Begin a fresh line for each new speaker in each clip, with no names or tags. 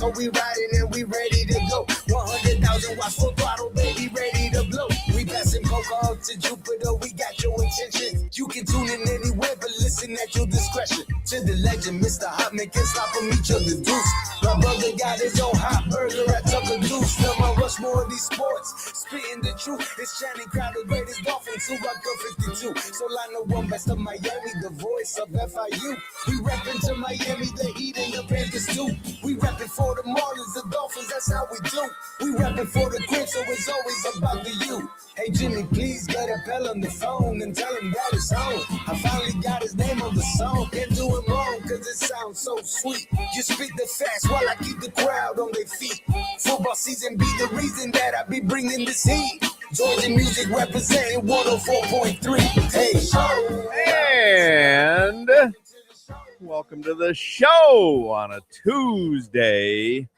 So we riding and we ready to go. 100,000 watts full throttle, baby, ready to blow. We passing poker up to Jupiter, we got your attention. You can tune in anywhere, but listen at your discretion. To the legend, Mr. Hochman can't stop him, each other deuce. My brother got his own hot burger at Tucker Deuce. Now my rush more of these sports, spitting the truth. It's Channing Crowder, greatest Dolphins, who rock up 52. Solana one best of Miami, the voice of FIU. We reppin' to Miami, the Heat and the Panthers too. We reppin' for the Marlins, the Dolphins, that's how we do. We reppin' for the crib, so it's always about the you. Hey Jimmy, please get a Pell on the phone and tell him that it's home. I finally got his name on the song. Can't do it wrong, cause it sounds so sweet. You spit the facts while I keep the crowd on their feet. Football season be the reason that I be bringing this heat. Georgia music representing 104.3. Hey,
and welcome to the show on a Tuesday.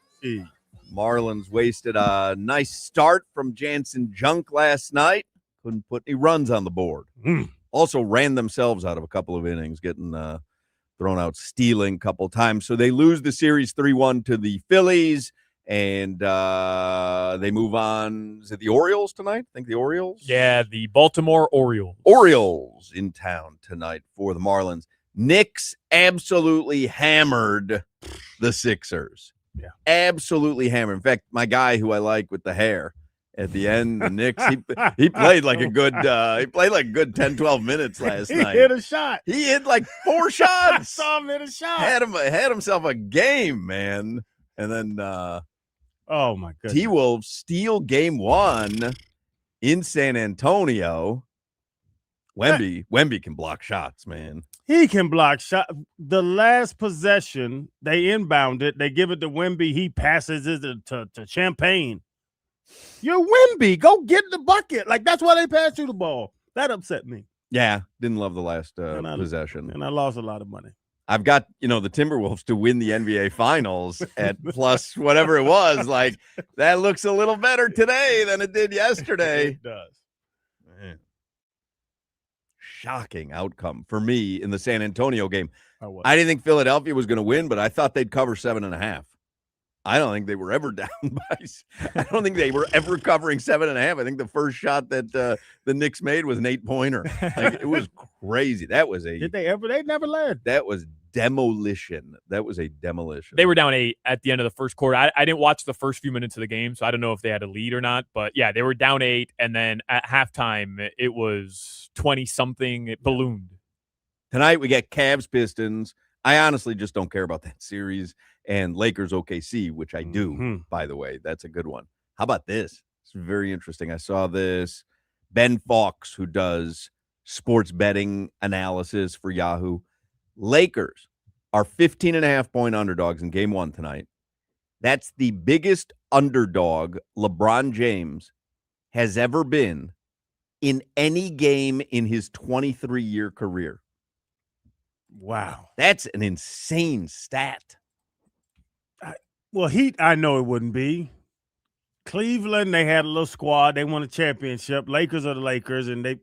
Marlins wasted a nice start from Jansen Junk last night. Couldn't put any runs on the board. Also ran themselves out of a couple of innings, getting thrown out, stealing a couple times. So they lose the series 3-1 to the Phillies, and they move on. Is it the Orioles tonight? I think the Orioles?
Yeah, the Baltimore Orioles.
Orioles in town tonight for the Marlins. Knicks absolutely hammered the Sixers.
Yeah,
absolutely hammered. In fact, my guy who I like with the hair at the end, the Knicks, he played like a good 10, 12 minutes last night.
He hit a shot.
He hit like 4 shots.
I saw him hit a shot.
Had himself a game, man. And then
oh my goodness.
T-Wolves steal game 1 in San Antonio. Wemby can block shots, man.
He can block shot. The last possession, they inbound it. They give it to Wemby. He passes it to Champagne. You're Wemby. Go get the bucket. Like, that's why they passed you the ball. That upset me.
Yeah, didn't love the last possession.
And I lost a lot of money.
I've got, the Timberwolves to win the NBA Finals at plus whatever it was. Like, that looks a little better today than it did yesterday.
It does.
Man. Shocking outcome for me in the San Antonio game. I didn't think Philadelphia was going to win, but I thought they'd cover 7.5. I don't think they were ever down by. I don't think they were ever covering 7.5. I think the first shot that the Knicks made was an 8-pointer. Like, it was crazy. That was a.
Did they ever? They never led.
That was demolition. That was a demolition.
They were down 8 at the end of the first quarter. I didn't watch the first few minutes of the game, so I don't know if they had a lead or not. But yeah, they were down 8, and then at halftime it was 20-something. It ballooned.
Tonight we got Cavs Pistons. I honestly just don't care about that series. And Lakers OKC, which I do, by the way. That's a good one. How about this? It's very interesting. I saw this. Ben Fawkes, who does sports betting analysis for Yahoo. Lakers are 15.5-point underdogs in game 1 tonight. That's the biggest underdog LeBron James has ever been in any game in his 23-year career.
Wow.
That's an insane stat.
Well, Heat, I know it wouldn't be. Cleveland, they had a little squad. They won a championship. Lakers are the Lakers, and they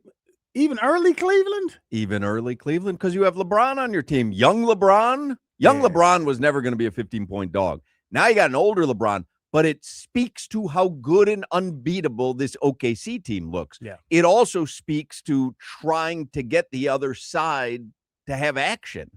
even early Cleveland?
Even early Cleveland, because you have LeBron on your team. Young LeBron. LeBron was never going to be a 15-point dog. Now you got an older LeBron, but it speaks to how good and unbeatable this OKC team looks.
Yeah.
It also speaks to trying to get the other side to have action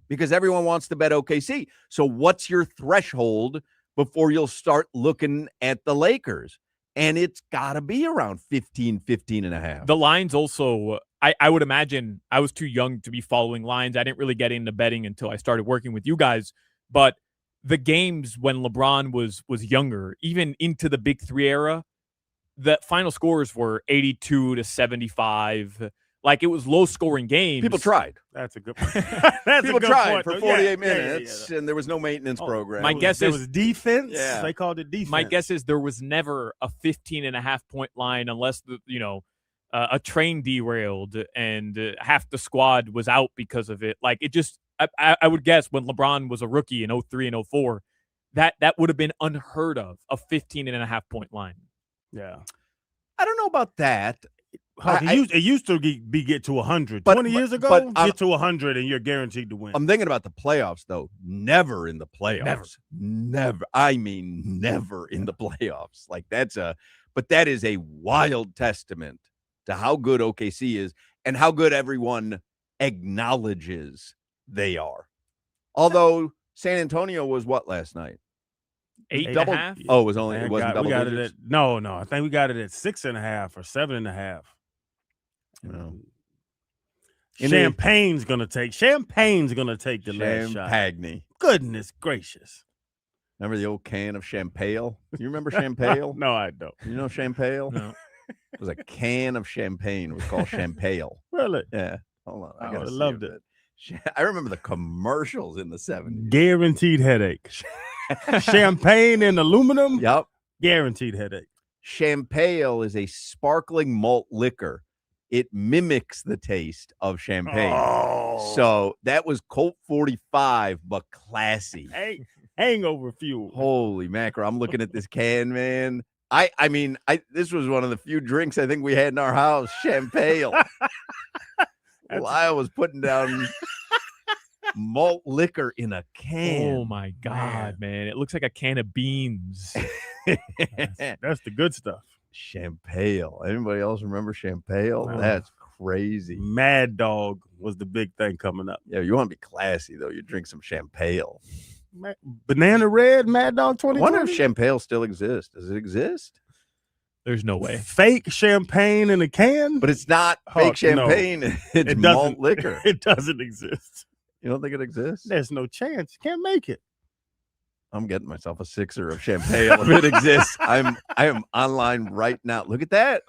because everyone wants to bet OKC. So what's your threshold before you'll start looking at the Lakers? And it's got to be around 15.5.
The lines also, I would imagine, I was too young to be following lines. I didn't really get into betting until I started working with you guys. But the games when LeBron was younger, even into the Big Three era, the final scores were 82-75. Like, it was low-scoring games.
People tried.
That's a good
point.
That's
People
a good
tried
point,
for
though.
48 minutes, and there was no maintenance program.
My guess
there
is
was defense.
Yeah.
They called it defense.
My guess is there was never a 15.5-point line unless a train derailed and half the squad was out because of it. Like, it just, I would guess when LeBron was a rookie in 03 and 04, that would have been unheard of, a 15.5-point line.
Yeah.
I don't know about that.
It used to get to 100.
But-
20 years ago,
but,
get to 100 and you're guaranteed to win.
I'm thinking about the playoffs, though. Never in the playoffs.
Never.
Never. I mean, never in the playoffs. Like but that is a wild testament to how good OKC is and how good everyone acknowledges they are. Although San Antonio was what last night?
8.5.
Oh, it wasn't double
we got
digits?
it at, no. I think we got it at 6.5 or 7.5.
No.
Champagne's gonna take the last shot.
Champagne.
Goodness gracious.
Remember the old can of champagne? You remember champagne?
No, I don't.
You know champagne?
No.
It was a can of champagne. It was called champagne.
Really?
Yeah. Hold on.
I would have loved it.
I remember the commercials in the 70s.
Guaranteed headache. Champagne and aluminum.
Yep.
Guaranteed headache.
Champagne is a sparkling malt liquor. It mimics the taste of champagne.
Oh.
So that was Colt 45, but classy.
Hey, hangover fuel.
Holy mackerel. I'm looking at this can, man. I mean, this was one of the few drinks I think we had in our house, champagne. Lyle was putting down malt liquor in a can.
Oh my God, man. It looks like a can of beans.
That's the good stuff.
Champagne. Anybody else remember champagne?
Wow.
That's crazy.
Mad Dog was the big thing coming up.
Yeah, you want to be classy though. You drink some champagne.
Banana Red, Mad Dog 2020.
I wonder if champagne still exists. Does it exist?
There's no way.
Fake champagne in a can?
But it's not fake champagne. No. It's malt liquor.
It doesn't exist.
You don't think it exists?
There's no chance. You can't make it.
I'm getting myself a sixer of champagne if it exists. I am online right now. Look at that.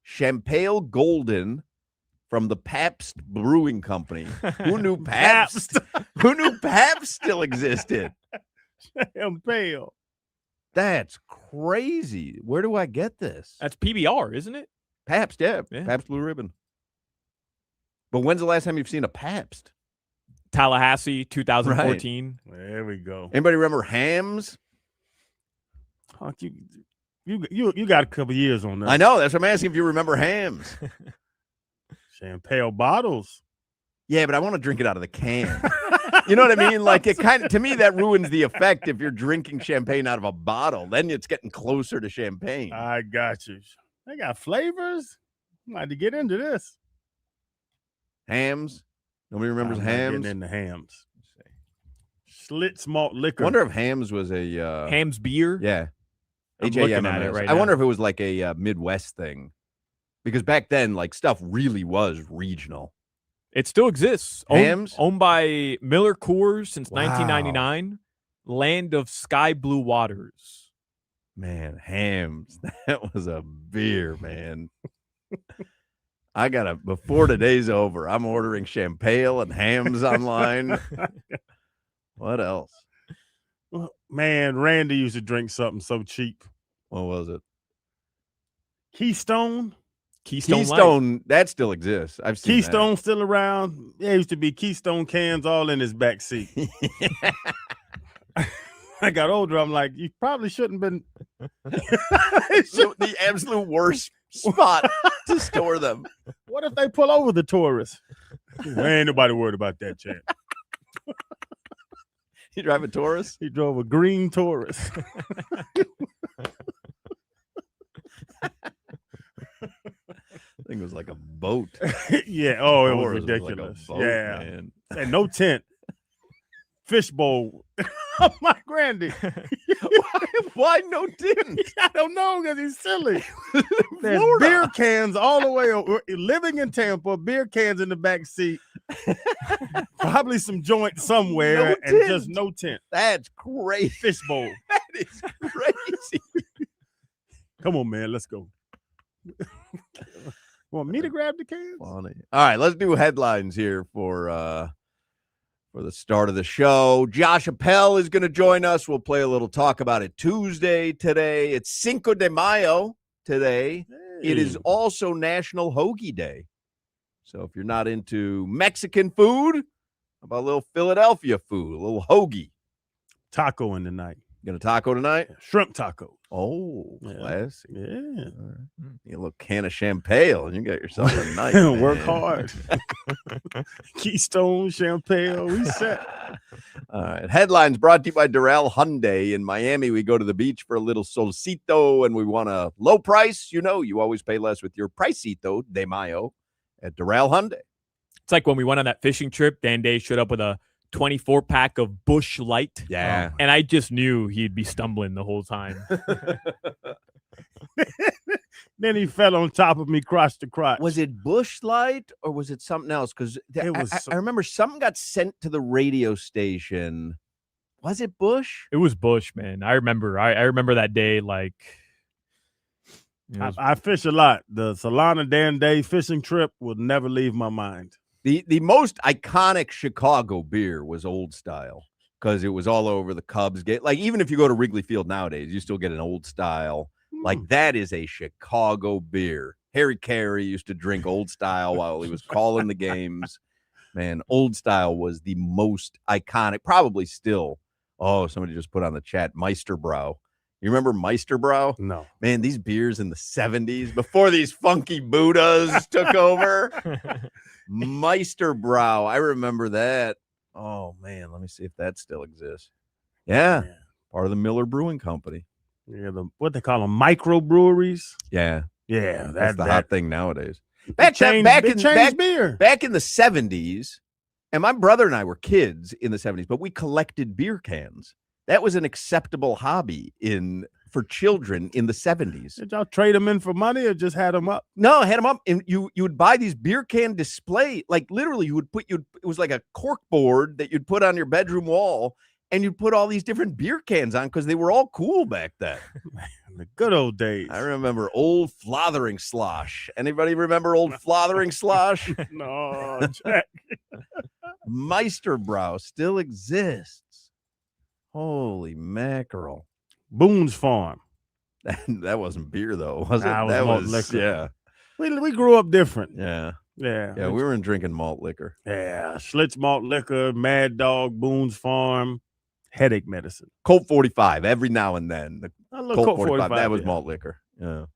Champagne Golden from the Pabst Brewing Company. Who knew Pabst? Who knew Pabst still existed?
Champagne.
That's crazy. Where do I get this?
That's PBR, isn't it?
Pabst, yeah. Pabst Blue Ribbon. But when's the last time you've seen a Pabst?
Tallahassee, 2014.
Right. There we go.
Anybody remember Hams?
You got a couple years on that.
I know. That's what I'm asking if you remember Hams.
Champagne bottles.
Yeah, but I want to drink it out of the can. You know what I mean? Like, it kind of, to me, that ruins the effect if you're drinking champagne out of a bottle. Then it's getting closer to champagne.
I got you. They got flavors. I'm about to get into this.
Hams. Nobody remembers Hams?
Getting into Hams. Schlitz malt liquor.
I wonder if Hams was a
Hams beer.
Yeah.
I'm looking at it right
I
now.
wonder if it was like a Midwest thing, because back then, like, stuff really was regional.
It still exists.
Hams?
Owned by Miller Coors since
Wow.
1999. Land of sky blue waters.
Man, Hams. That was a beer, man. Before today's over, I'm ordering champagne and Hams online. What else?
Man, Randy used to drink something so cheap.
What was it?
Keystone.
Keystone Light.
That still exists. I've seen
Keystone still around. There used to be Keystone cans all in his back seat. I got older. I'm like, you probably shouldn't have been.
The absolute worst spot to store them.
What if they pull over the tourists? Ain't nobody worried about that, champ.
You drive a Taurus?
He drove a green Taurus.
I think it was like a boat.
Yeah. Oh, it was
Taurus
ridiculous.
like a boat,
yeah.
man.
And no tent. Fishbowl. Oh, my grandy.
Why no tent?
I don't know, because he's silly. There's
Florida.
beer cans all the way over. Living in Tampa, beer cans in the back seat. Probably some joint somewhere,
No
and
tent.
just no tent.
That's crazy.
Fishbowl.
That is crazy.
Come on, man. Let's go. Want me to grab the cans?
Funny. All right, let's do headlines here for the start of the show. Josh Appel is going to join us. We'll play a little Talk About It Tuesday today. It's Cinco de Mayo today.
Hey.
It is also National Hoagie Day. So if you're not into Mexican food, how about a little Philadelphia food, a little hoagie?
Taco in the night.
Gonna taco tonight?
Shrimp taco.
Oh,
Yeah.
classic.
Yeah.
All right. You a little can of champagne, and you got yourself a night.
Work
man.
hard. Keystone, champagne. We set.
All right. Headlines brought to you by Doral Hyundai. In Miami, we go to the beach for a little solcito, and we want a low price. You know, you always pay less with your Pricito de Mayo at Doral Hyundai.
It's like when we went on that fishing trip, Dan Day showed up with a 24-pack of Bush Light.
Yeah.
And I just knew he'd be stumbling the whole time.
Then he fell on top of me, crotch to crotch.
Was it Bush Light or was it something else? Because
was
I remember something got sent to the radio station. Was it Bush?
It was Bush, man. I remember. I remember that day. Like,
I fish a lot. The Solana Dan Day fishing trip will never leave my mind.
The most iconic Chicago beer was Old Style because it was all over the Cubs game. Like, even if you go to Wrigley Field nowadays, you still get an Old Style. Like, that is a Chicago beer. Harry Carey used to drink Old Style while he was calling the games. Man, Old Style was the most iconic, probably still. Oh, somebody just put on the chat, Meisterbrow. You remember Meisterbrow?
No.
Man, these beers in the 70s, before these funky Buddhas took over. Meisterbrow. I remember that. Oh, man, let me see if that still exists. Yeah, part of the Miller Brewing Company.
Yeah, what they call them, microbreweries.
Yeah.
Yeah,
That's the hot thing nowadays.
Back
Back
in beer.
Back in the 70s, and my brother and I were kids in the 70s, but we collected beer cans. That was an acceptable hobby for children in the 70s.
Did y'all trade them in for money or just had them up?
No, I had them up, and you would buy these beer can display, like literally it was like a cork board that you'd put on your bedroom wall, and you'd put all these different beer cans on because they were all cool back then.
The good old days.
I remember old Flothering Slosh. Anybody remember old Flothering Slosh?
No, Jack.
Meisterbrow still exists. Holy mackerel.
Boone's Farm.
That wasn't beer, though, was it?
Nah,
that
malt
was
liquor.
Yeah.
We grew up different.
Yeah.
Yeah.
Yeah, we weren't drinking malt liquor.
Yeah. Schlitz Malt Liquor, Mad Dog, Boone's Farm, headache medicine.
Colt 45 every now and then. The
I love
Colt 45, that was malt liquor. Yeah.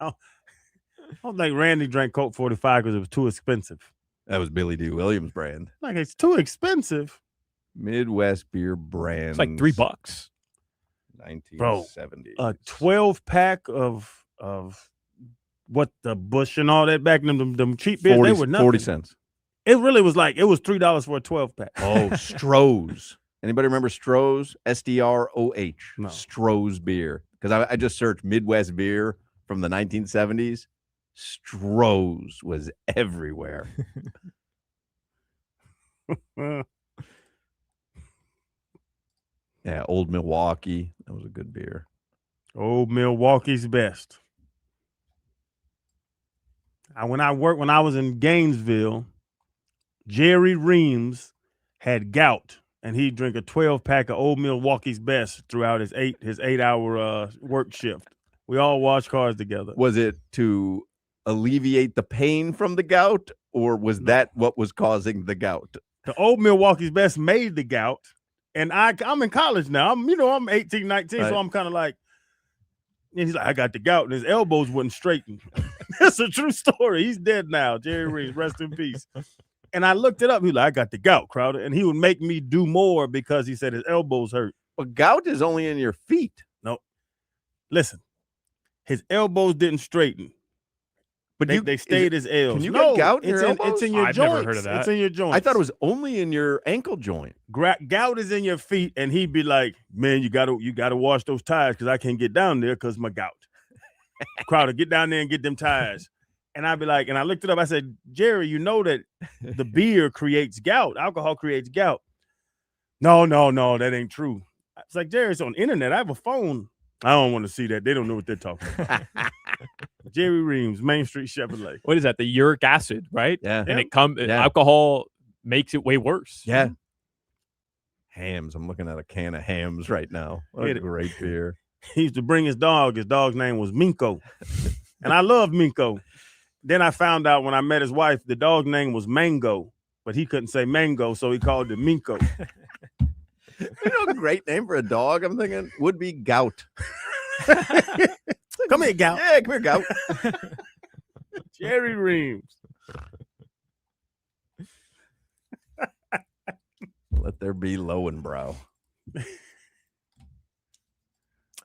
I don't think Randy drank Colt 45 because it was too expensive.
That was Billy D. Williams brand.
Like, it's too expensive.
Midwest beer brand.
It's like $3.
1970.
A 12-pack of what, the Bush and all that back in them cheap beers, they were nothing.
40 cents.
It really was like, it was $3 for a 12-pack.
Oh, Stroh's. Anybody remember Stroh's? S-D-R-O-H.
No.
Stroh's beer. Because I just searched Midwest beer from the 1970s. Stroh's was everywhere. Yeah, Old Milwaukee. That was a good beer.
Old Milwaukee's best. When I was in Gainesville, Jerry Reams had gout, and he'd drink a 12-pack of Old Milwaukee's best throughout his 8-hour work shift. We all watched cars together.
Was it to alleviate the pain from the gout, or was that what was causing the gout?
The Old Milwaukee's best made the gout, and I'm in college now. I'm 18, 19,
right.
So I'm kind of like, and he's like, I got the gout, and his elbows wouldn't straighten. That's a true story. He's dead now. Jerry Reeves, rest in peace. And I looked it up. He was like, I got the gout, Crowder. And he would make me do more because he said his elbows hurt.
But gout is only in your feet.
No. Listen, his elbows didn't straighten. But they stayed as L's.
Can you get gout in your elbows?
It's in your
I've
joints.
never heard of that.
It's in your joints.
I thought it was only in your ankle joint.
Gout is in your feet, and he'd be like, man, you gotta wash those tires because I can't get down there because my gout. Crowder, get down there and get them tires. And I'd be like, and I looked it up. I said, Jerry, you know that the beer creates gout. Alcohol creates gout. No, that ain't true. It's like, Jerry, it's on the internet. I have a phone. I don't want to see that. They don't know what they're talking about. Jerry Reams, Main Street Chevrolet.
What is that? The uric acid, right?
Yeah.
And
Yeah.
alcohol makes it way worse.
Yeah. Hams. I'm looking at a can of Hams right now. What a great beer.
He used to bring his dog. His dog's name was Minko. And I love Minko. Then I found out when I met his wife, the dog's name was Mango, but he couldn't say mango, so he called it Minko.
a great name for a dog? I'm thinking would be Gout.
Come here, Gout.
Yeah, come here, Gout.
Jerry Reams.
Let there be Lowenbrow.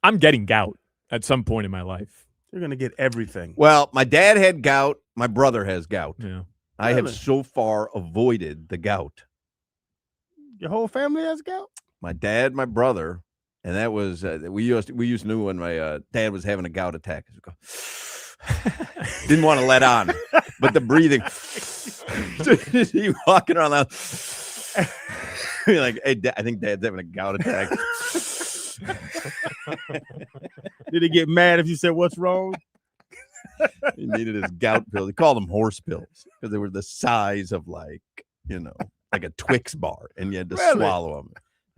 I'm getting gout at some point in my life.
You're gonna get everything.
Well, my dad had gout. My brother has gout.
Yeah.
I have
Really?
so far avoided the gout.
Your whole family has gout?
My dad, my brother, and that was we used to know when my dad was having a gout attack. Didn't want to let on, but the breathing. He walking around the like, hey, I think Dad's having a gout attack.
Did he get mad if you said what's wrong?
He needed his gout pills. They called them horse pills because they were the size of like a Twix bar, and you had to swallow them.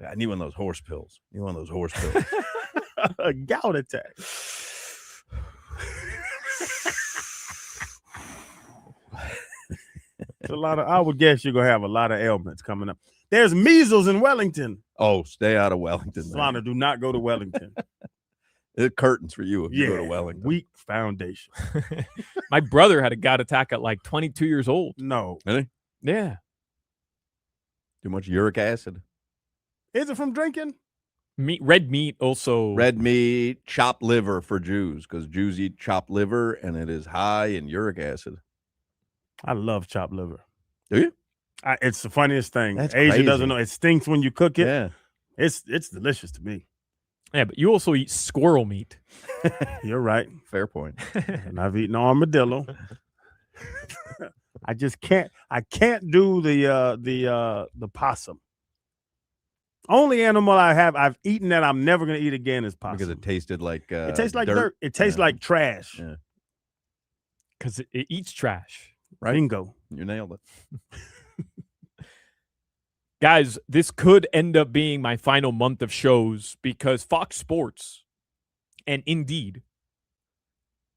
I need one of those horse pills.
A gout attack. I would guess you're gonna have a lot of ailments coming up. There's measles in Wellington.
Oh, stay out of Wellington.
Solana, do not go to Wellington.
It's curtains for you if you go to Wellington.
Weak foundation.
My brother had a gout attack at like 22 years old.
No.
Really?
Yeah.
Too much uric acid.
Is it from drinking?
Red meat also.
Red meat, chopped liver for Jews, because Jews eat chopped liver and it is high in uric acid.
I love chopped liver.
Do you?
It's the funniest thing.
That's
Asia
crazy.
doesn't know. It stinks when you cook it.
Yeah.
It's delicious to me.
Yeah, but you also eat squirrel meat.
You're right.
Fair point.
And I've eaten armadillo. I just can't. I can't do the possum. Only animal I've eaten that I'm never gonna eat again is possum.
Because it tasted like
it tastes like dirt. It tastes like trash.
Yeah.
Because it eats trash.
Right?
Bingo.
You nailed it.
Guys, this could end up being my final month of shows because Fox Sports and Indeed,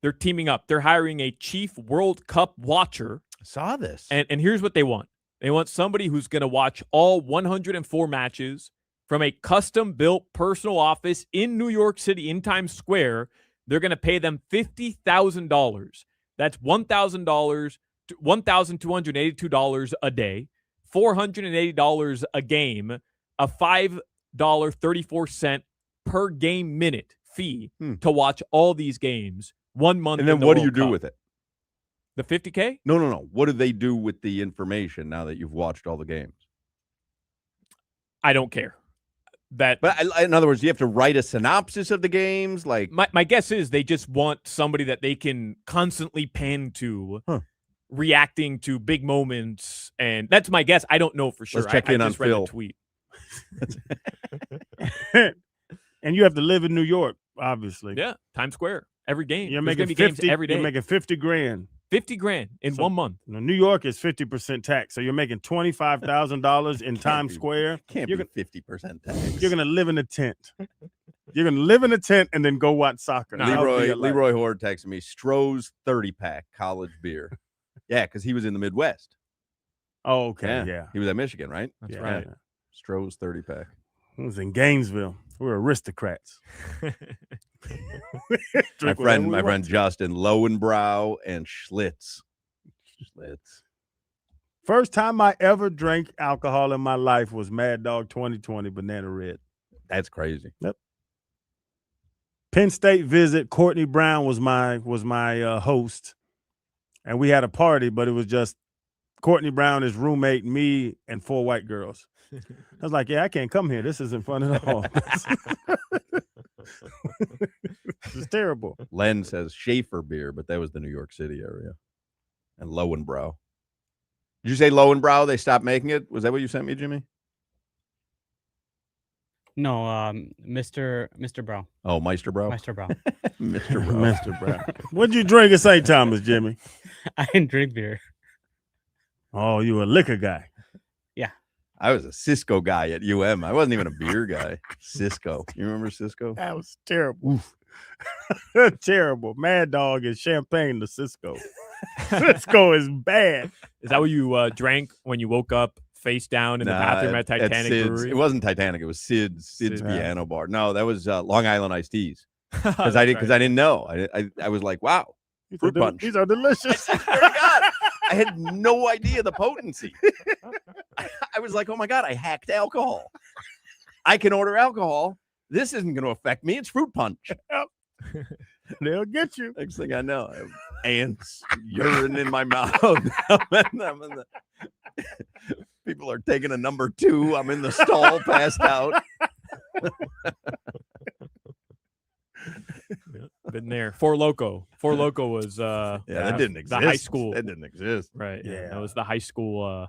they're teaming up. They're hiring a chief World Cup watcher.
I saw this.
And here's what they want. They want somebody who's going to watch all 104 matches from a custom-built personal office in New York City in Times Square. They're going to pay them $50,000. That's $1,000, $1,282 a day. $480 a game, a $5.34 per game minute fee to watch all these games 1 month.
And then what do you do with it?
The $50K?
No. What do they do with the information now that you've watched all the games?
I don't care. But
in other words, you have to write a synopsis of the games. Like
my guess is they just want somebody that they can constantly pan to. Reacting to big moments, and that's my guess. I don't know for sure.
Let's check in on
just read
Phil.
a tweet.
And you have to live in New York, obviously.
Yeah, Times Square every game.
You're
There's
making
gonna be
50
games every day.
You're making $50,000.
$50,000 in 1 month.
New York is 50% tax, so you're making $25,000 in Times Square.
Can't be 50% tax.
You're gonna live in a tent. You're gonna live in a tent and then go watch soccer.
Leroy Horde texted me Stroh's 30-pack college beer. Yeah, because he was in the Midwest.
Oh, okay, yeah.
He was at Michigan, right?
That's
Yeah.
right.
Stroh's 30-pack.
He was in Gainesville. We're aristocrats.
My friend Justin, Lowenbrow and Schlitz.
First time I ever drank alcohol in my life was Mad Dog 2020 Banana Red.
That's crazy.
Yep. Penn State visit. Courtney Brown was my host, and we had a party, but it was just Courtney Brown, his roommate, me, and 4 white girls. I was like, yeah, I can't come here. This isn't fun at all. This is terrible.
Len says Schaefer beer, but that was the New York City area. And Lowenbrow. Did you say Lowenbrow? They stopped making it? Was that what you sent me, Jimmy?
No, Mr. Brown.
Oh, Meisterbrow?
Meister Brown.
Mr. Brow.
Mr. Brown. What'd you drink at St. Thomas, Jimmy?
I didn't drink beer.
Oh, you a liquor guy.
I was a Cisco guy at UM. I wasn't even a beer guy. Cisco. You remember Cisco?
That was terrible. Terrible. Mad Dog is champagne to Cisco. Cisco is bad.
Is that what you drank when you woke up face down in the bathroom at Titanic
Sid's.
Brewery?
It wasn't Titanic. It was Sid's
Sid.
Piano Bar. No, that was Long Island Iced Teas. Because
That's
I
right.
didn't know. I was like, wow, fruit punch.
These are delicious.
I swear to God, I had no idea the potency. I was like, oh my God, I hacked alcohol. I can order alcohol. This isn't going to affect me. It's fruit punch.
They'll get you.
Next thing I know, I have ants, urine in my mouth. People are taking a number 2. I'm in the stall, passed out.
Been there. Four Loko was
That didn't exist.
The high school.
That didn't exist.
Right.
Yeah.
That was the high school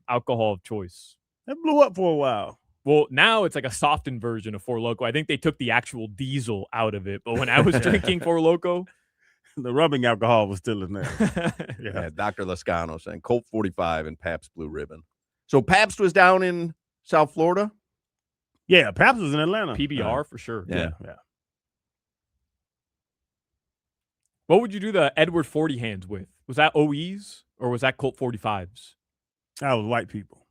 alcohol of choice.
That blew up for a while.
Well, now it's like a softened version of Four Loko. I think they took the actual diesel out of it. But when I was drinking Four Loko,
The rubbing alcohol was still in there.
Yeah, Dr. Lascano saying Colt 45 and Pabst Blue Ribbon. So Pabst was down in South Florida?
Yeah, Pabst was in Atlanta.
PBR for sure.
Yeah.
What would you do the Edward 40 hands with? Was that OEs or was that Colt 45s?
That was white people.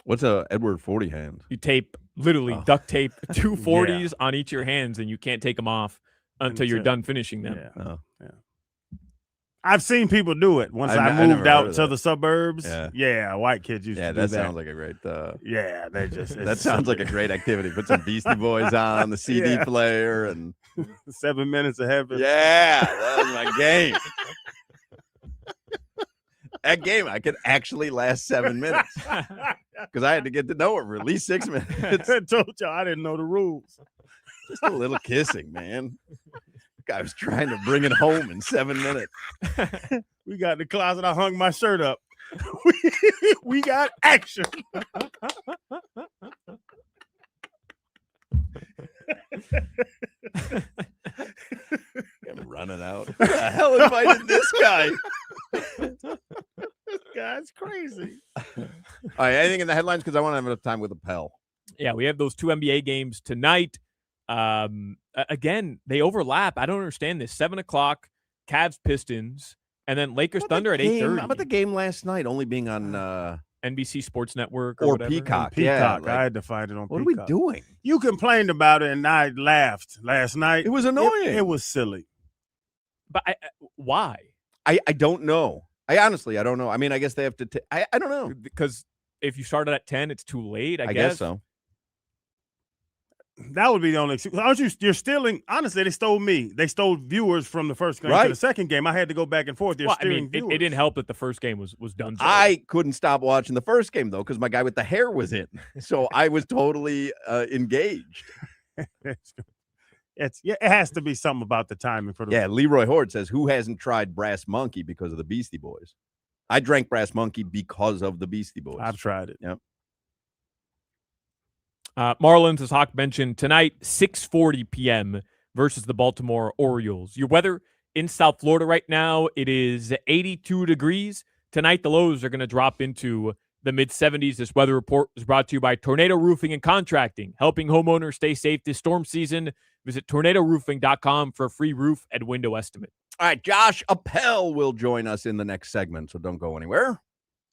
What's a Edward 40 hand?
You tape, literally duct tape 2 40s on each of your hands, and you can't take them off until you're done finishing them.
Yeah. I've seen people do it once I
never
moved
heard
out
of
to
that.
the suburbs.
Yeah.
Yeah, white kids used to do
that
that.
sounds like a great
Yeah, they just
that sounds like a great activity. Put some Beastie Boys on the CD
Yeah.
player and
7 minutes of heaven.
yeah, that was my game. That game I could actually last 7 minutes because I had to get to know it for at least 6 minutes.
I told y'all I didn't know the rules.
Just a little kissing, man. I was trying to bring it home in 7 minutes.
We got in the closet. I hung my shirt up. We got action.
I'm running out. Who the hell invited this guy?
This guy's crazy.
All right, anything in the headlines? Because I want to have enough time with Appel.
Yeah, we have those 2 NBA games tonight. Again, they overlap. I don't understand this. 7 o'clock, Cavs Pistons, and then Lakers Thunder at 8:30.
How about the game last night only being on
NBC Sports Network
or
whatever?
Peacock?
Peacock.
Yeah,
I had to find it on
what
Peacock.
are we doing?
You complained about it, and I laughed last night.
It was annoying.
It was silly.
But why?
I don't know. I honestly don't know. I mean, I guess they have to. I don't know.
Because if you started at 10, it's too late. I
guess so.
That would be the only excuse. Aren't you? You're stealing. Honestly, they stole me. They stole viewers from the first game
Right.
to the second game. I had to go back and forth. They're
Well, I
stealing
mean,
viewers.
it didn't help that the first game was done. So.
I couldn't stop watching the first game though because my guy with the hair was in, so I was totally engaged.
It has to be something about the timing for the.
Yeah, Leroy Horde says, "Who hasn't tried Brass Monkey because of the Beastie Boys?" I drank Brass Monkey because of the Beastie Boys.
I've tried it.
Yep.
Marlins, as Hawk mentioned, tonight, 6:40 p.m. versus the Baltimore Orioles. Your weather in South Florida right now, it is 82 degrees. Tonight, the lows are going to drop into the mid-70s. This weather report is brought to you by Tornado Roofing and Contracting, helping homeowners stay safe this storm season. Visit tornadoroofing.com for a free roof and window estimate.
All right, Josh Appel will join us in the next segment, so don't go anywhere.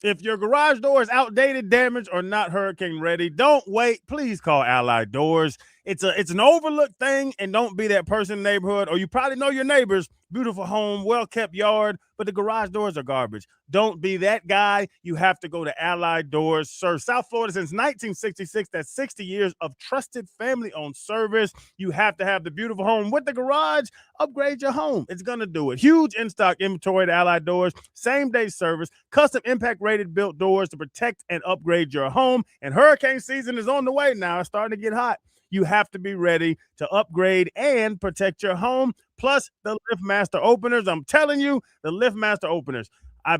If your garage door is outdated, damaged, or not hurricane ready, don't wait. Please call Allied Doors. It's an overlooked thing, and don't be that person in the neighborhood, or you probably know your neighbors. Beautiful home, well-kept yard, but the garage doors are garbage. Don't be that guy. You have to go to Allied Doors. Serve South Florida since 1966. That's 60 years of trusted family-owned service. You have to have the beautiful home with the garage. Upgrade your home. It's going to do it. Huge in-stock inventory at Allied Doors. Same-day service. Custom impact-rated built doors to protect and upgrade your home. And hurricane season is on the way now. It's starting to get hot. You have to be ready to upgrade and protect your home. Plus the LiftMaster openers. I'm telling you, the LiftMaster openers. I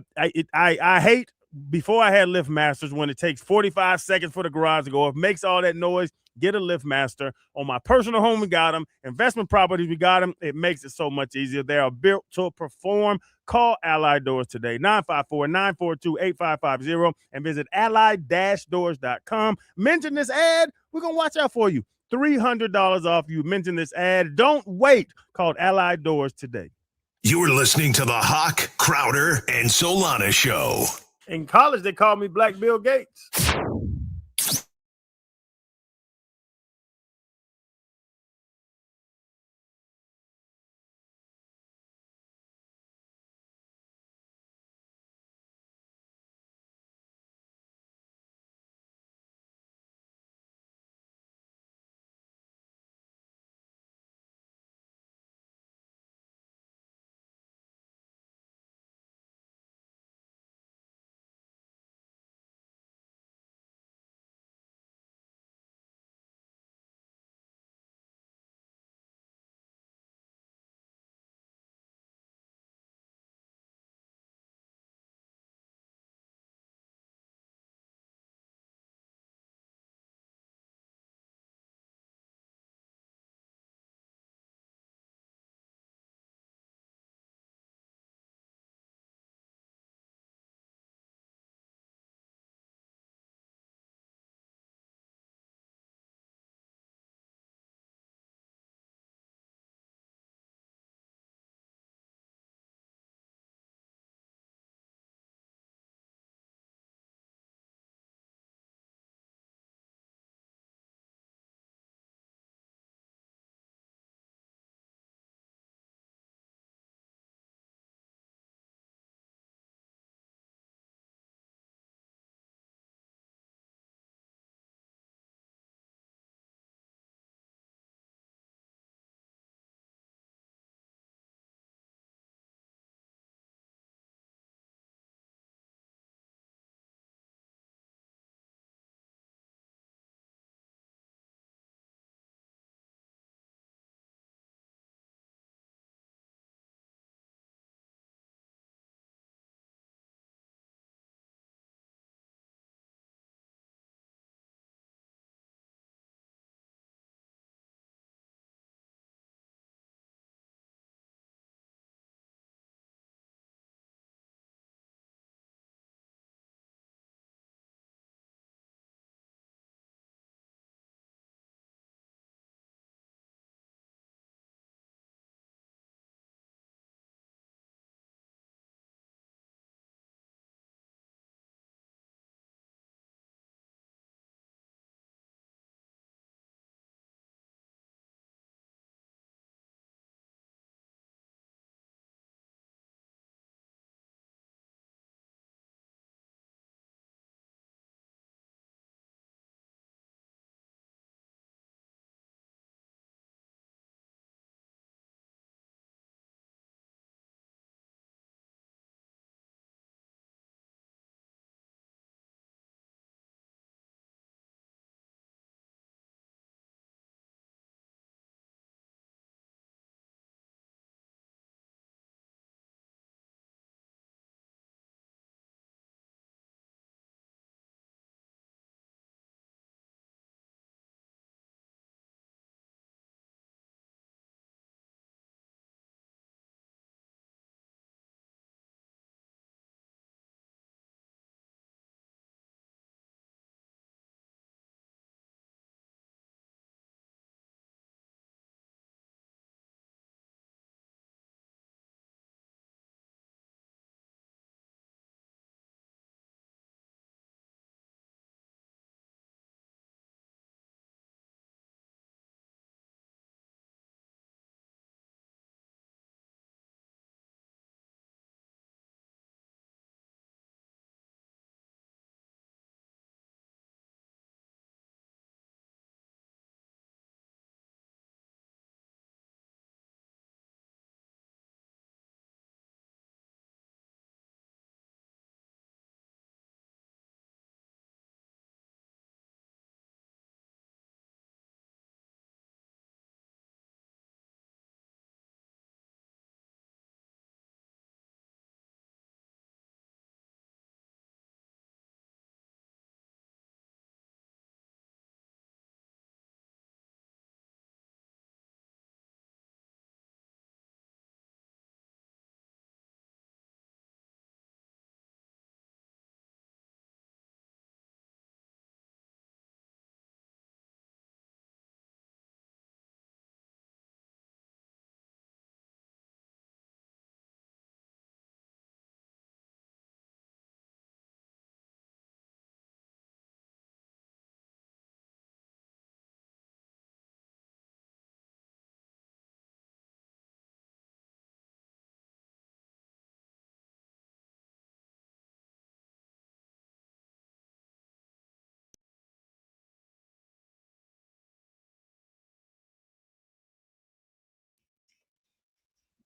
hate before I had LiftMasters when it takes 45 seconds for the garage to go off, makes all that noise. Get a LiftMaster. On my personal home, we got them. Investment properties, we got them. It makes it so much easier. They are built to perform. Call Allied Doors today, 954-942-8550, and visit allied-doors.com. Mention this ad. We're going to watch out for you. $300 off you mention this ad. Don't wait. Call Allied Doors today.
You're listening to the Hawk, Crowder, and Solana Show.
In college, they called me Black Bill Gates.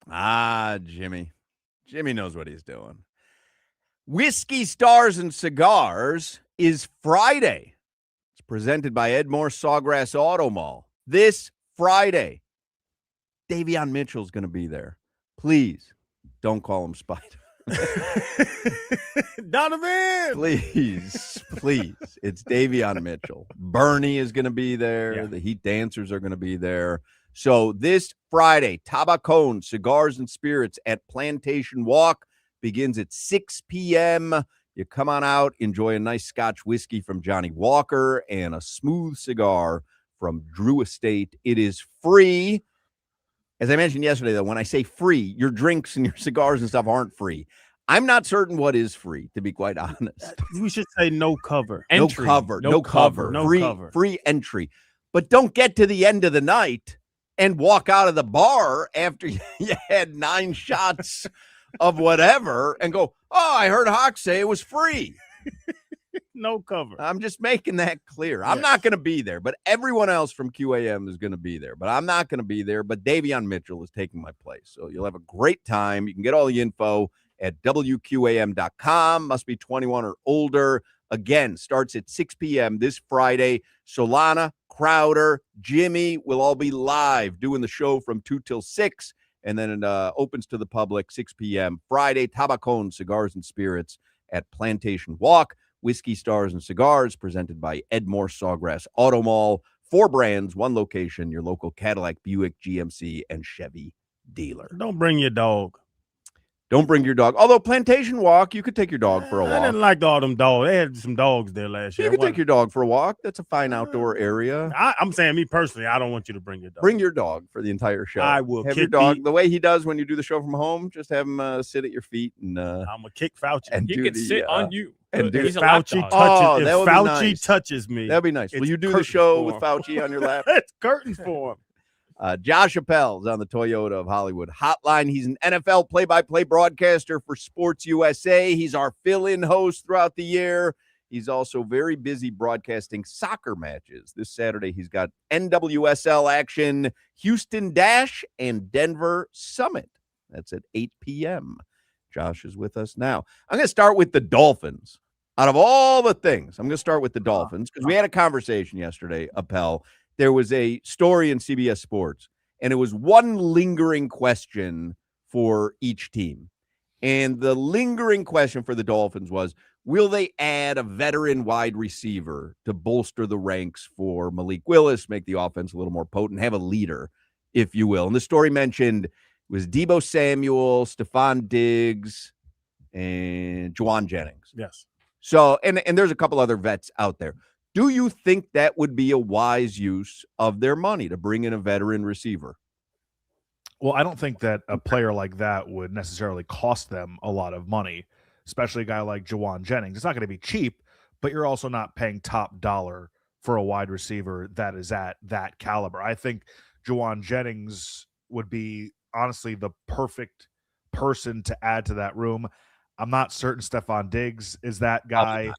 Jimmy. Jimmy knows what he's doing. Whiskey Stars and Cigars is Friday. It's presented by Edmore Sawgrass Auto Mall. This Friday, Davion Mitchell's going to be there. Please don't call him Spider.
Donovan!
Please. It's Davion Mitchell. Bernie is going to be there.
Yeah.
The Heat Dancers are going to be there. So this Friday, Tabacón, Cigars and Spirits at Plantation Walk begins at 6 p.m. You come on out, enjoy a nice Scotch whiskey from Johnny Walker and a smooth cigar from Drew Estate. It is free. As I mentioned yesterday, though, when I say free, your drinks and your cigars and stuff aren't free. I'm not certain what is free, to be quite honest.
We should say no cover.
Entry.
No cover.
No
free,
cover.
Free entry. But don't get to the end of the night and walk out of the bar after you had 9 shots of whatever and go, oh, I heard Hawk say it was free.
No cover.
I'm just making that clear. I'm not going to be there, but everyone else from QAM is going to be there. But I'm not going to be there. But Davion Mitchell is taking my place. So you'll have a great time. You can get all the info at WQAM.com. Must be 21 or older. Again, starts at 6 p.m. this Friday. Solana, Crowder, Jimmy will all be live doing the show from 2 till 6. And then it opens to the public 6 p.m. Friday. Tabacón, Cigars and Spirits at Plantation Walk. Whiskey Stars and Cigars presented by Edmore Sawgrass Auto Mall. 4 brands, 1 location, your local Cadillac, Buick, GMC, and Chevy dealer.
Don't bring your dog.
Don't bring your dog. Although Plantation Walk, you could take your dog for a
I
walk.
didn't like all them dogs. They had some dogs there last year.
You could take your dog for a walk. That's a fine outdoor area.
I'm saying, me personally, I don't want you to bring your dog.
Bring your dog for the entire show.
I will
have your
kick
dog the way he does when you do the show from home. Just have him sit at your feet and
I'm gonna kick Fauci.
and
He
do
can
the,
sit on you.
and do
He's a
Fauci
lapdog.
touches.
that
If
would be
Fauci
nice.
touches me,
That'd be nice. Will
it's
you do the
curtains
show
for
with
him.
Fauci on your lap?
it's curtains for him.
Josh Appel's on the Toyota of Hollywood hotline. He's an NFL play-by-play broadcaster for Sports USA. He's our fill-in host throughout the year. He's also very busy broadcasting soccer matches. This Saturday, he's got NWSL action, Houston Dash, and Denver Summit. That's at 8 p.m. Josh is with us now. I'm going to start with the Dolphins. Out of all the things, I'm going to start with the Dolphins because we had a conversation yesterday, Appel. There was a story in CBS Sports, and it was one lingering question for each team. And the lingering question for the Dolphins was, will they add a veteran wide receiver to bolster the ranks for Malik Willis, make the offense a little more potent, have a leader, if you will? And the story mentioned was Deebo Samuel, Stephon Diggs, and Juwan Jennings.
Yes.
So, and there's a couple other vets out there. Do you think that would be a wise use of their money to bring in a veteran receiver?
Well, I don't think that a player like that would necessarily cost them a lot of money, especially a guy like Juwan Jennings. It's not going to be cheap, but you're also not paying top dollar for a wide receiver that is at that caliber. I think Juwan Jennings would be honestly the perfect person to add to that room. I'm not certain Stephon Diggs is that guy.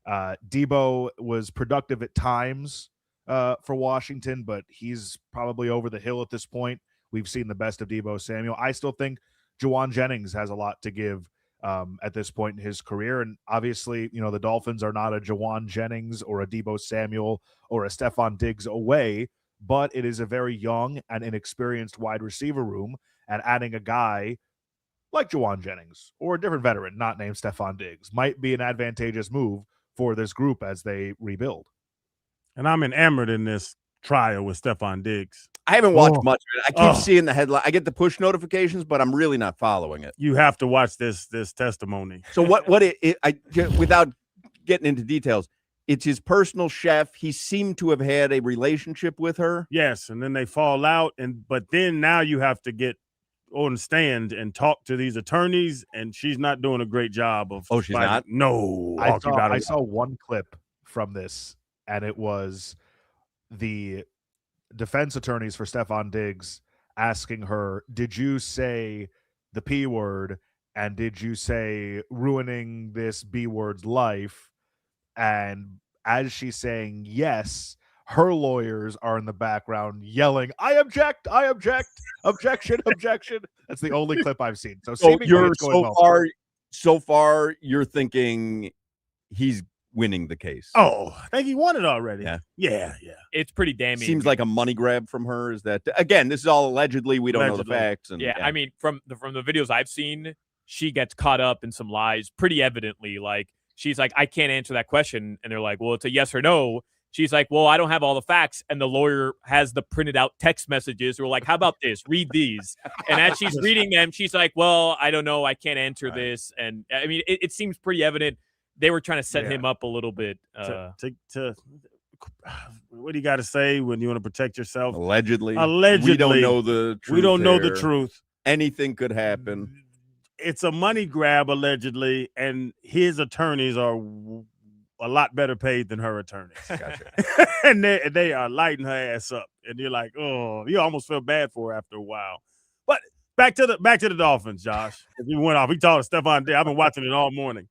Deebo was productive at times for Washington, but he's probably over the hill at this point. We've seen the best of Deebo Samuel. I still think Juwan Jennings has a lot to give at this point in his career. And obviously, you know, the Dolphins are not a Juwan Jennings or a Deebo Samuel or a Stephon Diggs away, but it is a very young and inexperienced wide receiver room, and adding a guy like Juwan Jennings or a different veteran not named Stephon Diggs might be an advantageous move for this group as they rebuild.
And I'm enamored in this trial with Stephon Diggs.
I haven't watched much of it. I keep seeing the headline. I get the push notifications, but I'm really not following it.
You have to watch this testimony.
So without getting into details, it's his personal chef. He seemed to have had a relationship with her.
Yes, and then they fall out, but then now you have to get on stand and talk to these attorneys, and she's not doing a great job of.
Oh, she's not?
No,
I saw one clip from this, and it was the defense attorneys for Stephon Diggs asking her, did you say the P word, and did you say ruining this B word's life? And as she's saying yes, Her lawyers are in the background yelling, "I object! I object! Objection! Objection!" That's the only clip I've seen. So
So
seemingly
you're
it's going well. For him.
so far you're thinking he's winning the case.
Oh, I think he won it already. Yeah.
It's pretty damning.
Seems like a money grab from her. Is that, again, this is all allegedly. We don't know the facts. And
I mean, from the videos I've seen, she gets caught up in some lies pretty evidently. Like, she's like, I can't answer that question. And they're like, well, it's a yes or no. She's like, well, I don't have all the facts. And the lawyer has the printed out text messages. We're like, how about this? Read these. And as she's reading them, she's like, well, I don't know. I can't answer this. And I mean, it seems pretty evident they were trying to set him up a little bit.
What do you got to say when you want to protect yourself?
Allegedly.
We
don't know the truth.
We don't know the truth.
Anything could happen.
It's a money grab, allegedly, and his attorneys are a lot better paid than her attorneys.
Gotcha.
And they are lighting her ass up. And you're like, oh, you almost feel bad for her after a while. But back to the Dolphins, Josh. If you went off, he talked to Stephon Diggs. I've been watching it all morning.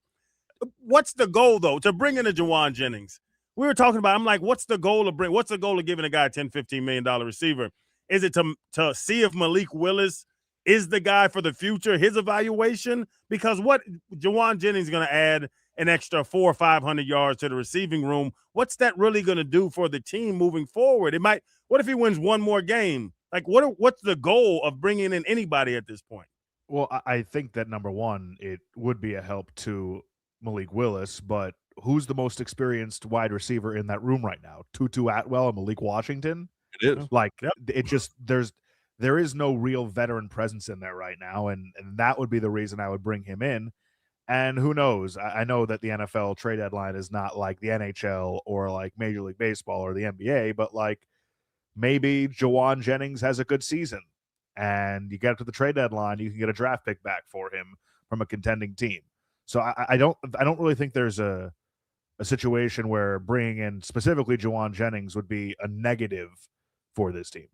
What's the goal, though, to bring in a Juwan Jennings? We were talking about, I'm like, what's the goal of giving a guy a $10, $15 million receiver? Is it to see if Malik Willis is the guy for the future, his evaluation? Because what Juwan Jennings is going to add an extra 400 or 500 yards to the receiving room. What's that really going to do for the team moving forward? What if he wins one more game? Like, what's the goal of bringing in anybody at this point?
Well, I think that number one, it would be a help to Malik Willis, but who's the most experienced wide receiver in that room right now? Tutu Atwell and Malik Washington?
It is.
Like, it just, there is no real veteran presence in there right now, and that would be the reason I would bring him in. And who knows? I know that the NFL trade deadline is not like the NHL or like Major League Baseball or the NBA, but like maybe Juwan Jennings has a good season and you get up to the trade deadline, you can get a draft pick back for him from a contending team. So I don't really think there's a situation where bringing in specifically Juwan Jennings would be a negative for this team.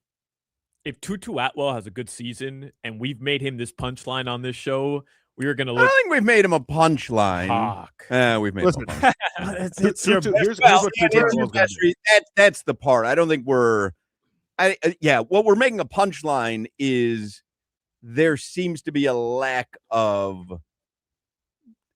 If Tutu Atwell has a good season and we've made him this punchline on this show, we are going to
I
look.
don't think we've made him a punchline. We've made him a punchline.
It's your
here's what Tutu Atwell's gonna do.
That's the part. I don't think we're what we're making a punchline is there seems to be a lack of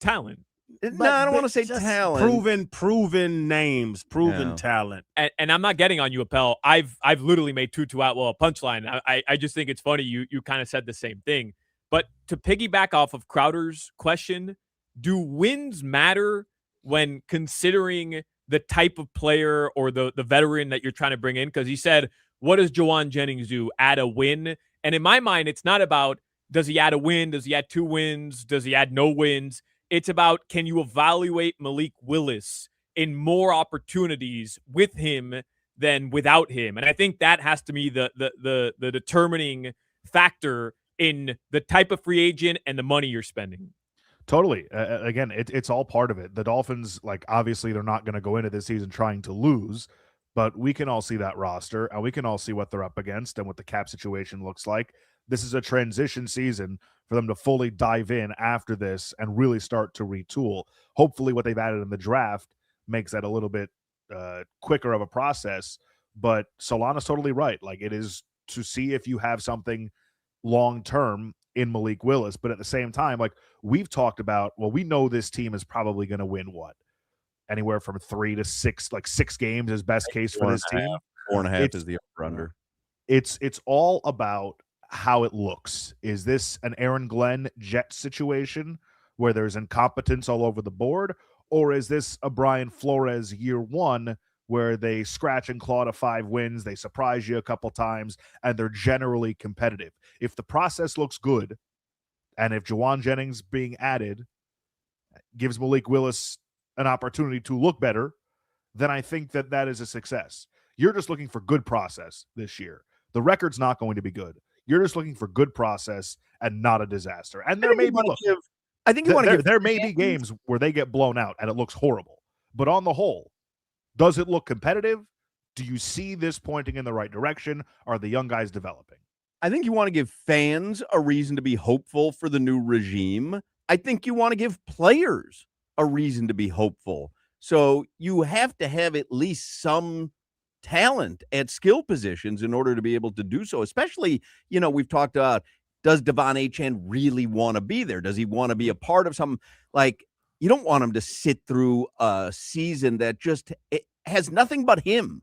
talent.
No, I don't want to say talent.
Proven names, proven talent.
And I'm not getting on you, Appel. I've literally made Tutu Atwell a punchline. I just think it's funny you kind of said the same thing. But to piggyback off of Crowder's question, do wins matter when considering the type of player or the veteran that you're trying to bring in? Because he said, what does Juwan Jennings do? Add a win? And in my mind, it's not about does he add a win? Does he add 2 wins? Does he add no wins? It's about, can you evaluate Malik Willis in more opportunities with him than without him? And I think that has to be the determining factor in the type of free agent and the money you're spending.
Totally. Again, it's all part of it. The Dolphins, like, obviously they're not going to go into this season trying to lose, but we can all see that roster and we can all see what they're up against and what the cap situation looks like. This is a transition season for them to fully dive in after this and really start to retool. Hopefully what they've added in the draft makes that a little bit quicker of a process. But Solana's totally right. Like, it is to see if you have something long-term in Malik Willis. But at the same time, like we've talked about, well, we know this team is probably going to win what? Anywhere from 3 to 6, like 6 games is best case for this team.
4.5 is the over-under.
It's all about how it looks. Is this an Aaron Glenn Jet situation where there's incompetence all over the board? Or is this a Brian Flores year one where they scratch and claw to 5 wins, they surprise you a couple times, and they're generally competitive? If the process looks good, and if Juwan Jennings being added gives Malik Willis an opportunity to look better, then I think that is a success. You're just looking for good process this year. The record's not going to be good. You're just looking for good process and not a disaster. And there may be games where they get blown out and it looks horrible. But on the whole, does it look competitive? Do you see this pointing in the right direction? Are the young guys developing?
I think you want to give fans a reason to be hopeful for the new regime. I think you want to give players a reason to be hopeful. So you have to have at least some talent at skill positions in order to be able to do so. Especially, we've talked about, does Devon Achane really want to be there? Does he want to be a part of something? Like, you don't want him to sit through a season that just it has nothing but him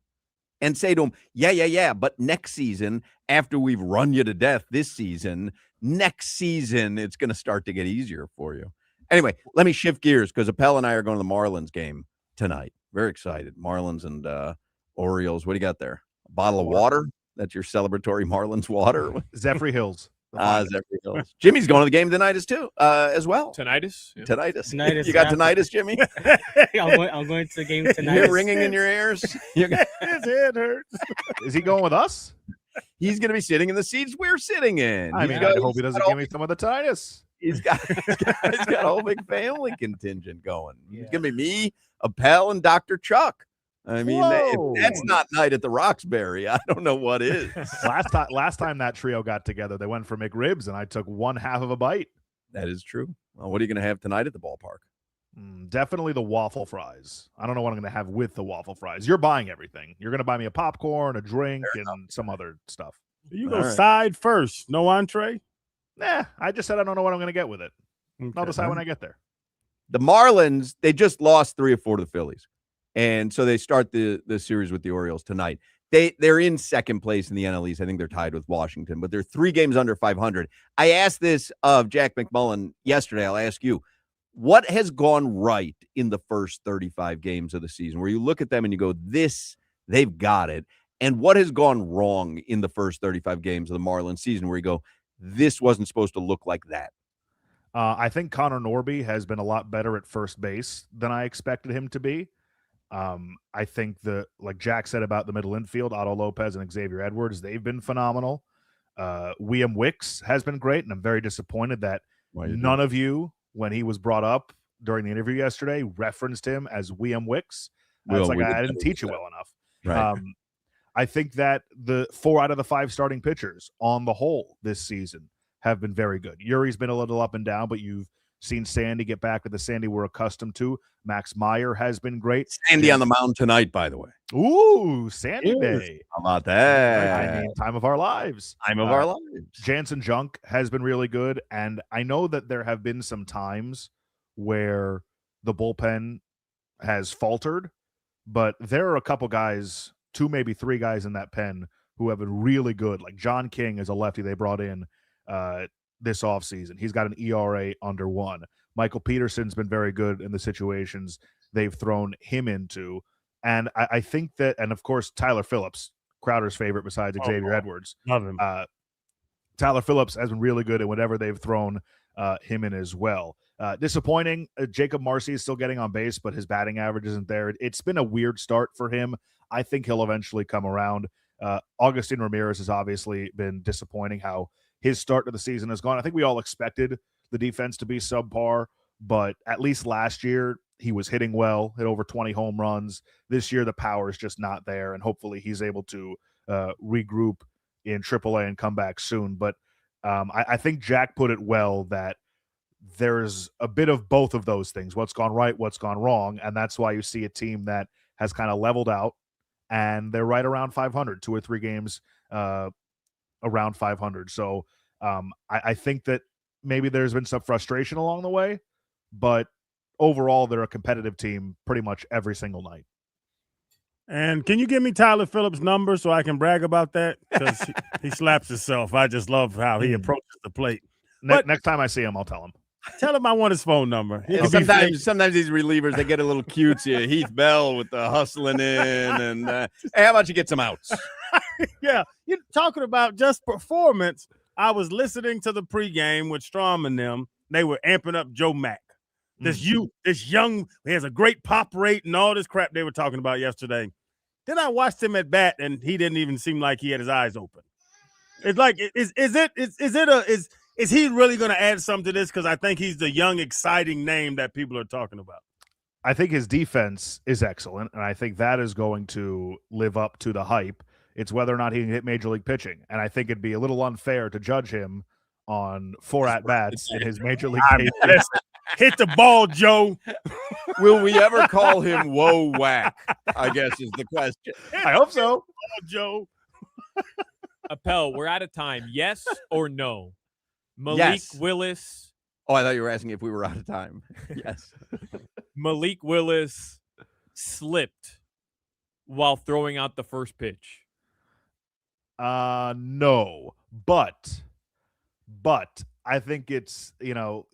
and say to him, yeah, but next season, after we've run you to death this season, next season, it's going to start to get easier for you. Anyway, let me shift gears because Appel and I are going to the Marlins game tonight. Very excited. Marlins and Orioles. What do you got there? A bottle of water? That's your celebratory Marlins water?
Zephyr Hills.
Zephyr Hills. Jimmy's going to the game tonight as well.
Tinnitus? Yeah.
Tinnitus. You got tinnitus, Jimmy?
I'm going to the game tonight.
You're ringing in your ears?
His head hurts.
Is he going with us?
He's going to be sitting in the seats we're sitting in.
I hope he doesn't give me some of the tinnitus.
He's got a whole big family contingent going. Yeah. It's going to be me, Appel, and Dr. Chuck. I mean, if that's not night at the Roxbury, I don't know what is.
Last time that trio got together, they went for McRibs, and I took one half of a bite.
That is true. Well, what are you going to have tonight at the ballpark?
Definitely the waffle fries. I don't know what I'm going to have with the waffle fries. You're buying everything. You're going to buy me a popcorn, a drink, and some other stuff.
You go side first. No entree?
Nah, I just said I don't know what I'm going to get with it. Okay. I'll decide when I get there.
The Marlins, they just lost 3 or 4 to the Phillies. And so they start the series with the Orioles tonight. They're in second place in the NL East. I think they're tied with Washington, but they're 3 games under 500. I asked this of Jack McMullen yesterday. I'll ask you, what has gone right in the first 35 games of the season, where you look at them and you go, they've got it? And what has gone wrong in the first 35 games of the Marlins season, where you go, this wasn't supposed to look like that?
I think Connor Norby has been a lot better at first base than I expected him to be. I think like Jack said about the middle infield, Otto Lopez and Xavier Edwards, they've been phenomenal. William Wicks has been great, and I'm very disappointed that none of you, when he was brought up during the interview yesterday, referenced him as William Wicks. It's like I didn't teach you well enough.
Right.
I think that the 4 out of the 5 starting pitchers on the whole this season have been very good. Yuri's been a little up and down, but you've seen Sandy get back with the Sandy we're accustomed to. Max Meyer has been great.
Sandy on the mound tonight, by the way.
Ooh, Sandy Day.
How about that?
I mean, time of our lives.
Time of our lives.
Jansen Junk has been really good, and I know that there have been some times where the bullpen has faltered, but there are a couple guys, 2, maybe 3 guys in that pen who have been really good. Like John King is a lefty they brought in this offseason. He's got an ERA under 1. Michael Peterson's been very good in the situations they've thrown him into. And I think that, and of course, Tyler Phillips, Crowder's favorite besides Xavier Edwards.
Love him.
Tyler Phillips has been really good in whatever they've thrown him in as well. Disappointing, Jacob Marcy is still getting on base, but his batting average isn't there. It's been a weird start for him. I think he'll eventually come around. Augustin Ramirez has obviously been disappointing how his start to the season has gone. I think we all expected the defense to be subpar, but at least last year he was hitting well, hit over 20 home runs. This year the power is just not there, and hopefully he's able to regroup in AAA and come back soon. But I think Jack put it well that there's a bit of both of those things, what's gone right, what's gone wrong, and that's why you see a team that has kind of leveled out, and they're right around 500, 2 or 3 games around 500. So I think that maybe there's been some frustration along the way, but overall they're a competitive team pretty much every single night.
And can you give me Tyler Phillips' number so I can brag about that? Because he slaps himself. I just love how he approaches the plate.
Next time I see him, I'll tell him.
Tell him I want his phone number.
Sometimes these relievers, they get a little cutesy. Heath Bell with the hustling in, and hey, how about you get some outs?
Yeah, you're talking about just performance. I was listening to the pregame with Strom and them. They were amping up Joe Mack. This young, he has a great pop rate and all this crap they were talking about yesterday. Then I watched him at bat, and he didn't even seem like he had his eyes open. It's like, is he really going to add something to this? Because I think he's the young, exciting name that people are talking about.
I think his defense is excellent, and I think that is going to live up to the hype. It's whether or not he can hit major league pitching, and I think it'd be a little unfair to judge him on 4 at-bats in his major league debut.
Hit the ball, Joe.
Will we ever call him Whoa Whack? I guess is the question.
I hope so.
Oh, Joe.
Appel, we're out of time. Yes or no? Malik
Yes.
Willis.
Oh, I thought you were asking if we were out of time. Yes.
Malik Willis slipped while throwing out the first pitch.
No, but I think it's,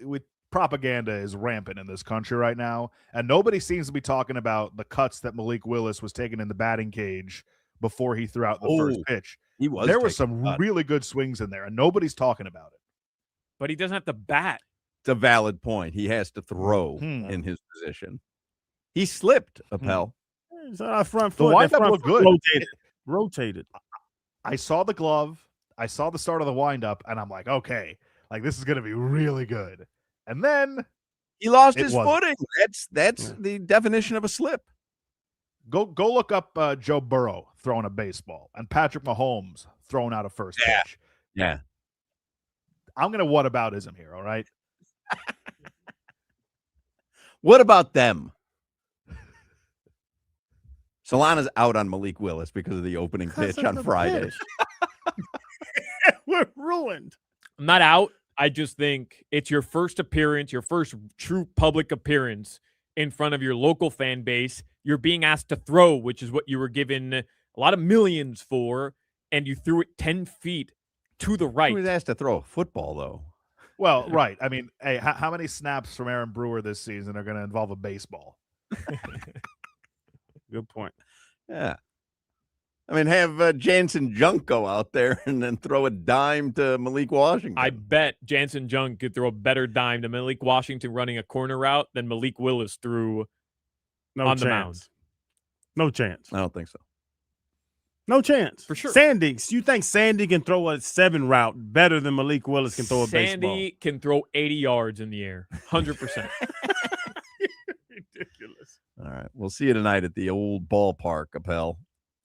with propaganda is rampant in this country right now, and nobody seems to be talking about the cuts that Malik Willis was taking in the batting cage before he threw out the first pitch.
He was.
There were
taking
some
cuts.
really good swings in there, and nobody's talking about it.
But he doesn't have to bat.
It's a valid point. He has to throw in his position. He slipped, Appel.
It's our front
The
foot.
windup
That front
looked
foot
good.
Rotated.
I saw the glove. I saw the start of the windup, and I'm like, okay, like this is going to be really good. And then
He lost
It
his
wasn't.
footing. That's the definition of a slip.
go look up Joe Burrow throwing a baseball and Patrick Mahomes throwing out a first
Yeah.
pitch.
Yeah.
I'm going to whataboutism here, all right?
What about them? Solana's out on Malik Willis because of the opening pitch on Friday.
We're ruined.
I'm not out. I just think it's your first appearance, your first true public appearance in front of your local fan base. You're being asked to throw, which is what you were given a lot of millions for, and you threw it 10 feet to the right.
He was asked to throw a football, though.
Well, right. I mean, hey, how many snaps from Aaron Brewer this season are going to involve a baseball?
Good point.
Yeah. I mean, have Jansen Junk go out there and then throw a dime to Malik Washington.
I bet Jansen Jung could throw a better dime to Malik Washington running a corner route than Malik Willis threw
No
on
chance.
the mound.
No chance.
I don't think so.
No chance.
For sure.
Sandy, you think Sandy can throw a 7 route better than Malik Willis can throw a baseball?
Sandy can throw 80 yards in the air. 100%.
Ridiculous.
All right. We'll see you tonight at the old ballpark, Appel.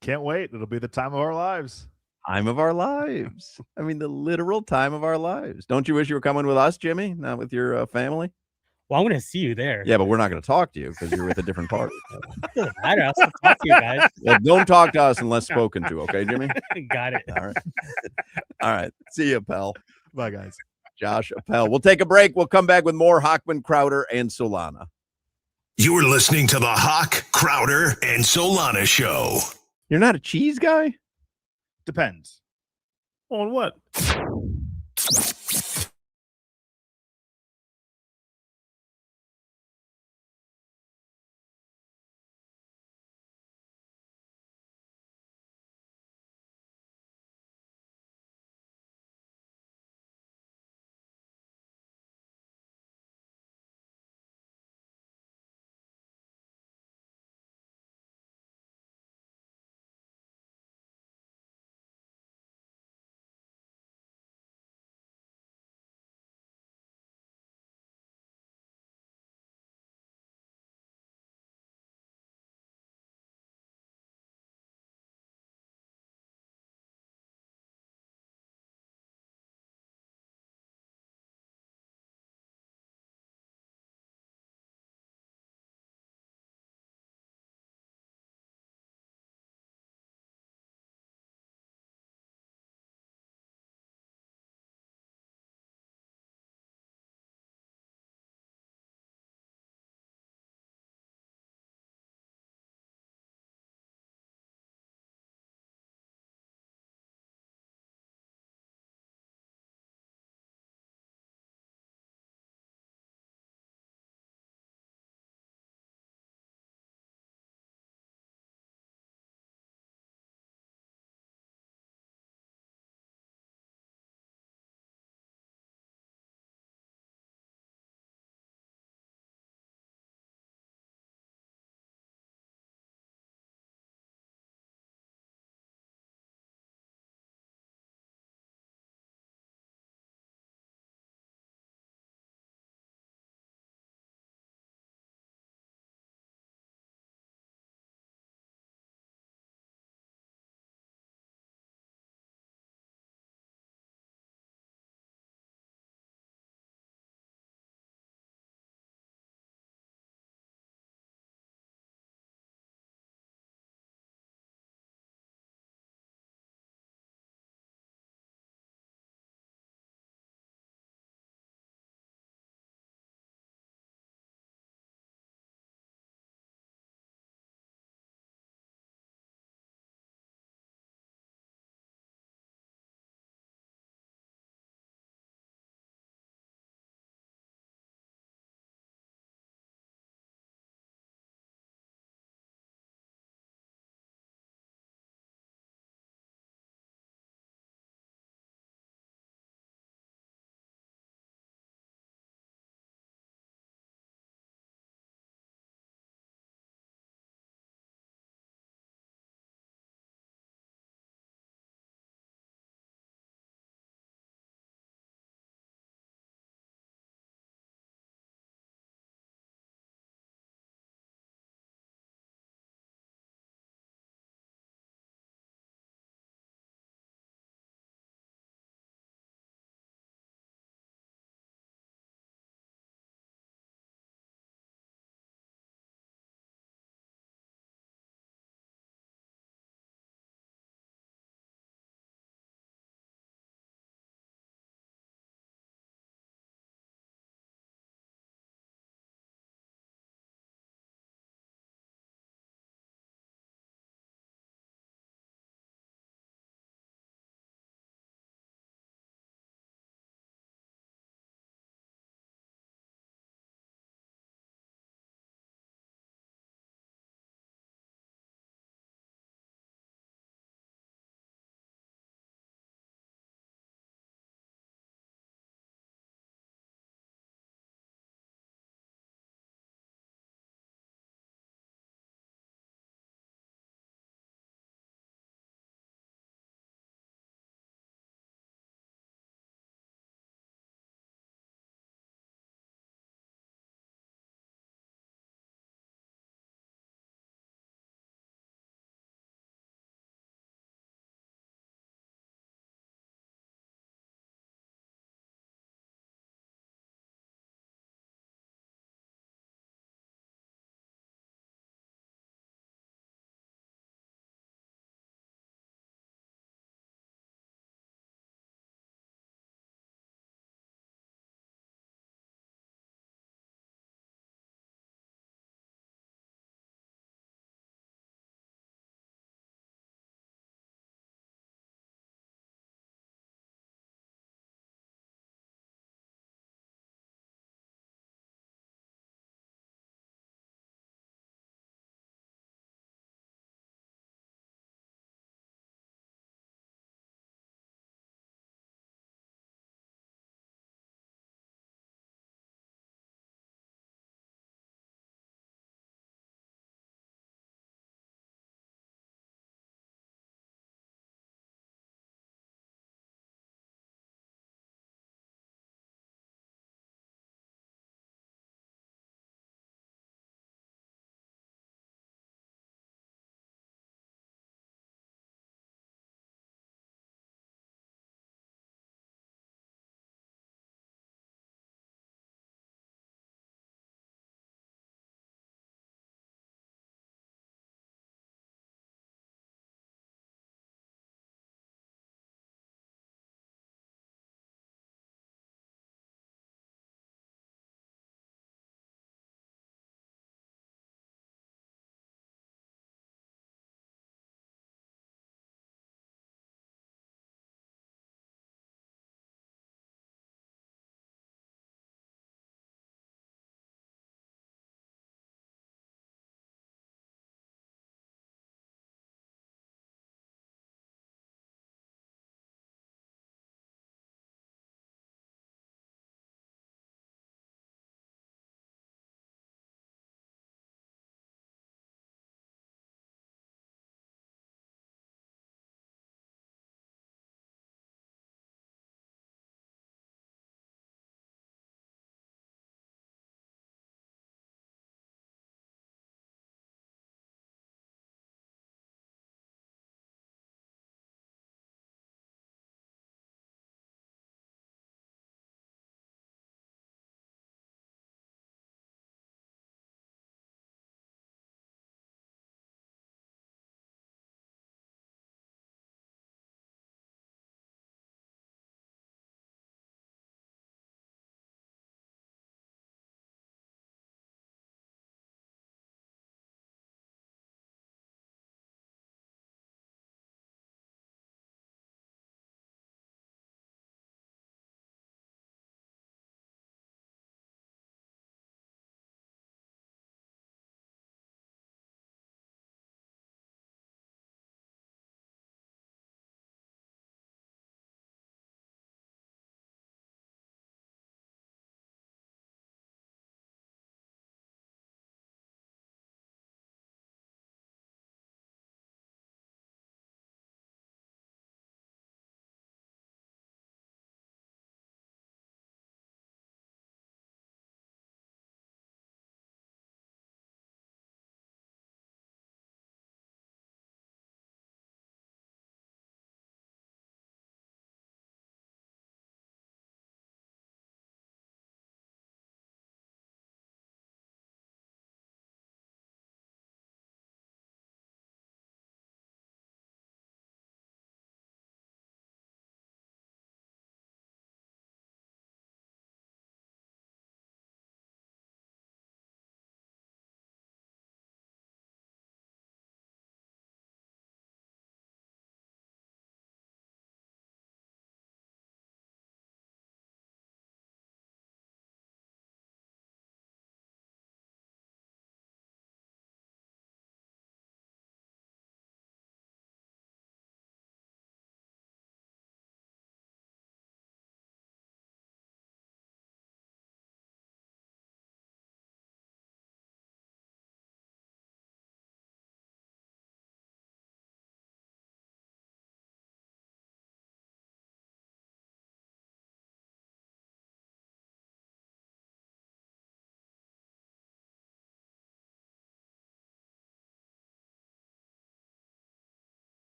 Can't wait. It'll be the time of our lives.
Time of our lives. I mean, the literal time of our lives. Don't you wish you were coming with us, Jimmy? Not with your family?
Well, I'm going to see you there.
Yeah, but we're not going to talk to you because you're with a different party.
It doesn't matter. I'll still talk to you guys.
Well, don't talk to us unless spoken to. Okay, Jimmy?
Got it.
All right. All right. See you, Appel.
Bye, guys.
Josh Appel. We'll take a break. We'll come back with more Hochman, Crowder, and Solana.
You're listening to the Hawk, Crowder, and Solana Show.
You're not a cheese guy?
Depends.
On what?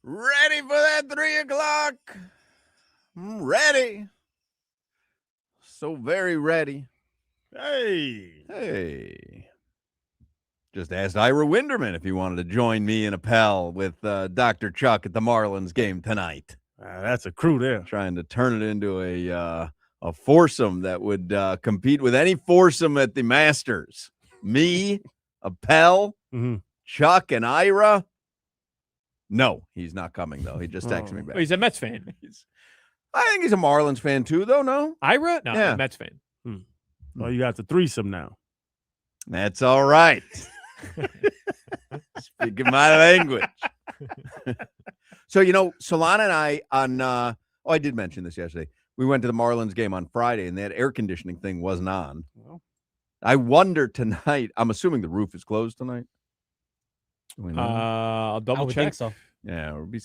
Ready for that 3 o'clock? I'm ready. So very ready.
Hey.
Just asked Ira Winderman if he wanted to join me in a pal with Dr. Chuck at the Marlins game tonight.
That's a crew there.
Trying to turn it into a foursome that would compete with any foursome at the Masters. Me, a pal, Chuck, and Ira. No, he's not coming, though. He just texted me back.
He's a Mets fan.
I think he's a Marlins fan, too, though, no?
Ira? No,
Yeah.
a Mets fan.
Well, you got the threesome now.
That's all right. Speaking my language. So, Solana and I I did mention this yesterday. We went to the Marlins game on Friday, and that air conditioning thing wasn't on. Well, I wonder tonight. I'm assuming the roof is closed tonight.
I'll double check.
I think so.
Yeah, it would be.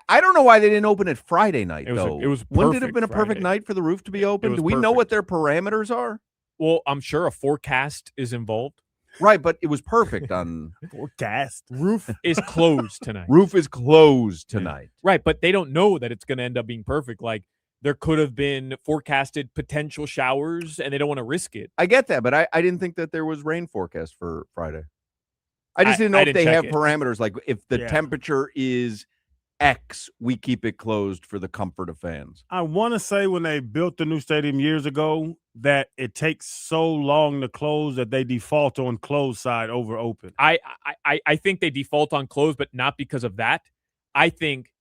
I don't know why they didn't open it Friday night, though. Wouldn't it have been a perfect night for the roof to be open? Do we know what their parameters are?
Well, I'm sure a forecast is involved.
Right, but it was perfect on
forecast.
Roof is closed tonight.
Roof is closed tonight.
Yeah. Right, but they don't know that it's going to end up being perfect. Like, there could have been forecasted potential showers, and they don't want to risk it.
I get that, but I didn't think that there was rain forecast for Friday. I just didn't know if they have parameters. Like, if the temperature is X, we keep it closed for the comfort of fans.
I want to say when they built the new stadium years ago that it takes so long to close that they default on closed side over open.
I think they default on closed, but not because of that. I think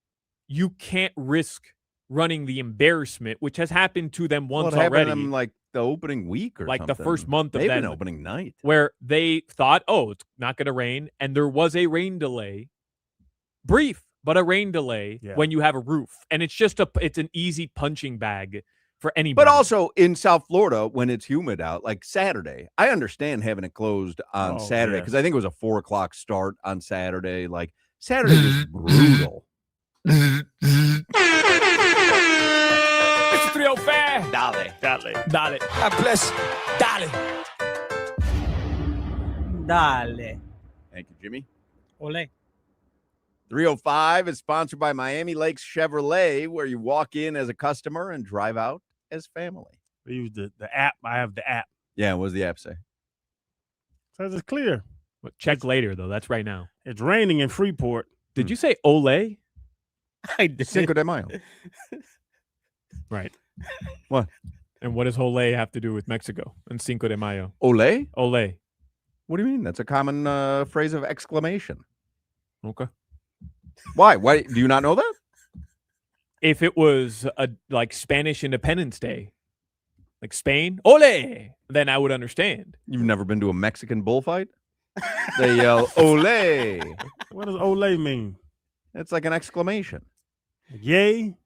you can't risk running the embarrassment, which has happened to them once already.
Happened to them like the opening week or
like
something.
The first month of
maybe
that
an opening night,
where they thought, oh, it's not going to rain, and there was a rain delay, brief, but a rain delay when you have a roof, and it's just it's an easy punching bag for anybody.
But also in South Florida, when it's humid out, like Saturday, I understand having it closed on Saturday because I think it was a 4 o'clock start on Saturday. Like Saturday was brutal.
Mr. 305.
Dale.
God bless. Dale.
Thank you, Jimmy.
Ole.
305 is sponsored by Miami Lakes Chevrolet, where you walk in as a customer and drive out as family.
We use the app. I have the app.
Yeah, what does the app say?
Says it's clear.
But check later, though. That's right now.
It's raining in Freeport.
Did you say Ole?
I did.
Cinco de Mayo.
Right.
What?
And what does Ole have to do with Mexico and Cinco de Mayo?
Ole?
Ole.
What do you mean? That's a common phrase of exclamation.
Okay.
Why? Why do you not know that?
If it was like Spanish Independence Day, like Spain, ole, then I would understand.
You've never been to a Mexican bullfight? They yell ole.
What does ole mean?
It's like an exclamation.
Yay.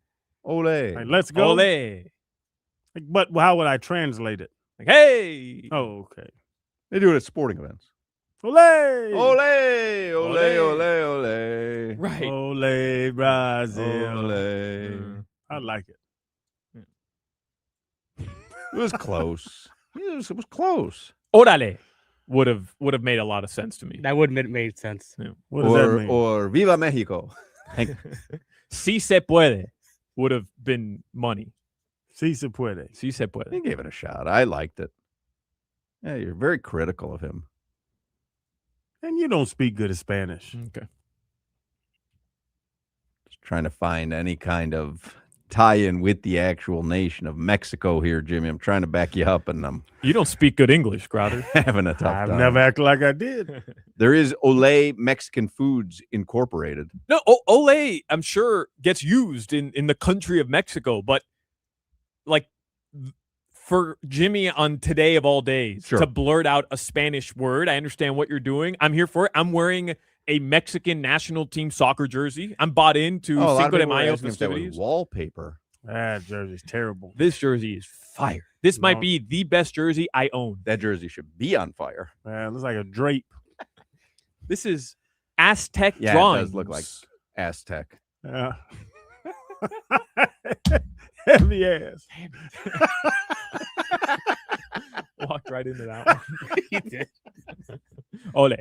Ole.
Like, let's go.
Ole.
Like, but how would I translate it?
Like, hey.
Oh, okay.
They do it at sporting events.
Ole.
Ole. Ole. Ole. Ole.
Right.
Ole, Brazil.
Ole.
I like it.
It was close. It was close.
Orale would have made a lot of sense to me.
That would have made sense.
Yeah.
What does that mean?
Or Viva Mexico.
Si se puede would have been money.
Si se puede.
Si se puede.
He gave it a shot. I liked it. Yeah, you're very critical of him.
And you don't speak good Spanish.
Okay.
Just trying to find any kind of tie-in with the actual nation of Mexico here, Jimmy. I'm trying to back you up, and I'm
You don't speak good English, Crowder.
having a tough
I've
time.
never acted like I did.
There is Ole Mexican Foods Incorporated.
No, ole, I'm sure gets used in the country of Mexico, but like for Jimmy on Today of all days to blurt out a Spanish word, I understand what you're doing. I'm here for it. I'm wearing a Mexican national team soccer jersey. I'm bought into Cinco de Mayo festivities.
Wallpaper.
That jersey's terrible.
This jersey is fire. This might be the best jersey I own.
That jersey should be on fire.
Man, it looks like a drape.
This is Aztec
Yeah,
drawings.
it does look like Aztec.
Yeah. Heavy ass.
Walked right into that one.
He did.
Ole.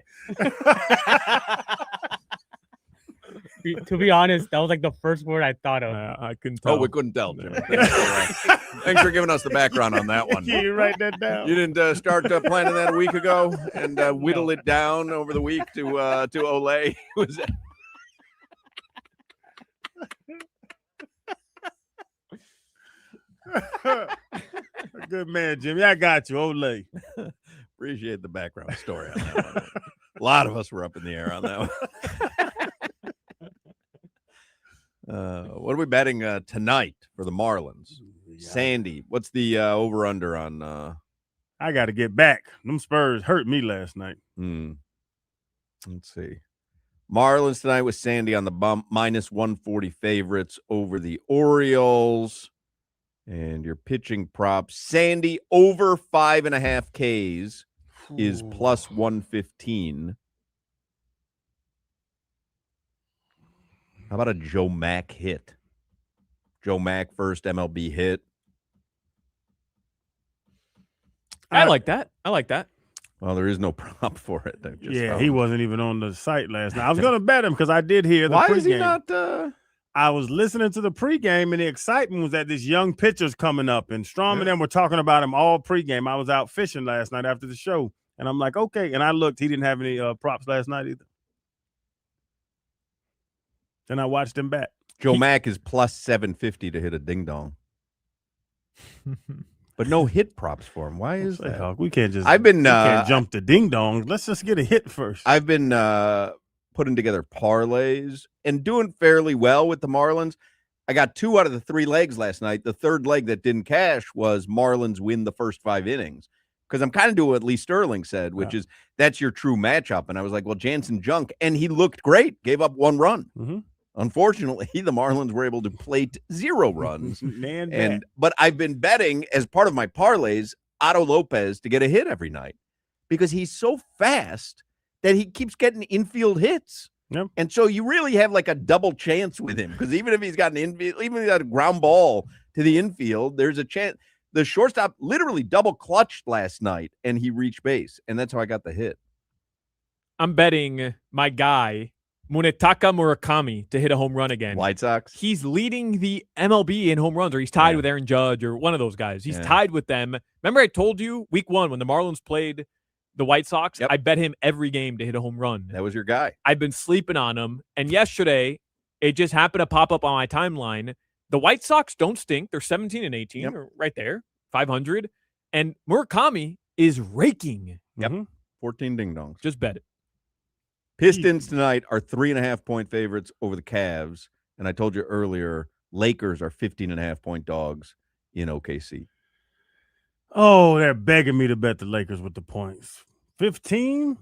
To be honest, that was like the first word I thought of.
I couldn't tell.
Oh, we couldn't tell, Jimmy. Thanks for giving us the background on that one.
Can you write that down?
You didn't start planning that a week ago and whittle it down over the week to Olay. Was it?
Good man, Jimmy. I got you. Olay.
Appreciate the background story on that one. A lot of us were up in the air on that one. What are we betting tonight for the Marlins? Sandy, what's the over-under on?
I got to get back. Them Spurs hurt me last night.
Let's see. Marlins tonight with Sandy on the bump, -140 favorites over the Orioles. And your pitching props, Sandy over 5.5 Ks is +115. How about a Joe Mack hit? Joe Mack first MLB hit.
I like that. I like that.
Well, there is no prop for it.
He wasn't even on the site last night. I was going to bet him because I did hear the
Why
pregame.
is he not?
I was listening to the pregame, and the excitement was that this young pitcher's coming up, and Strom and them were talking about him all pregame. I was out fishing last night after the show, and I'm like, okay. And I looked; he didn't have any props last night either. Then I watched him bat.
Joe Mack is +750 to hit a ding dong, but no hit props for him. Why is that?
We can't just.
We
can't jump the ding dong. Let's just get a hit first.
I've been putting together parlays and doing fairly well with the Marlins. I got 2 out of the 3 legs last night. The third leg that didn't cash was Marlins win the first 5 innings. Because I'm kind of doing what Lee Sterling said, which is that's your true matchup. And I was like, well, Jansen Junk, and he looked great, gave up 1 run.
Mm-hmm.
Unfortunately, the Marlins were able to plate 0 runs.
Man,
but I've been betting as part of my parlays, Otto Lopez to get a hit every night because he's so fast that he keeps getting infield hits.
Yep.
And so you really have like a double chance with him because even if he's got an infield, even if he got a ground ball to the infield, there's a chance. The shortstop literally double clutched last night and he reached base. And that's how I got the hit.
I'm betting my guy, Munetaka Murakami, to hit a home run again.
White Sox.
He's leading the MLB in home runs, or he's tied with Aaron Judge or one of those guys. He's tied with them. Remember I told you week 1 when the Marlins played the White Sox, I bet him every game to hit a home run.
That was your guy.
I've been sleeping on him. And yesterday, it just happened to pop up on my timeline. The White Sox don't stink. They're 17-18, or right there, 500. And Murakami is raking.
14 ding-dongs.
Just bet it.
Pistons tonight are 3.5-point favorites over the Cavs. And I told you earlier, Lakers are 15.5-point dogs in OKC.
Oh, they're begging me to bet the Lakers with the points. 15?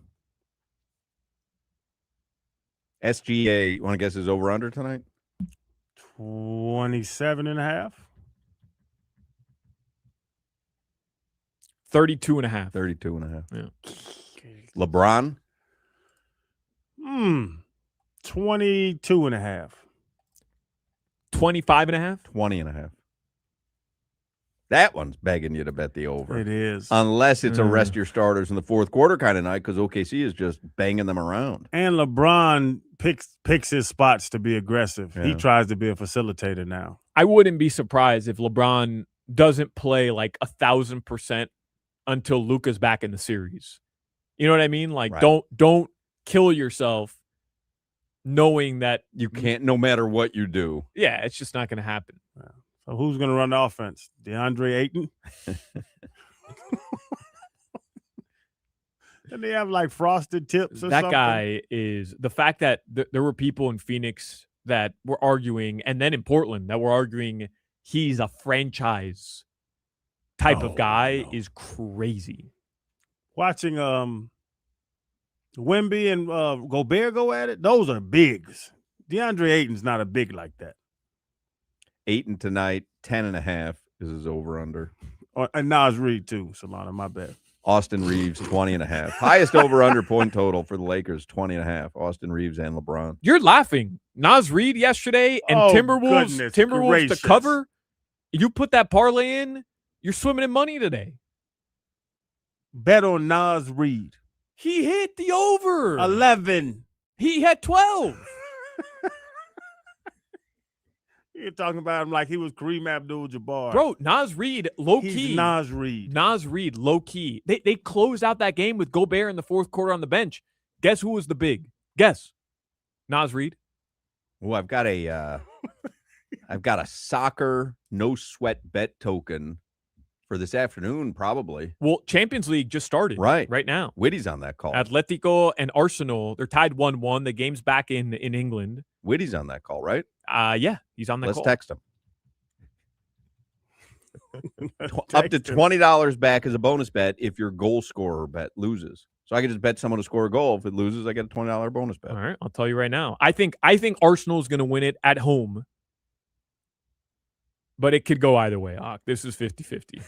SGA, you want to guess his over-under tonight?
27.5.
32.5.
32.5.
Yeah.
LeBron?
22.5.
25.5.
20.5. That one's begging you to bet the over.
It is.
Unless it's a rest your starters in the fourth quarter kind of night because OKC is just banging them around.
And LeBron picks his spots to be aggressive.
Yeah.
He tries to be a facilitator now.
I wouldn't be surprised if LeBron doesn't play like 1,000% until Luka's back in the series. You know what I mean? Like, don't kill yourself knowing that
you can't, no matter what you do.
Yeah, it's just not going to happen.
Yeah. So who's going to run the offense? DeAndre Ayton? And they have like frosted tips or
that
something?
guy is the fact that there were people in Phoenix that were arguing, and then in Portland that were arguing he's a franchise type of guy is crazy.
Watching Wemby and Gobert go at it, those are bigs. DeAndre Ayton's not a big like that.
Ayton tonight, 10.5 is his over-under.
And Nas Reed too, Solana, my bad.
Austin Reeves, 20.5. Highest over-under point total for the Lakers, 20.5. Austin Reeves and LeBron.
You're laughing. Nas Reed yesterday and Timberwolves to cover. You put that parlay in, you're swimming in money today.
Bet on Nas Reed.
He hit the over.
11.
He had 12.
You're talking about him like he was Kareem Abdul-Jabbar.
Bro, Naz Reid, low
He's
key.
Naz Reid.
Naz Reid, low key. They closed out that game with Gobert in the fourth quarter on the bench. Guess who was the big? Guess. Naz Reid.
Oh, I've got a soccer no sweat bet token for this afternoon, probably.
Well, Champions League just started right now.
Whitty's on that call.
Atletico and Arsenal, they're tied 1-1. The game's back in England.
Whitty's on that call, right?
Yeah, he's on that
Let's
call.
text him. Up to $20 back as a bonus bet if your goal scorer bet loses. So I can just bet someone to score a goal. If it loses, I get a $20 bonus bet.
All right, I'll tell you right now. I think Arsenal is going to win it at home. But it could go either way. This is 50-50.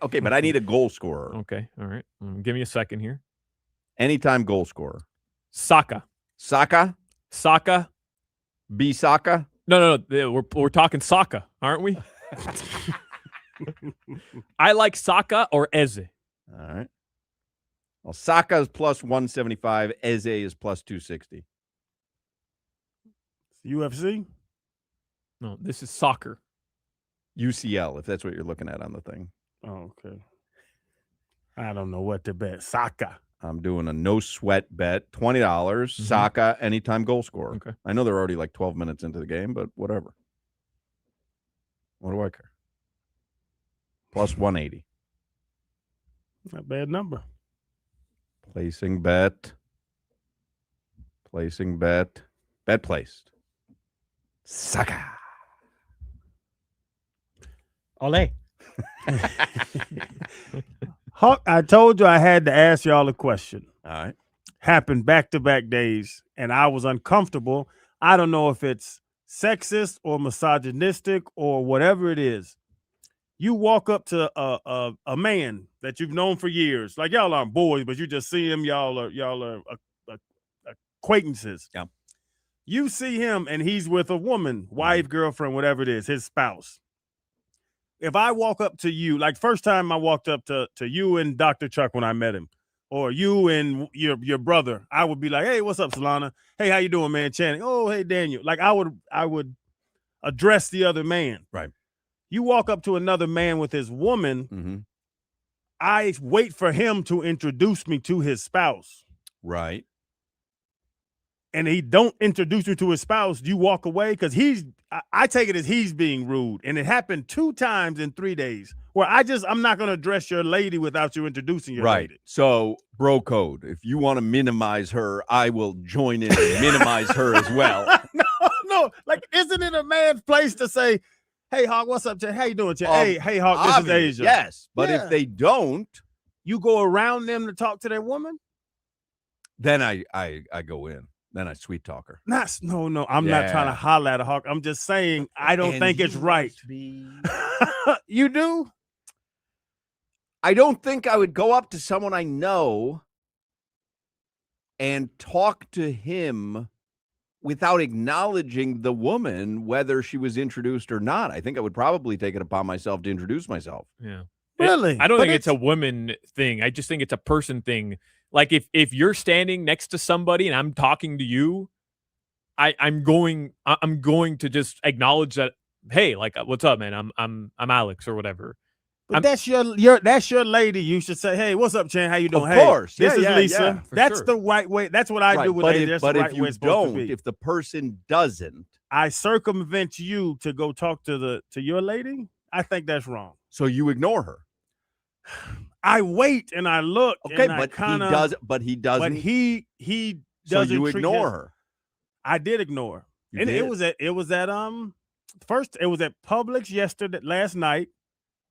Okay, but I need a goal scorer.
Okay, all right. Give me a second here.
Anytime goal scorer.
Saka.
Saka?
Saka.
B Saka?
No. We're talking Saka, aren't we? I like Saka or Eze.
All right. Well, Saka is plus 175. Eze is plus 260.
UFC?
No, this is soccer.
UCL, if that's what you're looking at on the thing.
Oh, okay. I don't know what to bet. Saka.
I'm doing a no sweat bet, $20. Saka, anytime goal scorer.
Okay.
I know they're already like 12 minutes into the game, but whatever. What do I care? Plus 180.
Not a bad number.
Placing bet. Bet placed. Saka.
Ole.
Hawk, I told you I had to ask y'all a question.
All right.
Happened back-to-back days, and I was uncomfortable. I don't know if it's sexist or misogynistic or whatever it is. You walk up to a man that you've known for years, like y'all aren't boys, but you just see him. Y'all are acquaintances.
Yeah.
You see him, and he's with a woman, wife, girlfriend, whatever it is, his spouse. If I walk up to you, like first time I walked up to you and Dr. Chuck when I met him, or you and your brother, I would be like, hey, what's up, Solana? Hey, how you doing, man? Channing. Oh, hey, Daniel. Like I would address the other man.
Right.
You walk up to another man with his woman, I wait for him to introduce me to his spouse.
Right.
And he don't introduce you to his spouse, you walk away because I take it as he's being rude. And it happened 2 times in 3 days where I'm not going to address your lady without you introducing your lady.
So bro code, if you want to minimize her, I will join in and minimize her as well.
No. Like, isn't it a man's place to say, hey, Hawk, what's up, Chad? How you doing, Chad? Hey, Hawk, this is Asia.
Yes. But if they don't,
you go around them to talk to their woman?
then I go in. Then I sweet talk her.
No. I'm not trying to holler at a Hawk. I'm just saying I don't think it's right. You do?
I don't think I would go up to someone I know and talk to him without acknowledging the woman, whether she was introduced or not. I think I would probably take it upon myself to introduce myself.
Yeah.
Really?
I don't think it's a woman thing. I just think it's a person thing. Like if you're standing next to somebody and I'm talking to you, I'm going to just acknowledge that, hey, like, what's up, man? I'm Alex or whatever.
But that's your lady. You should say, hey, what's up, Chan? How you doing?
Of course.
This is Lisa.
Yeah,
that's
sure.
the right way. That's what I do with ladies. That's
But
the right
if
way
you
it's supposed to
don't,
be.
if the person doesn't,
I circumvent you to go talk to your lady, I think that's wrong.
so you ignore her.
I wait and I look.
Okay,
and
but
kinda,
he does. But he doesn't.
But he
so
doesn't.
you
treat
ignore her.
I did ignore.
You
And
did.
it was at first it was at Publix last night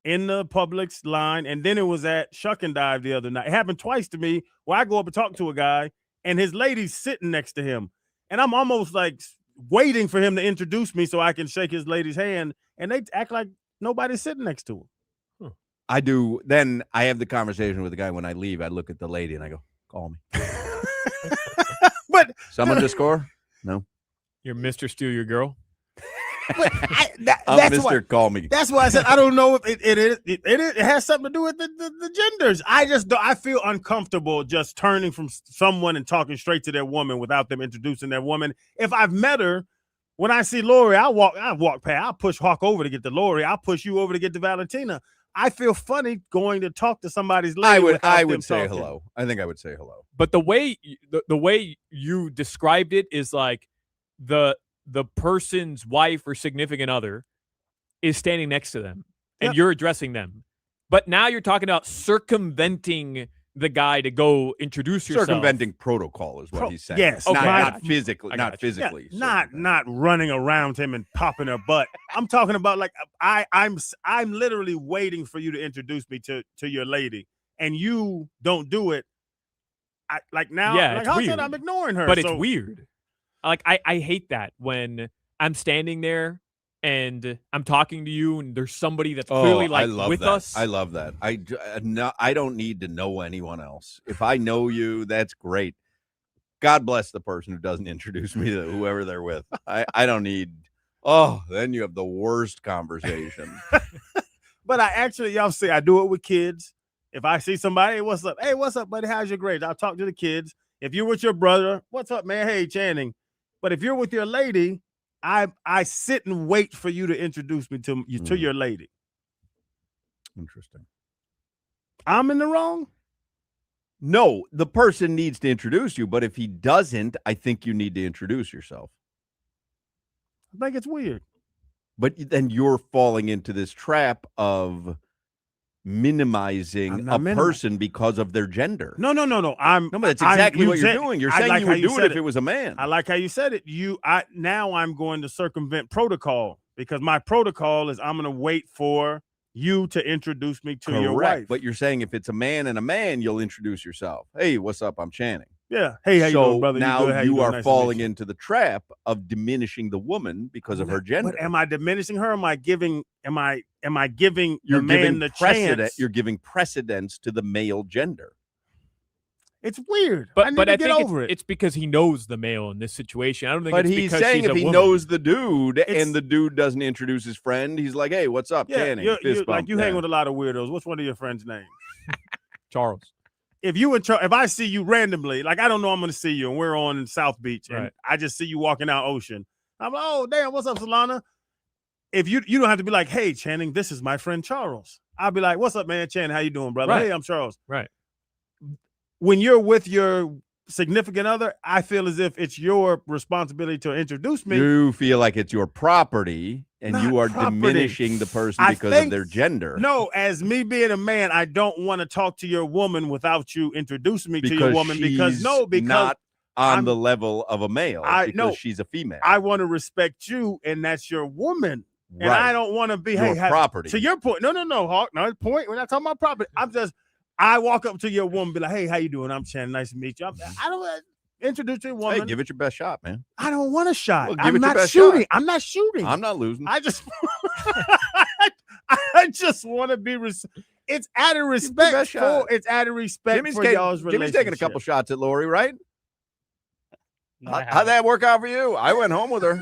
in the Publix line, and then it was at Shuck and Dive the other night. It happened twice to me where I go up and talk to a guy and his lady's sitting next to him, and I'm almost like waiting for him to introduce me so I can shake his lady's hand, and they act like nobody's sitting next to him.
I do. Then I have the conversation with the guy when I leave. I look at the lady and I go, "Call me."
But
Someone to score? No.
You're Mr. Steal Your Girl.
but
I'm
that's
Mr.
why.
Call me.
That's why I said I don't know if it has something to do with the genders. I feel uncomfortable just turning from someone and talking straight to their woman without them introducing their woman. If I've met her, When I see Lori, I walk past. I push Hawk over to get to Lori. I push you over to get to Valentina. I feel funny going to talk to somebody's lady.
I would say hello. I think I would say hello.
But the way you described it is like the person's wife or significant other is standing next to them and you're addressing them. But now you're talking about circumventing the guy to go introduce yourself.
Circumventing protocol is what he's saying.
Yes,
okay,
not physically. Not physically.
Yeah, not running around him and popping her butt. I'm talking about like I'm literally waiting for you to introduce me to your lady, and you don't do it.
It's weird.
I'm ignoring her,
but it's weird. Like I hate that when I'm standing there and I'm talking to you, and there's somebody that's clearly with us.
I love that. I don't need to know anyone else. If I know you, that's great. God bless the person who doesn't introduce me to whoever they're with. I don't need. Oh, then you have the worst conversation.
But y'all see, I do it with kids. If I see somebody, hey, what's up? Hey, what's up, buddy? How's your grades? I'll talk to the kids. If you're with your brother, what's up, man? Hey, Channing. But if you're with your lady, I sit and wait for you to introduce me to your lady.
Interesting.
I'm in the wrong?
No, the person needs to introduce you, but if he doesn't, I think you need to introduce yourself.
I think it's weird.
But then you're falling into this trap of minimizing person because of their gender.
No.
No, but that's exactly what you're doing. You're saying you would do it if it was a man.
I like how you said it. Now I'm going to circumvent protocol because my protocol is I'm going to wait for you to introduce me to your wife.
But you're saying if it's a man and a man, you'll introduce yourself. Hey, what's up? I'm Channing.
Yeah. Hey, how you doing, brother?
Now you are falling into the trap of diminishing the woman because of her gender.
But am I diminishing her? Am I giving the man the chance?
You're giving precedence to the male gender.
It's weird.
But I
think
think it's because he knows the male in this situation. I don't think.
But
it's
he's
because
saying
she's
if he
woman.
knows the dude and the dude doesn't introduce his friend, he's like, "Hey, what's up, Channing?"
You hang with a lot of weirdos. What's one of your friends' names?
Charles.
If I see you randomly, like I don't know I'm going to see you, and we're on South Beach, and I just see you walking out Ocean, I'm like, oh damn, what's up, Solana? If you don't have to be like, hey, Channing, this is my friend Charles. I'll be like, what's up, man, Channing? How you doing, brother?
Right.
Hey, I'm Charles.
Right.
When you're with your significant other, I feel as if it's your responsibility to introduce me.
You feel like it's your property, and you are diminishing the person because of their gender.
No, as me being a man, I don't want to talk to your woman without you introducing me to your woman because
not on the level of a male because she's a female.
I want to respect you, and that's your woman.
Right.
And I don't want to be
property.
To your point. No, Hawk. No point. We're not talking about property. I walk up to your woman, be like, hey, how you doing? I'm Channing. Nice to meet you. I don't introduce your woman.
Hey, give it your best shot, man.
I don't want a shot.
Well,
I'm not shooting. I'm not shooting.
I'm not losing.
I just want to be it's out of respect for y'all's relationship.
Jimmy's taking a couple shots at Lori, right? How'd that work out for you? I went home with her.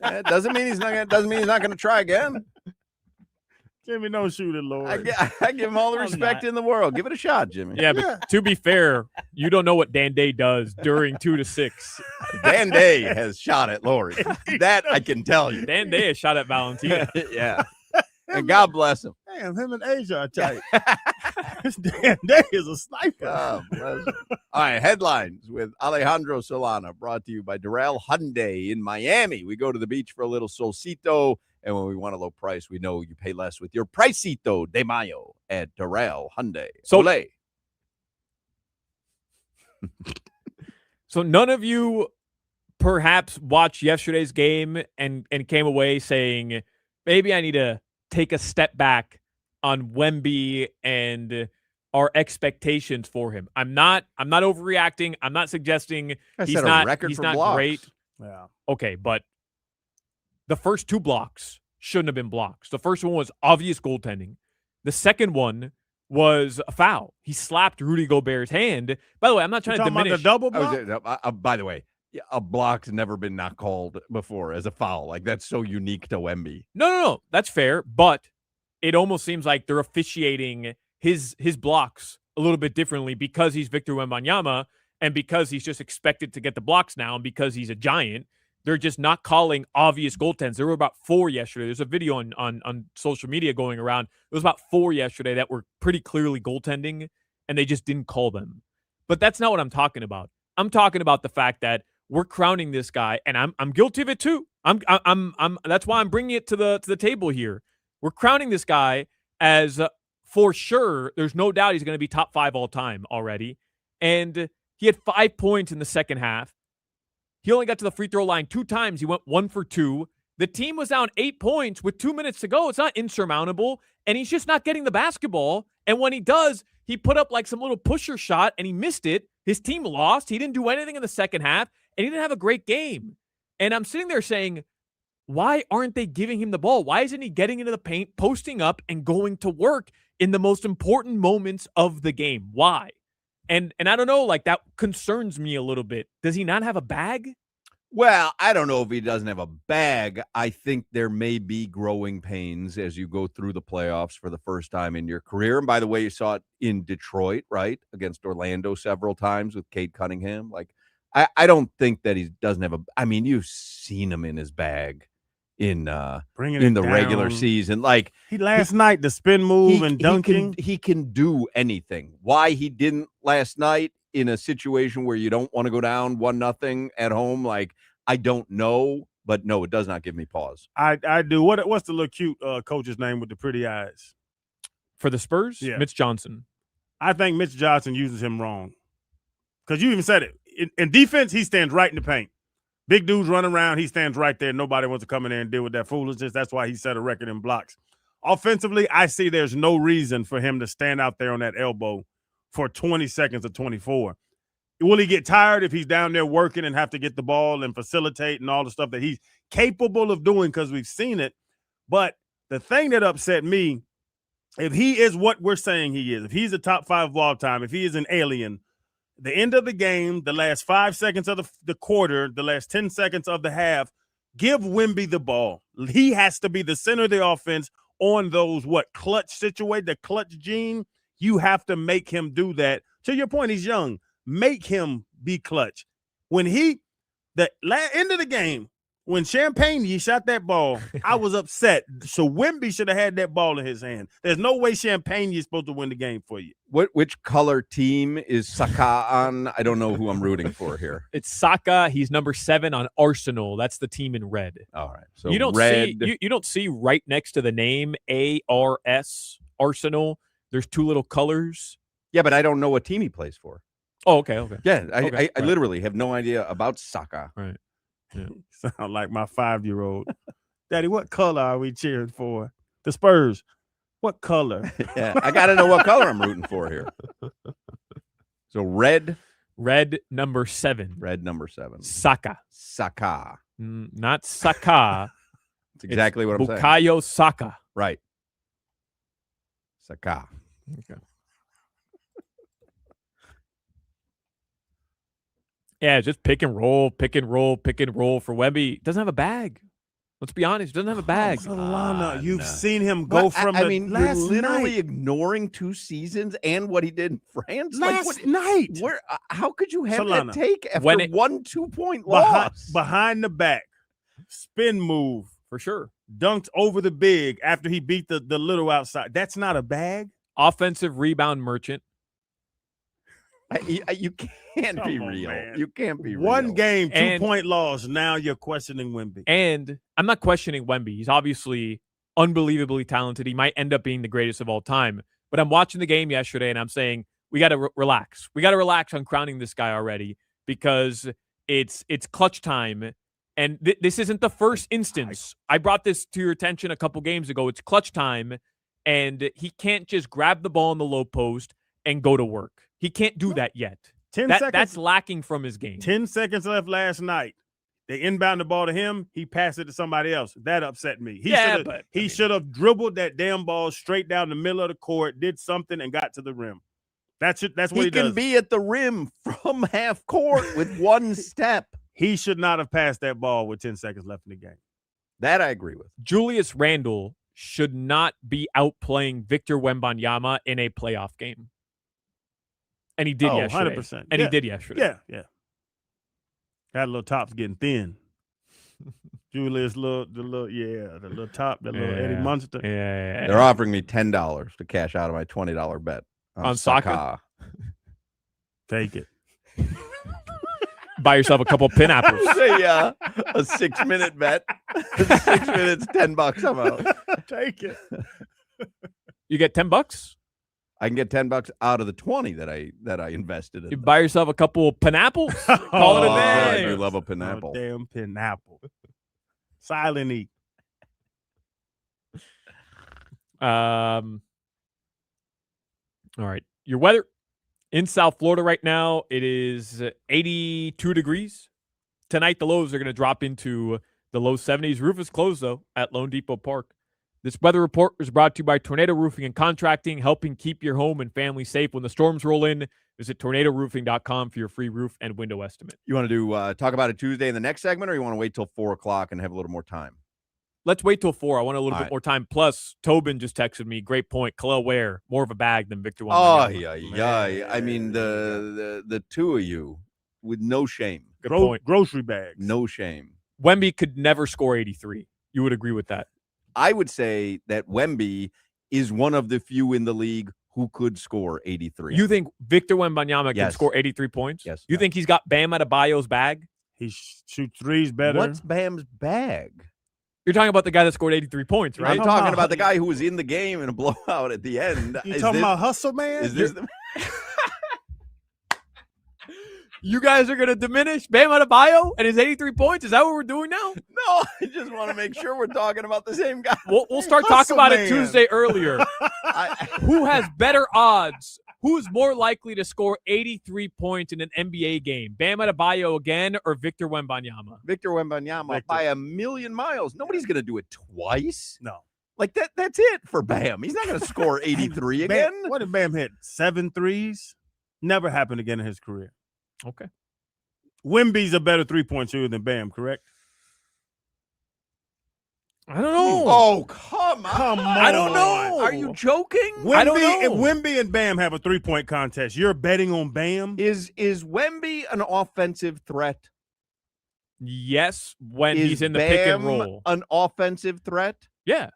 It doesn't mean he's not going to try again.
Jimmy, don't shoot it, Lord.
I give him all the respect in the world. Give it a shot, Jimmy.
Yeah, but to be fair, you don't know what Dan Day does during 2 to 6.
Dan Day has shot at Lori. That I can tell you.
Dan Day has shot at Valentina.
Yeah. And God bless him.
Damn, him and Asia are tight. Dan Day is a sniper.
God bless him. All right, headlines with Alejandro Solana, brought to you by Darrell Hyundai in Miami. We go to the beach for a little solcito. And when we want a low price, we know you pay less with your Pricito de Mayo at Darrell Hyundai.
So none of you perhaps watched yesterday's game and came away saying, maybe I need to take a step back on Wemby and our expectations for him. I'm not overreacting. I'm not suggesting he's not great.
Yeah.
Okay, but the first 2 blocks shouldn't have been blocks. The first one was obvious goaltending. The second one was a foul. He slapped Rudy Gobert's hand. By the way, I'm not trying to diminish.
The double block?
By the way, a block's never been not called before as a foul. Like, that's so unique to Wemby.
No. That's fair. But it almost seems like they're officiating his blocks a little bit differently because he's Victor Wembanyama and because he's just expected to get the blocks now and because he's a giant. they're just not calling obvious goaltends. There were about 4 yesterday. There's a video on social media going around. There was about 4 yesterday that were pretty clearly goaltending, and they just didn't call them. But that's not what I'm talking about. I'm talking about the fact that we're crowning this guy, and I'm guilty of it too. I'm that's why I'm bringing it to the table here. We're crowning this guy as for sure. There's no doubt he's going to be top 5 all time already, and he had 5 points in the second half. He only got to the free throw line 2 times. He went 1 for 2. The team was down 8 points with 2 minutes to go. It's not insurmountable, and he's just not getting the basketball. And when he does, he put up like some little pusher shot, and he missed it. His team lost. He didn't do anything in the second half, and he didn't have a great game. And I'm sitting there saying, why aren't they giving him the ball? Why isn't he getting into the paint, posting up, and going to work in the most important moments of the game? Why? And I don't know, like that concerns me a little bit. Does he not have a bag?
Well, I don't know if he doesn't have a bag. I think there may be growing pains as you go through the playoffs for the first time in your career. And by the way, you saw it in Detroit, right? Against Orlando several times with Cade Cunningham. Like, I don't think that he doesn't have a, I mean, you've seen him in his bag in the regular season. Like
last night, the spin move and dunking.
He can do anything. Why he didn't last night in a situation where you don't want to go down 1-0 at home, like, I don't know, but no, it does not give me pause.
I do. What's the little cute coach's name with the pretty eyes
for the Spurs?
Yeah.
Mitch Johnson.
I think Mitch Johnson uses him wrong, because you even said it. In defense, he stands right in the paint. Big dudes run around, he stands right there. Nobody wants to come in there and deal with that foolishness. That's why he set a record in blocks. Offensively, I see there's no reason for him to stand out there on that elbow for 20 seconds or 24. Will he get tired if he's down there working and have to get the ball and facilitate and all the stuff that he's capable of doing, because we've seen it? But the thing that upset me, if he is what we're saying he is, if he's a top 5 of all time, if he is an alien, the end of the game, the last 5 seconds of the quarter, the last 10 seconds of the half, give Wemby the ball. He has to be the center of the offense on those clutch situation, the clutch gene. You have to make him do that. To your point, he's young. Make him be clutch. When the end of the game, when Champagne shot that ball, I was upset. So Wemby should have had that ball in his hand. There's no way Champagne is supposed to win the game for you.
Which color team is Saka on? I don't know who I'm rooting for here.
It's Saka. He's number 7 on Arsenal. That's the team in red.
All right. So
you don't
red.
You don't see right next to the name ARS Arsenal. There's 2 little colors.
Yeah, but I don't know what team he plays for.
Oh, okay.
Yeah, I literally have no idea about Saka.
Right. Yeah.
Sound like my 5-year-old. Daddy, what color are we cheering for? The Spurs. What color?
Yeah, I got to know what color I'm rooting for here. So red
number 7.
Red number 7.
Saka.
Not
Not Saka.
That's exactly what I'm saying.
Bukayo Saka.
Right. Saka.
Okay. Yeah, just pick and roll for Wemby. Doesn't have a bag. Let's be honest. Doesn't have a bag.
Solana, you've seen him go from
I mean,
last
you're literally
night.
Ignoring 2 seasons and what he did in France.
Last night.
How could you have
Solana,
that take after 1 2-point loss?
Behind the back, spin move.
For sure.
Dunked over the big after he beat the little outside. That's not a bag.
Offensive rebound merchant.
You can't be real.
Man.
You can't be real.
One game, 2-point loss. Now you're questioning Wemby.
And I'm not questioning Wemby. He's obviously unbelievably talented. He might end up being the greatest of all time. But I'm watching the game yesterday, and I'm saying, we got to relax. We got to relax on crowning this guy already, because it's clutch time. And this isn't the first instance. I brought this to your attention a couple games ago. It's clutch time, and he can't just grab the ball in the low post and go to work. He can't do that yet.
10 seconds.
That's lacking from his game.
10 seconds left last night. They inbound the ball to him. He passed it to somebody else. That upset me. He should have dribbled that damn ball straight down the middle of the court, did something, and got to the rim. That's what he does.
He can be at the rim from half court with 1 step.
He should not have passed that ball with 10 seconds left in the game.
That I agree with.
Julius Randle should not be outplaying Victor Wembanyama in a playoff game. And he did yesterday.
100%.
And he did yesterday.
Yeah. That little top's getting thin. Julius, the little top, the little Eddie Munster.
Yeah.
They're offering me $10 to cash out of my $20 bet
On Saka?
Take
it.
Buy yourself a couple pineapples.
a 6-minute bet. 6 minutes, $10. I'm out.
Take it.
You get $10.
I can get $10 out of the 20 that I invested in.
You buy yourself a couple pineapples. Call it a day.
I do love a pineapple.
Damn pineapple. Silent E.
All right. Your weather in South Florida right now, it is 82 degrees. Tonight, the lows are going to drop into the low 70s. Roof is closed, though, at Lone Depot Park. This weather report is brought to you by Tornado Roofing and Contracting, helping keep your home and family safe when the storms roll in. Visit tornadoroofing.com for your free roof and window estimate.
You want to do talk about it Tuesday in the next segment, or you want to wait till 4 o'clock and have a little more time?
Let's wait till 4. I want a little bit more time. Plus, Tobin just texted me. Great point. Khalil Ware, more of a bag than Victor Wembanyama.
Oh, yeah. I mean, the two of you with no shame.
Good point.
Grocery bags.
No shame.
Wemby could never score 83. You would agree with that?
I would say that Wemby is one of the few in the league who could score 83.
You think Victor Wembanyama
Yes.
can score 83 points?
Yes.
You think he's got Bam Adebayo's bag?
He shoots threes better.
What's Bam's bag?
You're talking about the guy that scored 83 points, right?
I'm talking about the guy who was in the game in a blowout at the end.
You talking about Hustle Man?
Is this the
You guys are going to diminish Bam Adebayo and his 83 points? Is that what we're doing now?
No, I just want to make sure we're talking about the same guy.
We'll start talking about it Tuesday earlier. Who has better odds? Who's more likely to score 83 points in an NBA game? Bam Adebayo again or Victor Wembanyama?
Victor Wembanyama by a million miles. Nobody's going to do it twice.
No.
Like that's it for Bam. He's not going to score 83 again.
What did Bam hit? 7 threes? Never happened again in his career.
Okay.
Wemby's a better three-point shooter than Bam, correct?
I don't know.
Oh, come on.
I don't know.
Are you joking?
I don't know.
If Wemby and Bam have a three-point contest, you're betting on Bam?
Is Wemby an offensive threat?
Yes, when
Is
he's in the
Bam
pick and roll.
an offensive threat?
Yeah.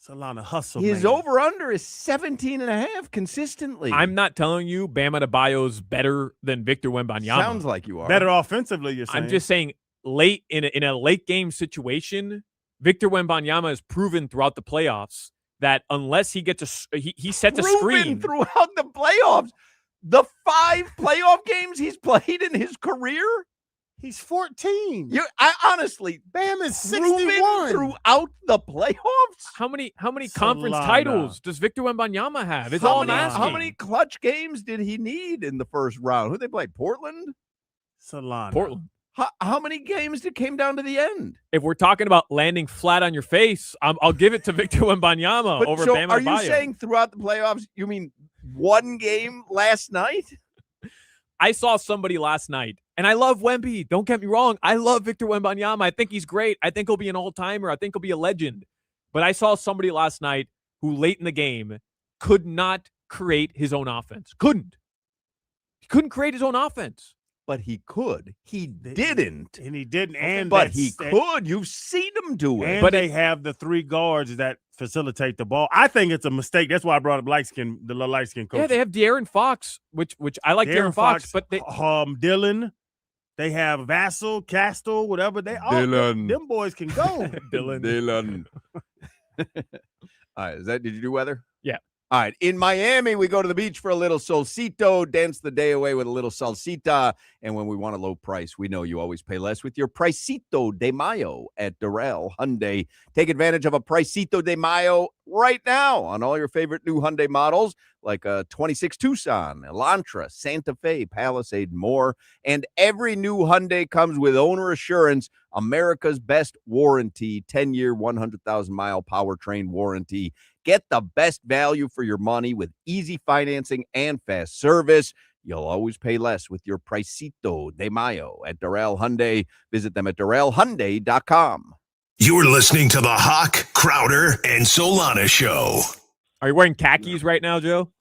Solana hustle.
His
man.
over-under is 17.5 consistently.
I'm not telling you Bam Adebayo's better than Victor Wembanyama.
Sounds like you are.
Better offensively, you're saying.
I'm just saying late in a late game situation, Victor Wembanyama has proven throughout the playoffs that unless he gets he sets a screen
throughout the playoffs. The 5 playoff games he's played in his career.
He's 14.
I honestly,
Bam is
proven
61
throughout the playoffs.
How many conference titles does Victor Wembanyama have? It's all I'm asking.
How many clutch games did he need in the first round? Who they played? Portland.
Solana.
Portland.
How many games it came down to the end?
If we're talking about landing flat on your face, I'll give it to Victor Wembanyama over Bam Adebayo.
Are you saying throughout the playoffs? You mean one game last night?
I saw somebody last night, and I love Wemby. Don't get me wrong. I love Victor Wembanyama. I think he's great. I think he'll be an all-timer. I think he'll be a legend. But I saw somebody last night who late in the game could not create his own offense. Couldn't. He couldn't create his own offense.
But he could. He didn't.
And he didn't.
But he could. You've seen him do it.
And
but
they have the 3 guards that facilitate the ball. I think it's a mistake. That's why I brought up the little light-skin coach.
Yeah, they have De'Aaron Fox, which I like De'Aaron Fox, but they
Dylan. They have Vassell, Castle, whatever. They all
Dylan.
them boys can go.
Dylan. All right. Did you do weather?
Yeah.
All right. In Miami, we go to the beach for a little solcito, dance the day away with a little salsita. And when we want a low price, we know you always pay less with your Pricito de Mayo at Darrell Hyundai. Take advantage of a Pricito de Mayo right now on all your favorite new Hyundai models like a 26 Tucson, Elantra, Santa Fe, Palisade, more. And every new Hyundai comes with owner assurance, America's best warranty, 10-year, 100,000-mile powertrain warranty. Get the best value for your money with easy financing and fast service. You'll always pay less with your Pricito de Mayo at Darrell Hyundai. Visit them at DarrellHyundai.com.
You're listening to the Hawk, Crowder, and Solana Show.
Are you wearing khakis right now, Joe?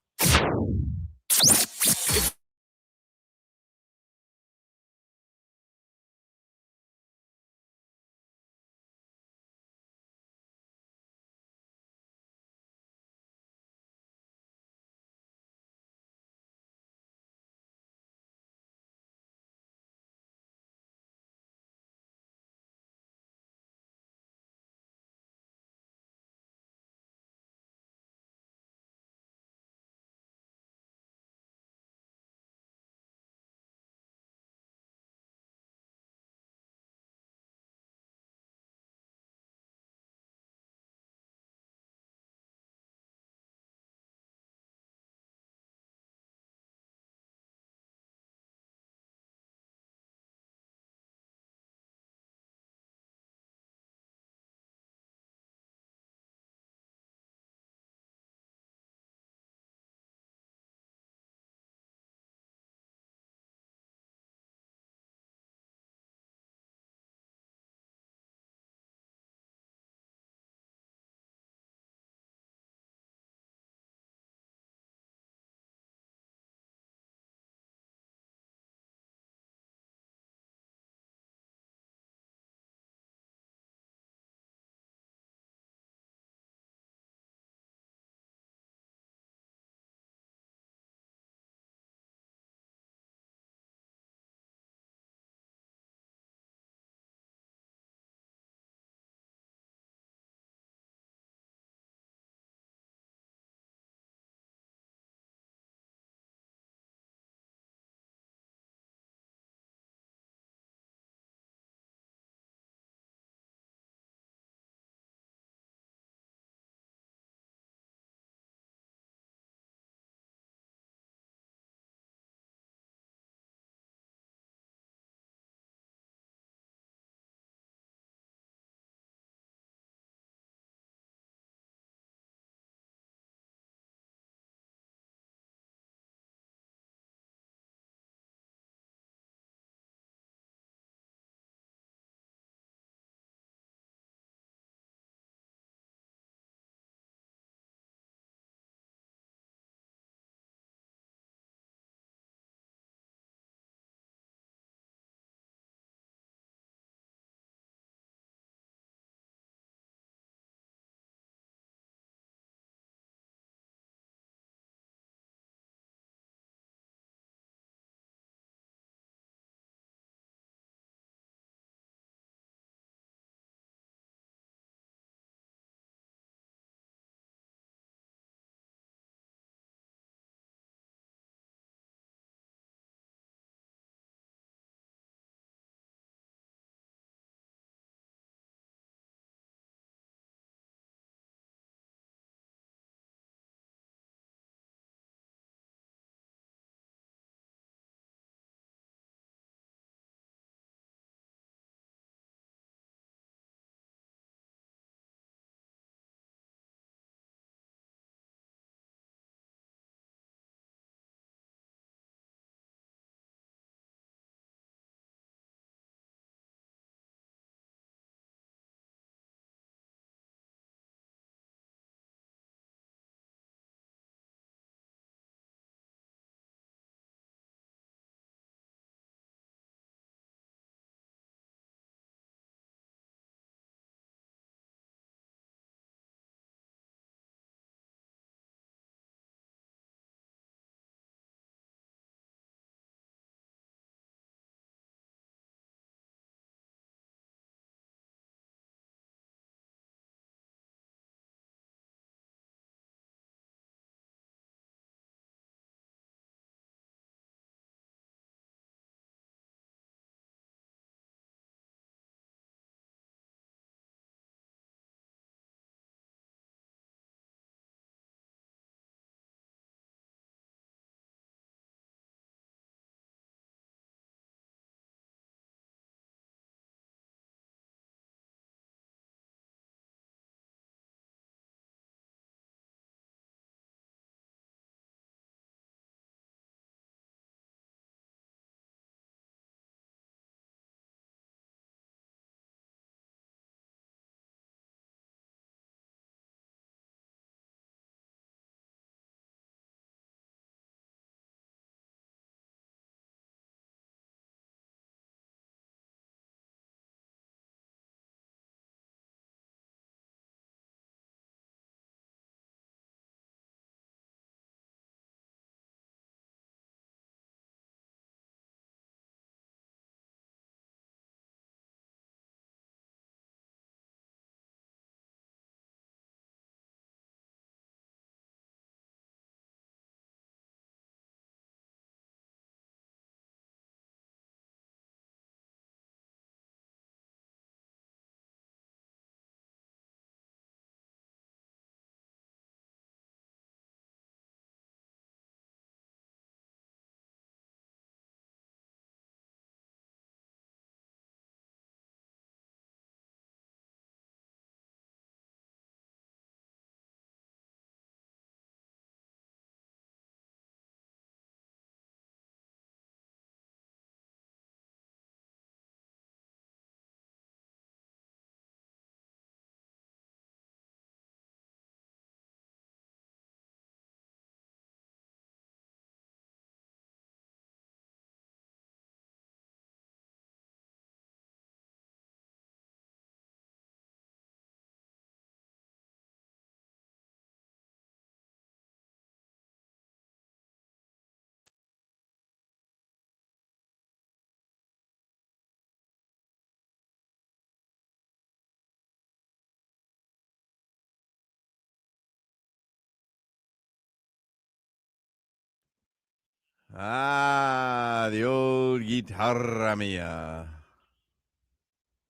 The old guitarra mia.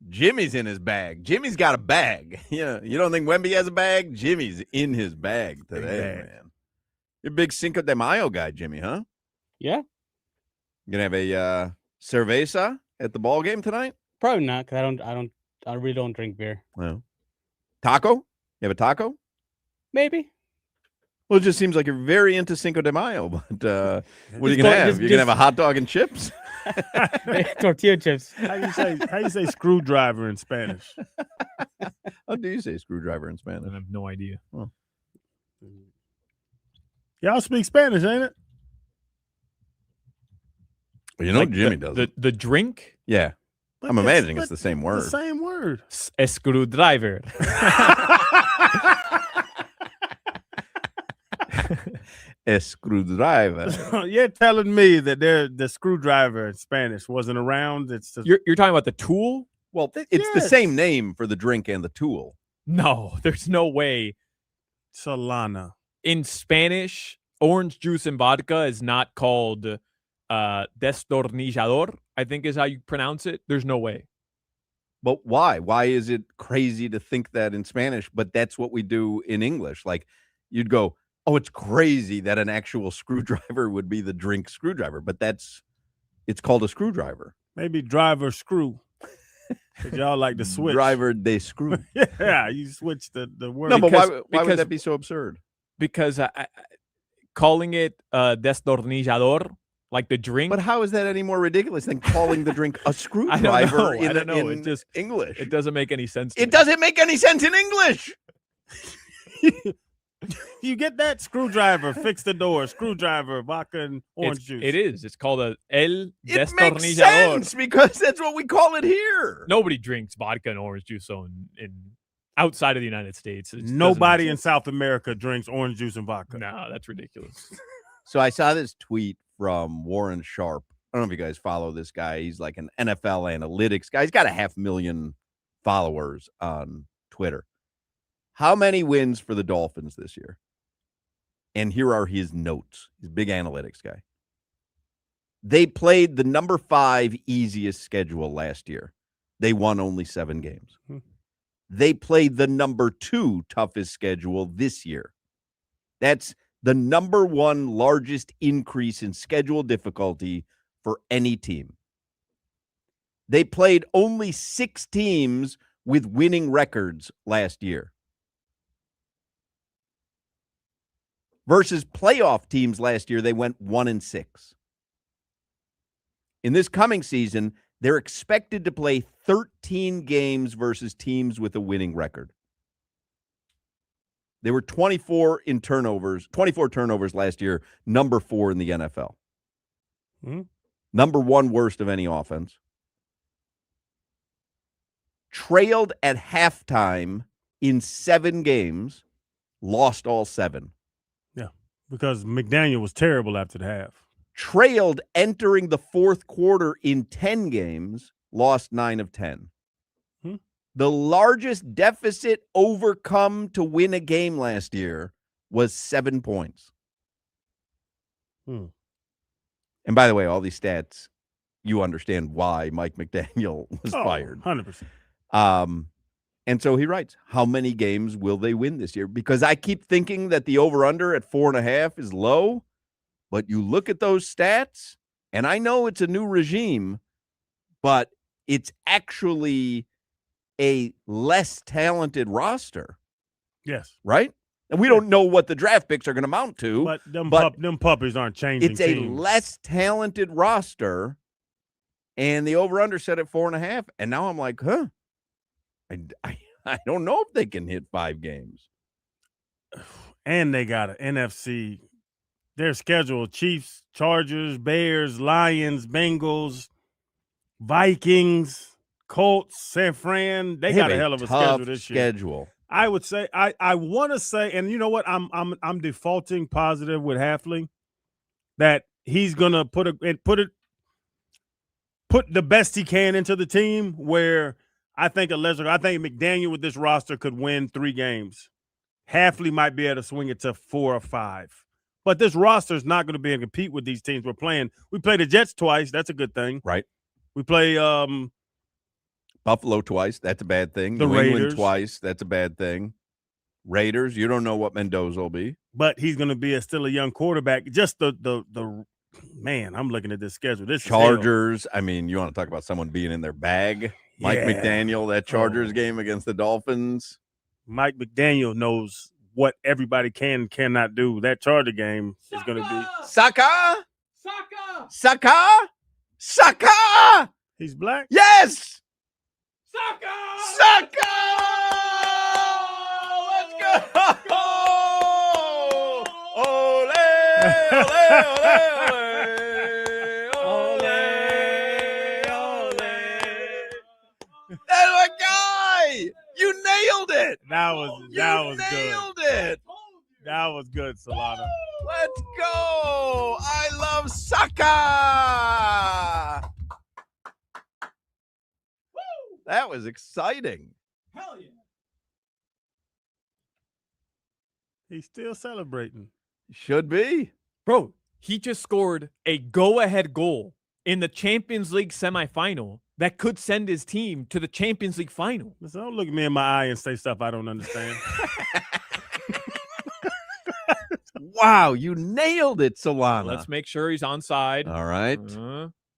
Jimmy's in his bag. Jimmy's got a bag. Yeah, you don't think Wemby has a bag? Jimmy's in his bag today, man. You're a big Cinco de Mayo guy, Jimmy, huh?
Yeah.
You gonna have a cerveza at the ball game tonight?
Probably not, because I really don't drink beer.
No. Taco? You have a taco?
Maybe.
Well, it just seems like you're very into Cinco de Mayo, but what are you gonna have? You're gonna have a hot dog and chips?
Tortilla chips.
How you say screwdriver in Spanish?
How do you say screwdriver in Spanish?
I have no idea.
Oh.
Y'all speak Spanish, ain't it?
Well, you know Jimmy does.
The drink?
Yeah.
But
I'm imagining it's the same word.
The same word.
A screwdriver.
A screwdriver.
You're telling me that the screwdriver in Spanish wasn't around? It's just,
You're talking about the tool?
Well, it's the same name for the drink and the tool.
No, there's no way.
Solana.
In Spanish, orange juice and vodka is not called destornillador, I think is how you pronounce it. There's no way.
But why? Why is it crazy to think that in Spanish, but that's what we do in English? Like you'd go, oh, it's crazy that an actual screwdriver would be the drink screwdriver, but it's called a screwdriver.
Maybe driver screw. Y'all like to switch.
Driver de screw.
Yeah, you switch the word.
No, but why would that be so absurd?
Because calling it destornillador, like the drink.
But how is that any more ridiculous than calling the drink a screwdriver
I don't know.
in English?
It doesn't make any sense.
It doesn't make any sense in English.
You get that? Screwdriver, fix the door, screwdriver, vodka and orange juice.
It is. It's called el
It makes
destornillador.
sense because that's what we call it here.
Nobody drinks vodka and orange juice in outside of the United States.
Nobody in South America drinks orange juice and vodka.
No, that's ridiculous.
So I saw this tweet from Warren Sharp. I don't know if you guys follow this guy. He's like an NFL analytics guy. He's got 500,000 followers on Twitter. How many wins for the Dolphins this year? And here are his notes. He's a big analytics guy. They played the number 5 easiest schedule last year. They won only 7 games. They played the number 2 toughest schedule this year. That's the number 1 largest increase in schedule difficulty for any team. They played only 6 teams with winning records last year. Versus playoff teams last year, they went 1-6. In this coming season, they're expected to play 13 games versus teams with a winning record. They were 24 turnovers last year, number 4 in the NFL. Number 1 worst of any offense. Trailed at halftime in 7 games, lost all 7.
Because McDaniel was terrible after the half.
Trailed entering the 4th quarter in 10 games, lost 9 of 10. The largest deficit overcome to win a game last year was 7 points. And by the way, all these stats, you understand why Mike McDaniel was fired.
100%.
And so he writes, how many games will they win this year? Because I keep thinking that the over-under at 4.5 is low, but you look at those stats, and I know it's a new regime, but it's actually a less talented roster.
Yes.
Right? And we don't know what the draft picks are going to amount to.
But them puppies aren't changing
It's
teams.
a less talented roster, and the over-under set at 4.5, and now I'm like, I don't know if they can hit 5 games.
And they got an NFC. Their schedule: Chiefs, Chargers, Bears, Lions, Bengals, Vikings, Colts, San Fran. They got a hell of a schedule this year. I would say I want to say, and you know what? I'm defaulting positive with Halfling that he's gonna put the best he can into the team. Where I think McDaniel with this roster could win 3 games. Halfley might be able to swing it to 4 or 5. But this roster is not going to be able to compete with these teams we're playing. We play the Jets twice. That's a good thing.
Right.
We play
Buffalo twice. That's a bad thing.
The
New England
Raiders.
twice. That's a bad thing. Raiders. You don't know what Mendoza will be.
but he's going to be still a young quarterback. Just the man, I'm looking at this schedule. This
Chargers. I mean, you want to talk about someone being in their bag? Mike
Yeah.
McDaniel, that Chargers
Oh.
game against the Dolphins.
Mike McDaniel knows what everybody can and cannot do. That Charger game is going to be.
Saka.
He's black.
Yes. Saka. Let's go. Ole, ole, ole. That's my guy. You nailed it.
That was
You
good.
nailed it.
That was good, Solana.
Let's go. I love Saka. That was exciting.
Hell yeah.
He's still celebrating.
Should be.
Bro, he just scored a go-ahead goal in the Champions League semifinal that could send his team to the Champions League final.
Listen, don't look at me in my eye and say stuff I don't understand.
Wow, you nailed it, Solana.
Let's make sure he's on side.
All right.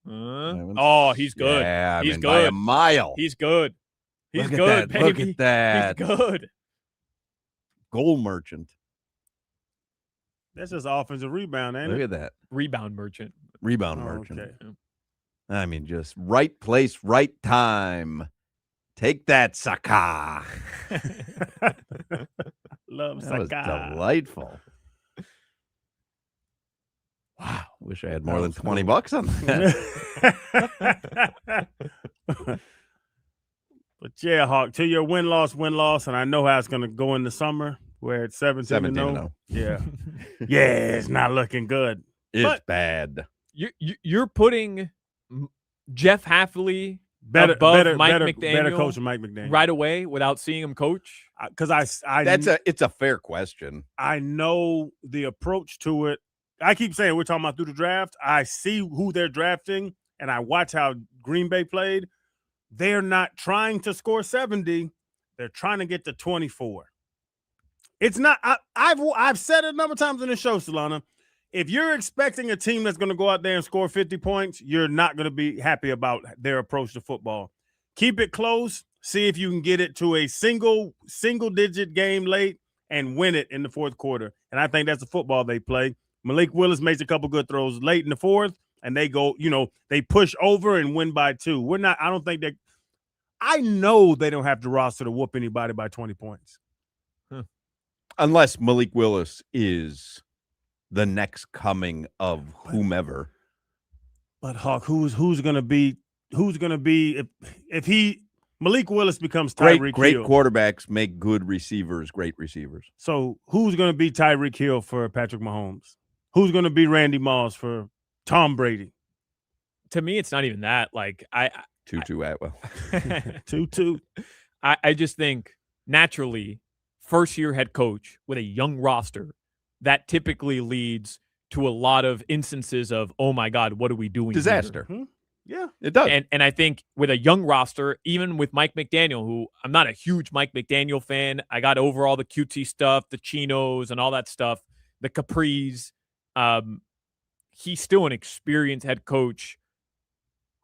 Oh, he's good.
Yeah,
He's
by a
good.
mile.
He's good. He's
Look at
good,
that. Look
baby.
at that.
He's good.
Goal merchant.
That's just offensive rebound, ain't
Look
it?
at that.
Rebound merchant.
Rebound
Oh,
merchant.
okay.
I mean, just right place, right time. Take that, Saka.
Love
That was
Saka.
delightful. Wow. Wish I had more
That
than
was
$20
cool.
on that.
But yeah, Hawk, to your win-loss, and I know how it's going to go in the summer. We're at 17
17-0.
Yeah. Yeah, it's not looking good.
It's
But-
bad.
You're putting Jeff Hafley
Better,
above
better,
Mike
better,
McDaniel
better coach than Mike McDaniel.
right away without seeing him coach.
Because
It's a fair question.
I know the approach to it. I keep saying we're talking about through the draft. I see who they're drafting, and I watch how Green Bay played. They're not trying to score 70. They're trying to get to 24. It's not. I've said it a number of times in the show, Solana. If you're expecting a team that's going to go out there and score 50 points, you're not going to be happy about their approach to football. Keep it close. See if you can get it to a single-digit game late and win it in the fourth quarter. And I think that's the football they play. Malik Willis makes a couple good throws late in the fourth, and they go, they push over and win by 2. I know they don't have the roster to whoop anybody by 20 points.
Unless Malik Willis is the next coming of whomever.
But Hawk, who's going to be if Malik Willis becomes Tyreek
Great
Hill?
quarterbacks make good receivers, great receivers.
So who's going to be Tyreek Hill for Patrick Mahomes? Who's going to be Randy Moss for Tom Brady?
To me, it's not even that. Like
2-2 Atwell.
2-2.
I just think naturally, first-year head coach with a young roster, that typically leads to a lot of instances of, oh my God, what are we doing?
Disaster.
Hmm? Yeah.
It does.
And I think with a young roster, even with Mike McDaniel, who I'm not a huge Mike McDaniel fan, I got over all the cutesy stuff, the chinos and all that stuff, the capris. He's still an experienced head coach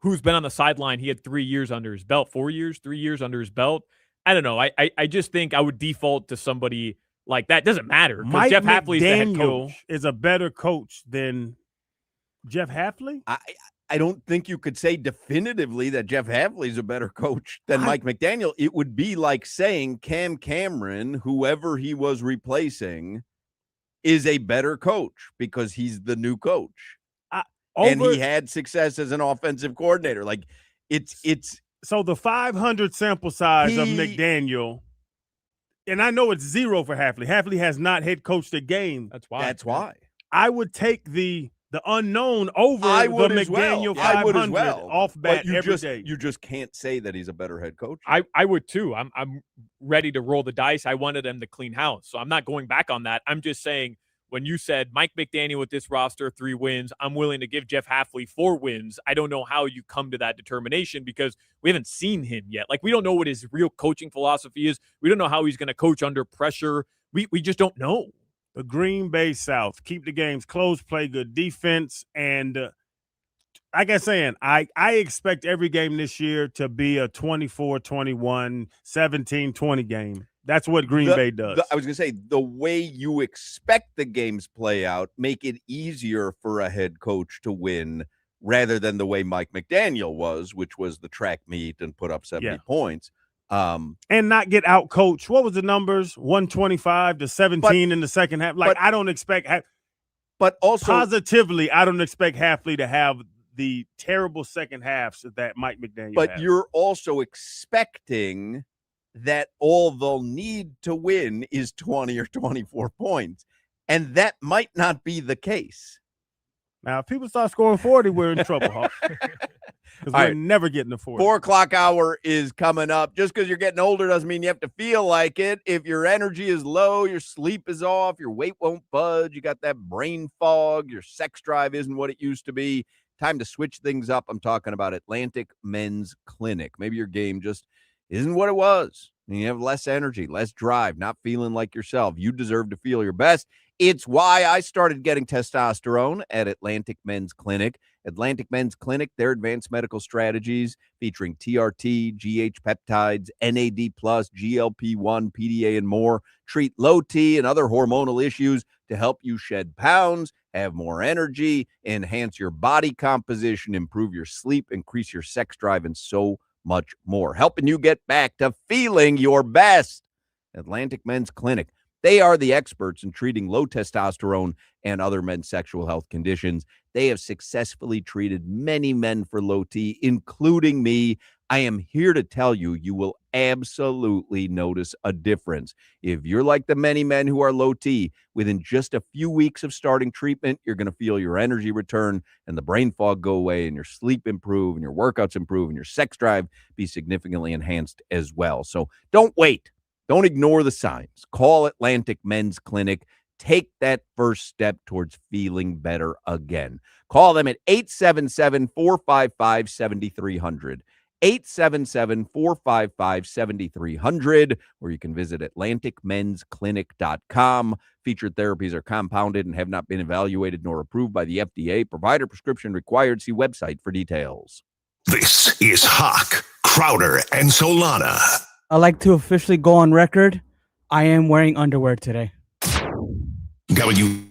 who's been on the sideline. He had 3 years under his belt, 3 years under his belt. I don't know. I just think I would default to somebody like that. Doesn't matter.
Mike
Jeff Hafley's the head
McDaniel
coach.
is a better coach than Jeff Hafley.
I don't think you could say definitively that Jeff Hafley's a better coach than Mike McDaniel. It would be like saying Cam Cameron, whoever he was replacing, is a better coach because he's the new coach. And he had success as an offensive coordinator. Like it's
so the 500 sample size of McDaniel, and I know it's 0 for Hafley. Hafley has not head coached a game.
That's why.
I would take the unknown over the McDaniel 500 off bat every day.
You just can't say that he's a better head coach.
I would too. I'm ready to roll the dice. I wanted them to clean house. So I'm not going back on that. I'm just saying when you said Mike McDaniel with this roster, 3 wins, I'm willing to give Jeff Hafley 4 wins. I don't know how you come to that determination because we haven't seen him yet. Like, we don't know what his real coaching philosophy is. We don't know how he's going to coach under pressure. We just don't know.
The Green Bay South, keep the games close, play good defense, and like I'm saying, I expect every game this year to be a 24-21, 17-20 game. That's what Green Bay does.
I was going to say, the way you expect the games play out, make it easier for a head coach to win rather than the way Mike McDaniel was, which was the track meet and put up 70 points.
And not get out coached. What was the numbers? 125-17 in the second half. Like, I don't expect
but also
positively, I don't expect Hafley to have the terrible second halves that Mike McDaniel
But
has.
you're also expecting that all they'll need to win is 20 or 24 points. And that might not be the case.
Now, if people start scoring 40, we're in trouble, Hawk. Because we're never getting to 40.
4 o'clock hour is coming up. Just because you're getting older doesn't mean you have to feel like it. If your energy is low, your sleep is off, your weight won't budge, you got that brain fog, your sex drive isn't what it used to be, time to switch things up. I'm talking about Atlantic Men's Clinic. Maybe your game just isn't what it was. You have less energy, less drive, not feeling like yourself. You deserve to feel your best. It's why I started getting testosterone at Atlantic Men's Clinic. Atlantic Men's Clinic, their advanced medical strategies featuring TRT, GH peptides, NAD+, GLP-1, PDA, and more, treat low T and other hormonal issues to help you shed pounds, have more energy, enhance your body composition, improve your sleep, increase your sex drive, and so much more. Helping you get back to feeling your best. Atlantic Men's Clinic. They are the experts in treating low testosterone and other men's sexual health conditions. They have successfully treated many men for low T, including me. I am here to tell you, you will absolutely notice a difference. If you're like the many men who are low T, within just a few weeks of starting treatment, you're going to feel your energy return and the brain fog go away and your sleep improve and your workouts improve and your sex drive be significantly enhanced as well. So don't wait. Don't ignore the signs. Call Atlantic Men's Clinic. Take that first step towards feeling better again. Call them at 877-455-7300. 877-455-7300, or you can visit atlanticmensclinic.com. Featured therapies are compounded and have not been evaluated nor approved by the FDA. Provider prescription required. See website for details.
This is Hawk, Crowder, and Solana.
I'd like to officially go on record. I am wearing underwear today.
Got what you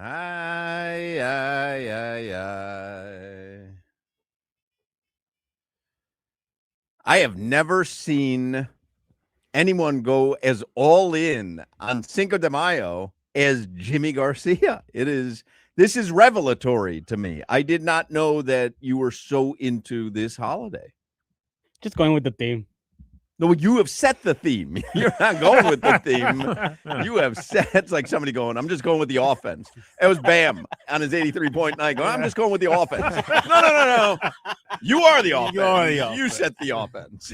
I have never seen anyone go as all in on Cinco de Mayo as Jimmy Garcia. This is revelatory to me. I did not know that you were so into this holiday.
Just going with the theme.
No, you have set the theme. You're not going with the theme. You have set. It's like somebody going, I'm just going with the offense. It was Bam on his 83.9 going, I'm just going with the offense. No. You are the offense. You set the offense.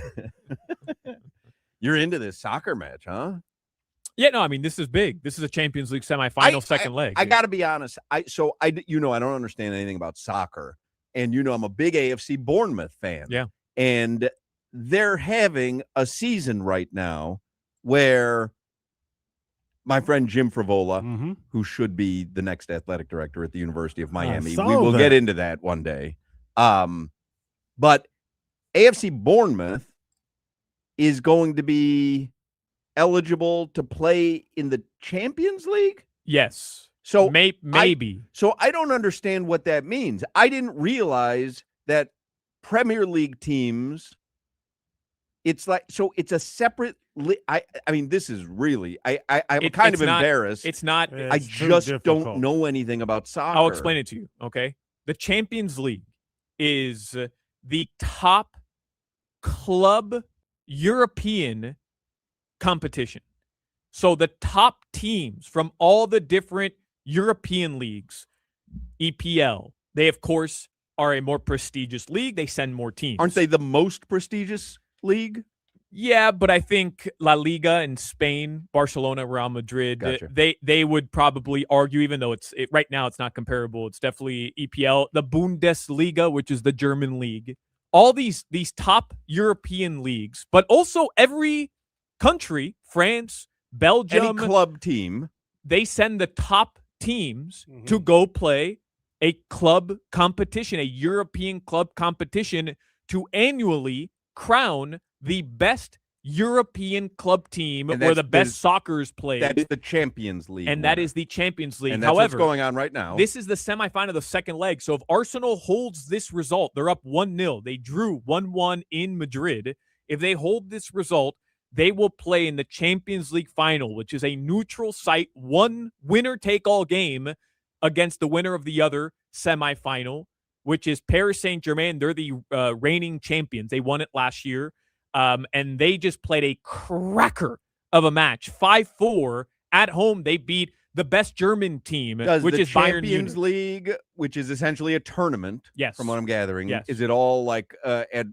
You're into this soccer match, huh?
Yeah, no, I mean, this is big. This is a Champions League semifinal, second leg.
I got to be honest. I don't understand anything about soccer. And, I'm a big AFC Bournemouth fan.
Yeah.
And they're having a season right now where my friend Jim Frivola, who should be the next athletic director at the University of Miami, we will get into that one day. But AFC Bournemouth is going to be eligible to play in the Champions League?
Yes.
So
maybe.
So I don't understand what that means. I didn't realize that Premier League teams, it's a separate I mean, this is really I'm kind of embarrassed.
It's not.
I just don't know anything about soccer.
I'll explain it to you, okay? The Champions League is the top club European competition. So the top teams from all the different European leagues, EPL, they, of course, are a more prestigious league. They send more teams.
Aren't they the most prestigious league?
Yeah, but I think La Liga in Spain, Barcelona, Real Madrid,
Gotcha.
they would probably argue, even though right now it's not comparable. It's definitely EPL, the Bundesliga, which is the German league. All these top European leagues, but also every country, France, Belgium,
any club team,
they send the top teams to go play a club competition, a European club competition, to annually crown the best European club team where the best soccer is played.
That is the Champions League.
And that is the Champions League.
And that's what's going on right now.
This is the semifinal of the second leg. So if Arsenal holds this result, they're up 1-0. They drew 1-1 in Madrid. If they hold this result, they will play in the Champions League final, which is a neutral site, one winner-take-all game against the winner of the other semifinal, which is Paris Saint-Germain. They're the reigning champions. They won it last year. And they just played a cracker of a match. 5-4 at home. They beat the best German team, which is Bayern Munich.
Champions League, which is essentially a tournament,
yes,
from what I'm gathering.
Yes.
Is it all like at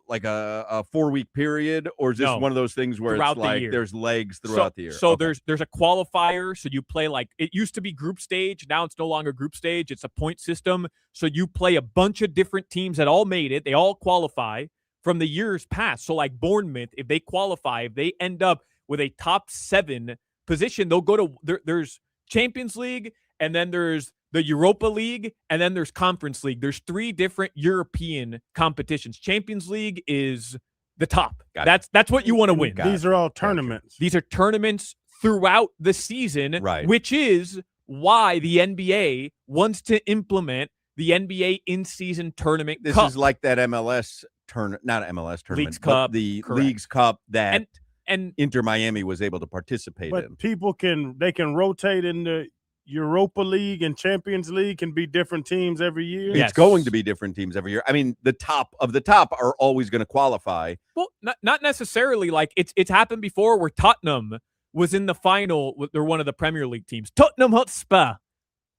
like a 4-week period, or is this one of those things where it's like there's legs throughout the year?
So there's a qualifier. So you play, like, it used to be group stage. Now it's no longer group stage. It's a point system. So you play a bunch of different teams that all made it. They all qualify from the years past. So like Bournemouth, if they qualify, if they end up with a top 7 position, they'll go to there's Champions League, and then there's the Europa League, and then there's Conference League. There's 3 different European competitions. Champions League is the top. That's what you want to win.
These are all tournaments.
These are tournaments throughout the season,
right,
which is why the NBA wants to implement the NBA in-season tournament.
This
cup.
is like that MLS tournament, not MLS tournament,
Leagues Cup,
the
correct.
Leagues Cup that
and
Inter Miami was able to participate in.
But people can rotate in the Europa League, and Champions League can be different teams every year.
It's going to be different teams every year. I mean, the top of the top are always going to qualify.
Well, not necessarily. Like it's happened before where Tottenham was in the final. They're one of the Premier League teams. Tottenham Hotspur.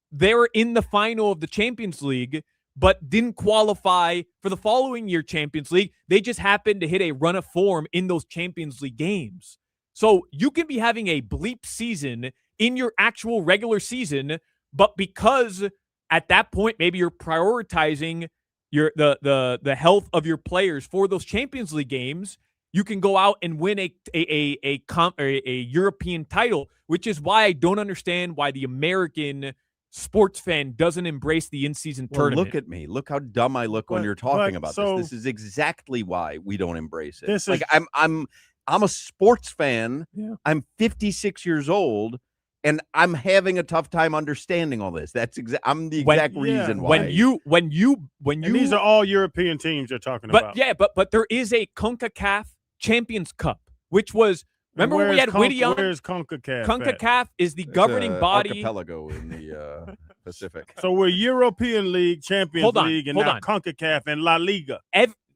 They were in the final of the Champions League, but didn't qualify for the following year Champions League. They just happened to hit a run of form in those Champions League games. So you can be having a bleep season in your actual regular season, but because at that point maybe you're prioritizing the health of your players for those Champions League games, you can go out and win a European title, which is why I don't understand why the American sports fan doesn't embrace the in-season tournament.
Look at me. Look how dumb I look when you're talking about this. This is exactly why we don't embrace it. I'm a sports fan.
Yeah.
I'm 56 years old, And I'm having a tough time understanding all this. That's I'm the exact reason why.
When you
and these are all European teams you're talking
but
about.
yeah, but there is a CONCACAF Champions Cup, which was remember when we had Whittier?
Where's CONCACAF?
CONCACAF is the
It's
governing
a
body.
archipelago in the Pacific.
So we're European League, Champions League, and now CONCACAF and La Liga.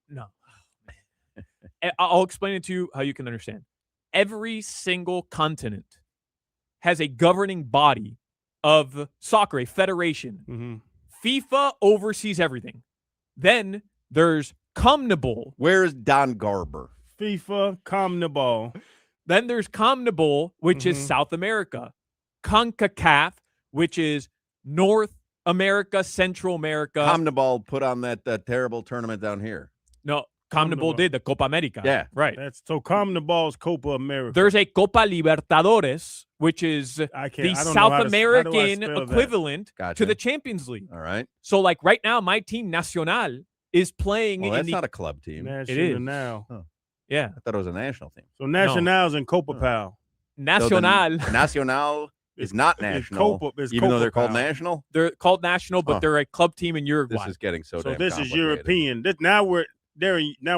No. I'll explain it to you how you can understand. Every single continent has a governing body of soccer, a federation.
Mm-hmm.
FIFA oversees everything. Then there's CONMEBOL.
Where is Don Garber?
FIFA, CONMEBOL.
Then there's CONMEBOL, which is South America. CONCACAF, which is North America, Central America.
CONMEBOL put on that terrible tournament down here.
No, CONMEBOL did the Copa America.
Yeah.
Right.
So CONMEBOL's Copa America.
There's a Copa Libertadores, which is the South American equivalent to the Champions League.
All right.
So, like right now, my team, Nacional, is playing
Well, that's not a club team.
It
is.
Now.
Oh.
Yeah.
I thought it was a national team.
So Nacional's in Copa Pal.
Nacional.
So Nacional is not national, even though they're called national?
They're called national, but they're a club team in Uruguay.
This is getting so damn
this is
complicated.
European. Now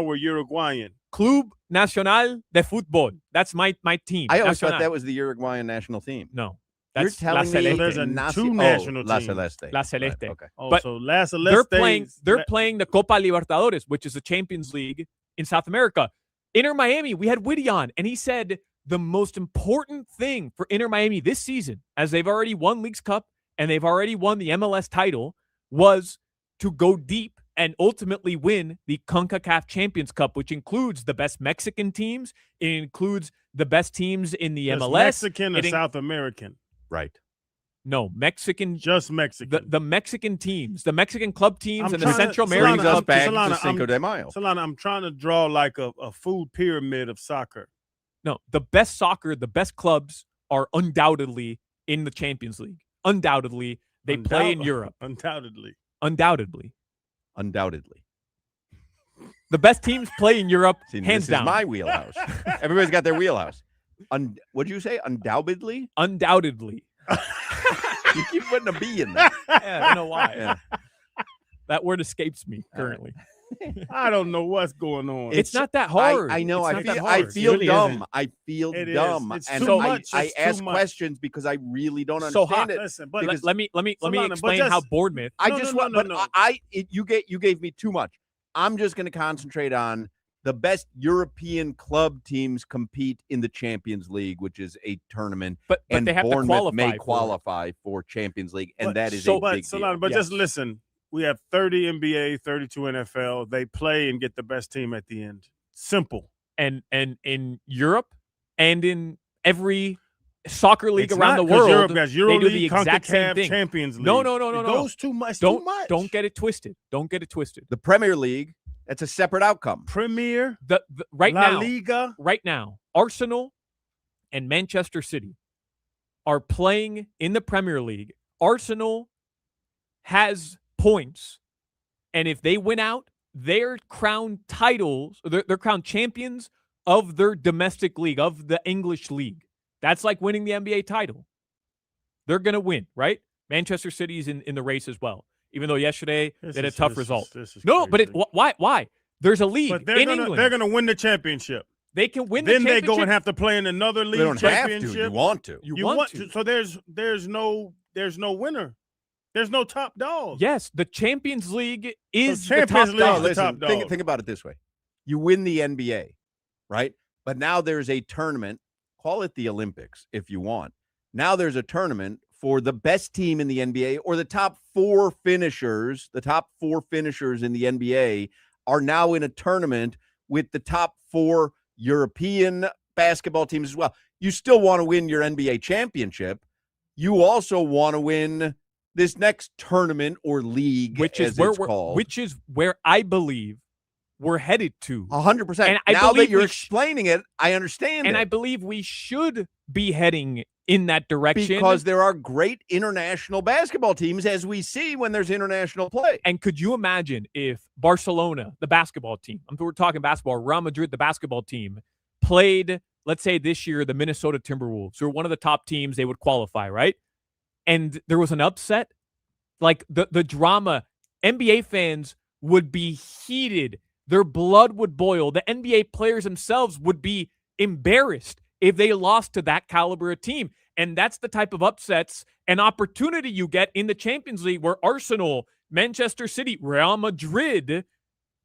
we're Uruguayan.
Club Nacional de Fútbol. That's my team.
I always
Nacional.
thought that was the Uruguayan national team.
No.
You're
That's
telling
La
me
Celeste.
there's two
La
national teams.
Celeste.
La Celeste.
Right, okay.
Oh,
But
so La Celeste.
They're playing the Copa Libertadores, which is the Champions League in South America. Inter Miami, we had Whitty on, and he said the most important thing for Inter Miami this season, as they've already won Leagues Cup and they've already won the MLS title, was to go deep and ultimately win the CONCACAF Champions Cup, which includes the best Mexican teams. It includes the best teams in the MLS.
Mexican or South American?
Right.
No, Mexican.
Just Mexican.
The Mexican teams, the Mexican club teams,
I'm
and the Central American
brings us
club
back
teams.
to Cinco de Mayo.
Solana, I'm trying to draw like a food pyramid of soccer.
No, the best soccer, the best clubs are undoubtedly in the Champions League. Undoubtedly. They play in Europe.
Undoubtedly.
The best teams play in Europe,
See,
hands
this
down.
is my wheelhouse. Everybody's got their wheelhouse. What'd you say? Undoubtedly?
Undoubtedly.
You keep putting a B in there.
Yeah, I don't know why.
Yeah.
That word escapes me currently.
I don't know what's going on.
It's not that hard.
I know.
It's
I
not that
feel,
hard.
I feel
It really
dumb.
isn't.
I feel
It is.
dumb.
It's
And
too
I,
much.
I
It's too
ask
much.
questions because I really don't
So
understand it.
Listen, but
because
let me
Solana,
explain
but
how
just-
Bournemouth.
I
No,
just
no,
want,
no,
but
no.
you gave me too much. I'm just going to concentrate on the best European club teams compete in the Champions League, which is a tournament,
But
and
they have to
Bournemouth
qualify.
may
for it.
qualify for Champions League, and
But-
that is
so-
a
but
big
Solana,
deal.
but
Yes.
just listen. We have 30 NBA, 32 NFL. They play and get the best team at the end. Simple.
And in Europe and in every soccer league
It's
around
not,
the
'cause
world,
Europe has Euro
they do
League,
the exact same
CONCACAF,
thing.
Champions League.
No.
It goes too much. Too much.
Don't get it twisted. Don't get it twisted.
The Premier League, that's a separate outcome.
Premier,
The right
La
now,
Liga.
right now, Arsenal and Manchester City are playing in the Premier League. Arsenal has points, and if they win out, they're crowned titles. They're crowned champions of their domestic league, of the English league. That's like winning the NBA title. They're gonna win, right? Manchester City's in the race as well, even though yesterday they had a tough result. No, but why? There's a league
But
in England.
they're gonna win the championship.
They can win
Then
the
they
championship.
go and have to play in another league
They don't have to.
championship.
You want to.
You want to.
So there's no winner. There's no top dog.
Yes, the Champions League is
Champions
the top
League
dog.
is the
Listen,
top
think,
dog.
think about it this way. You win the NBA, right? But now there's a tournament. Call it the Olympics if you want. Now there's a tournament for the best team in the NBA or the top four finishers. The top four finishers in the NBA are now in a tournament with the top four European basketball teams as well. You still want to win your NBA championship. You also want to win this next tournament or league,
which
as
is where
it's called.
which is where I believe we're headed to.
100%.
And I
Now that
believe
you're
we
explaining it, I understand
And
it.
I believe we should be heading in that direction.
Because there are great international basketball teams, as we see when there's international play.
And could you imagine if Barcelona, the basketball team, we're talking basketball, Real Madrid, the basketball team, played let's say this year, the Minnesota Timberwolves were one of the top teams, they would qualify, right? And there was an upset, like the drama, NBA fans would be heated. Their blood would boil. The NBA players themselves would be embarrassed if they lost to that caliber of team. And that's the type of upsets and opportunity you get in the Champions League, where Arsenal, Manchester City, Real Madrid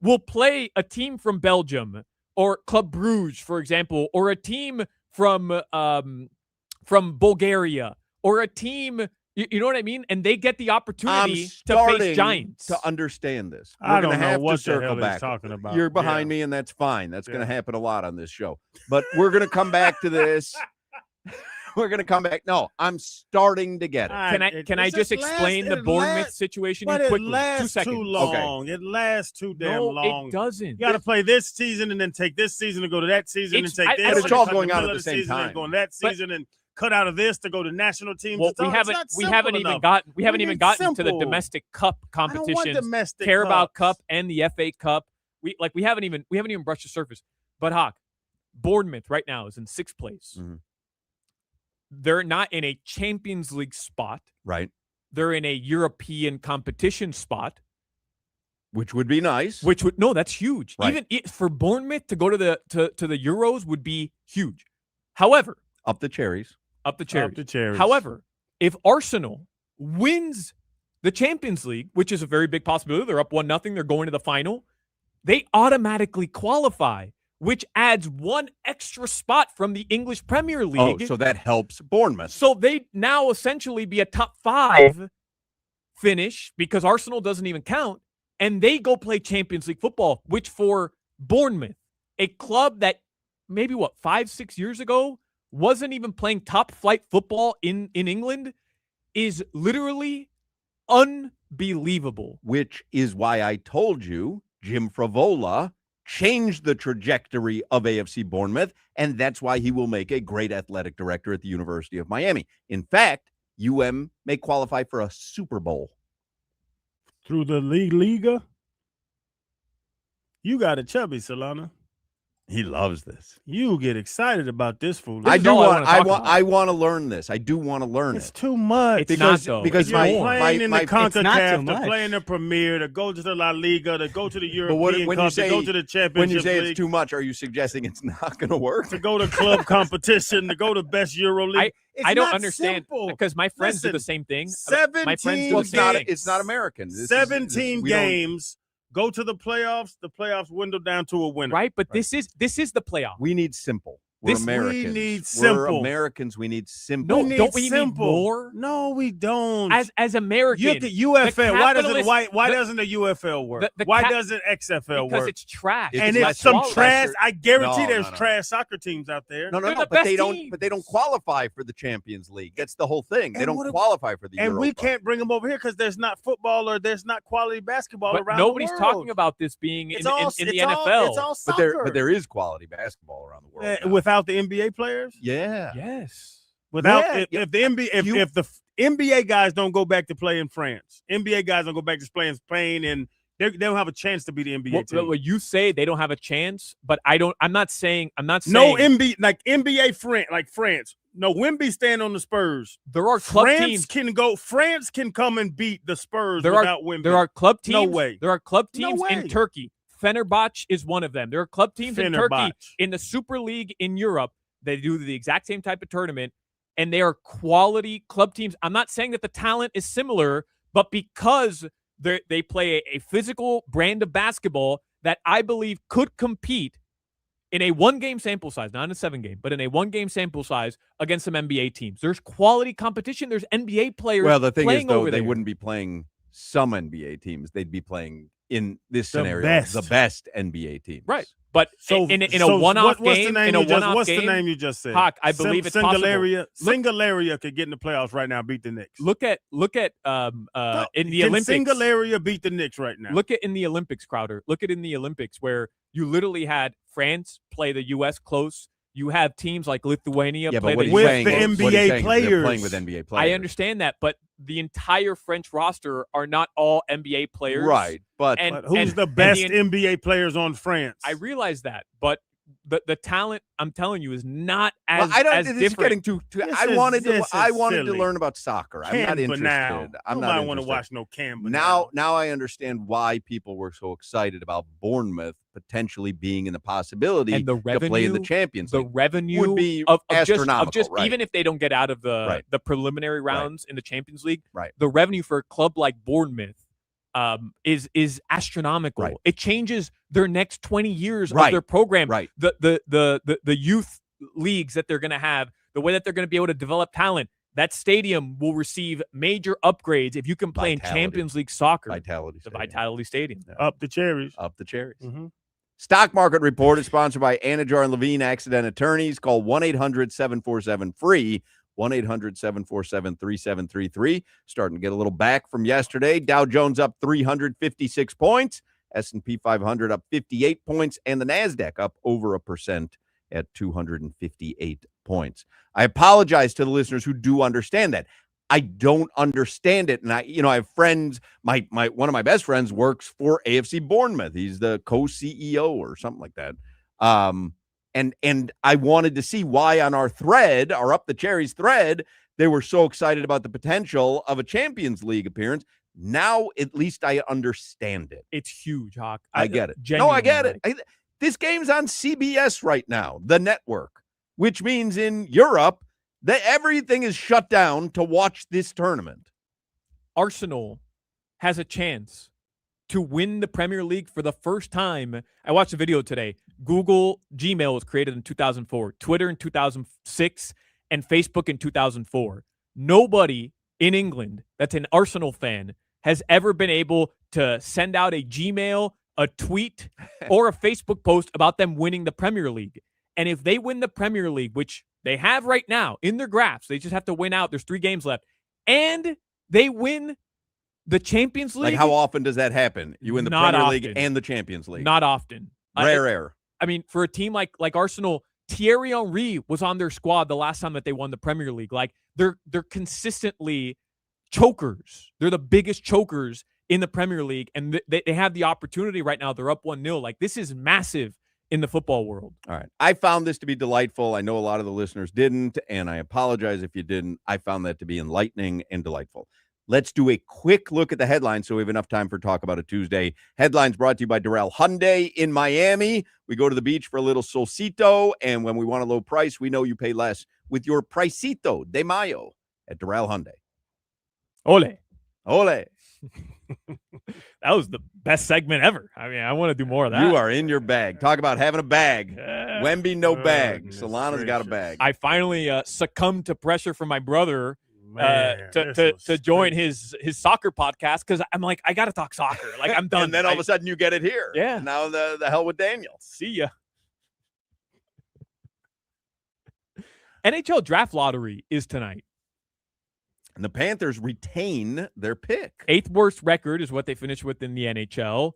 will play a team from Belgium or Club Brugge, for example, or a team from Bulgaria, or a team, you know what I mean? And they get the opportunity to face giants.
To understand this,
I
we're going
don't
to
know
have
what
to
the
circle
hell he's
back.
talking about.
You're behind me, and that's fine. That's going to happen a lot on this show. But we're going to come back to this. We're going to come back. No, I'm starting to get it.
Can I just explain the Bournemouth situation quickly? 2
lasts
seconds.
too long. It lasts too damn long.
It doesn't.
You got to play this season and then take this season to go to that season and take this.
But it's
and
all
cut
going
the
on
middle
at
of
the same
season and
time.
go in that season and cut out of this to go to national teams.
Well, we haven't even gotten to the domestic cup competition.
I don't want domestic
Carabao
cups.
Cup and the FA Cup. We haven't even brushed the surface. But Hawk, Bournemouth right now is in 6th place.
Mm-hmm.
They're not in a Champions League spot.
Right.
They're in a European competition spot.
Which would be nice.
No, that's huge.
Right.
Even for Bournemouth to go to the Euros would be huge. However,
Up the cherries.
However, if Arsenal wins the Champions League, which is a very big possibility, they're up 1-0, they're going to the final, they automatically qualify, which adds 1 extra spot from the English Premier League.
Oh, so that helps Bournemouth.
So they now essentially be a top 5 finish because Arsenal doesn't even count, and they go play Champions League football, which for Bournemouth, a club that maybe 5-6 years ago wasn't even playing top flight football in England, is literally unbelievable.
Which is why I told you Jim Fravola changed the trajectory of AFC Bournemouth, and that's why he will make a great athletic director at the University of Miami. In fact, UM may qualify for a Super Bowl.
Through the Liga. You got it chubby, Solana.
He loves this.
You get excited about this fool.
I do want.
I
want to learn this. I do want to learn
It's
it.
too much.
It's not, though.
Because
You're
my
playing in the
It's not
CONCACAF,
too
to
much.
play in the Premier, to go to the La Liga, to go to the
But
European
when
Cup,
you say,
to go to the Championship
when you say
League,
it's too much, are you suggesting it's not going to work?
to go to club competition, to go to best Euro League.
I don't
not
understand
simple.
because my friends do the
Listen,
same thing.
17
My friends do
Well,
the same thing.
it's not American. This is-
17
we don't-
games, go to the playoffs window down to a winner.
Right, but this is the playoff.
We need simple. We're
This- we
Americans.
need
We're
simple.
Americans. We need simple.
No, don't we need more?
No, we don't.
As Americans,
You get UFL.
capitalist-
Why doesn't the UFL work?
the
Why
cap-
doesn't XFL
because
work?
it's trash.
It's
And
less
it's some
quality.
trash. I guarantee
No,
there's
no.
trash soccer teams out there.
No,
They're the
but
best
they don't.
team.
But they don't qualify for the Champions League. That's the whole thing. They
And
don't
what if-
qualify for the
And we
Europa.
can't bring them over here because there's not football or there's not quality basketball
But
around
nobody's
the world.
talking about this being in the NFL.
It's all
But
soccer.
there is quality basketball around the world. now.
Without the NBA players.
yeah.
Yes.
Without
Yeah,
if the NBA if the NBA guys don't go back to play in France, NBA guys don't go back to play in Spain, and they don't have a chance to be the NBA team.
What you say they don't have a chance, but I'm not saying
No NBA like NBA France. No, Wemby stand on the Spurs.
there are club
France
teams.
can go. France can come and beat the Spurs
There are-
without Wemby.
There are club teams.
No way.
There are club
No
teams in
way.
Turkey. Fenerbahce is one of them. There are club teams in Turkey
Fenerbahce.
in the Super League in Europe. They do the exact same type of tournament, and they are quality club teams. I'm not saying that the talent is similar, but because they play a physical brand of basketball that I believe could compete in a 1-game sample size, not in a 7-game, but in a 1-game sample size against some NBA teams. There's quality competition. There's NBA players.
Well, the thing is,
playing
though,
over
they
there.
wouldn't be playing some NBA teams. They'd be playing in this
The
scenario
best.
the best NBA teams.
Right. But
So
in a
so
one-off
what's
game,
the name
in a
you just-
one-off
what's
game,
the name you just said?
Hawk, I believe it's possible.
Singularia could get in the playoffs right now, beat the Knicks.
Look at in the
Can
Olympics.
Singularia beat the Knicks right now?
Look at in the Olympics, Crowder. Look at in the Olympics where you literally had France play the U.S. close. You have teams like Lithuania
Yeah,
play
but what
the
he's
With
saying
the
is- what he's
NBA
saying is they're
players.
playing with NBA players.
I understand that, but the entire French roster are not all NBA players.
Right, but
And
But who's the best
and
NBA players on France?
I realize that, but the talent, I'm telling you, is not
Well,
as
I don't.
as
This is
different.
getting too.
This
I
is-
wanted to.
this
I
is
wanted to
silly.
learn about soccer. I'm not
Canva
interested.
now.
I'm not
Nobody want to
interested.
watch no Canva
Now I understand why people were so excited about Bournemouth potentially being in the possibility
And the
to play in the
revenue-
Champions
The
League.
revenue
would be
of
astronomical,
just
right.
even if they don't get out of the
Right.
the preliminary rounds in the Champions League,
Right.
the revenue for a club like Bournemouth is astronomical.
Right.
It changes their next 20 years
Right.
of their program.
Right.
The youth leagues that they're going to have, the way that they're going to be able to develop talent. That stadium will receive major upgrades if you can play in
Vitality.
Champions League soccer.
Vitality.
The
Stadium.
Vitality Stadium.
Up the cherries.
Up the cherries.
Mhm.
Stock Market Report is sponsored by Anajar and Levine Accident Attorneys. Call 1-800-747-FREE, 1-800-747-3733. Starting to get a little back from yesterday. Dow Jones up 356 points. S&P 500 up 58 points. And the NASDAQ up over 1% at 258 points. I apologize to the listeners who do understand that. I don't understand it. And I have friends, my one of my best friends works for AFC Bournemouth. He's the co-CEO or something like that. And I wanted to see why on our thread, our Up the Cherries thread, they were so excited about the potential of a Champions League appearance. Now, at least I understand it.
It's huge, Hawk.
I get it. No,
Genuinely,
I get it. This game's on CBS right now, the network, which means in Europe, that everything is shut down to watch this tournament.
Arsenal has a chance to win the Premier League for the first time. I watched a video today. Gmail was created in 2004, Twitter in 2006, and Facebook in 2004. Nobody in England that's an Arsenal fan has ever been able to send out a Gmail, a tweet, or a Facebook post about them winning the Premier League. And if they win the Premier League, which they have right now in their graphs, they just have to win out. There's 3 games left. And they win the Champions League.
Like, how often does that happen? You win the
Not
Premier
often.
League and the Champions League.
Not often.
Rare.
I mean, for a team like Arsenal, Thierry Henry was on their squad the last time that they won the Premier League. Like, they're consistently chokers. They're the biggest chokers in the Premier League, and they have the opportunity right now. They're up 1-0. Like, this is massive in the football world.
All right. I found this to be delightful. I know a lot of the listeners didn't, and I apologize if you didn't. I found that to be enlightening and delightful. Let's do a quick look at the headlines so we have enough time for Talk About It Tuesday. Headlines brought to you by Doral Hyundai in Miami. We go to the beach for a little solcito, and when we want a low price, we know you pay less with your Pricito de Mayo at Doral Hyundai.
Ole.
Ole.
That was the best segment ever. I mean, I want to do more of that.
You are in your bag. Talk about having a bag. Wemby, no bag.
Goodness
Solana's got a
gracious.
bag.
I finally succumbed to pressure from my brother
Man, this
to
was
join
crazy.
his soccer podcast, because I'm like, I got to talk soccer. Like, I'm done.
And then all of a sudden you get it here.
Yeah.
And now the hell with Daniel.
See ya. NHL draft lottery is tonight.
And the Panthers retain their pick.
8th worst record is what they finished with in the NHL.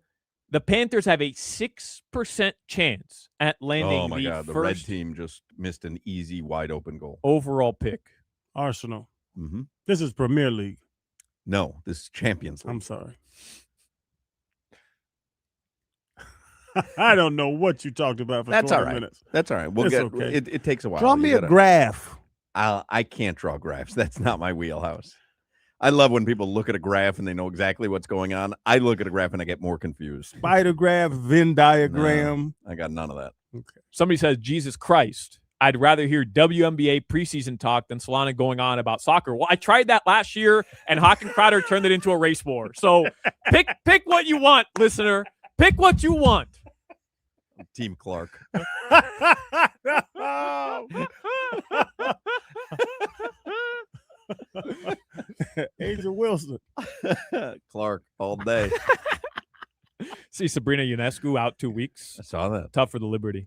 The Panthers have a 6% chance at landing
Oh, my God. The red
first
team just missed an easy, wide open goal.
overall pick.
Arsenal.
Mm-hmm.
This is Premier League.
No, this is Champions League.
I'm sorry. I don't know what you talked about for
That's
20
all right.
minutes.
That's all right. We'll
It's
get
okay.
it takes a while.
Draw
You
me a
gotta-
graph.
I can't draw graphs. That's not my wheelhouse. I love when people look at a graph and they know exactly what's going on. I look at a graph and I get more confused.
Spider graph, Venn diagram.
I got none of that.
Somebody says, Jesus Christ, I'd rather hear WNBA preseason talk than Solana going on about soccer. Well, I tried that last year, and Hawk and Crowder turned it into a race war. So pick what you want, listener. Pick what you want.
Team Clark.
Angel Wilson.
Clark all day.
See Sabrina Ionescu out 2 weeks.
I saw that.
Tough for the Liberty.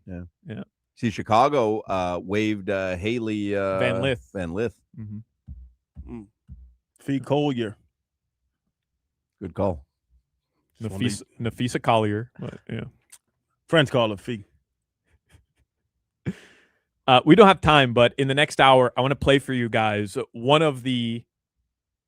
See, Chicago waived Haley
Van Lith.
Van Lith.
Mm-hmm.
Fee Collier.
Good call.
Nafisa Collier. But, yeah.
Friends call her Fee.
We don't have time, but in the next hour, I want to play for you guys one of the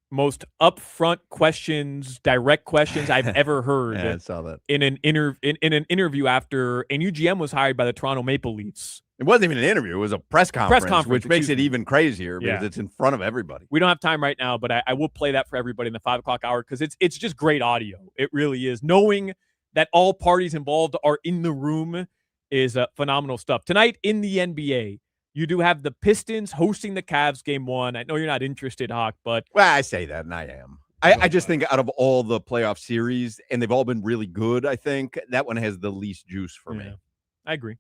most upfront questions, direct questions I've ever heard
Yeah, I saw that.
in an interview after a new GM was hired by the Toronto Maple Leafs.
It wasn't even an interview. It was a press conference, which makes it
excuse me.
even crazier because
Yeah.
it's in front of everybody.
We don't have time right now, but I will play that for everybody in the 5 o'clock hour because it's just great audio. It really is. Knowing that all parties involved are in the room is phenomenal stuff. Tonight in the NBA, you do have the Pistons hosting the Cavs game 1. I know you're not interested, Hawk, but
Well, I say that, and I am. I just think out of all the playoff series, and they've all been really good, I think that one has the least juice for me.
I agree.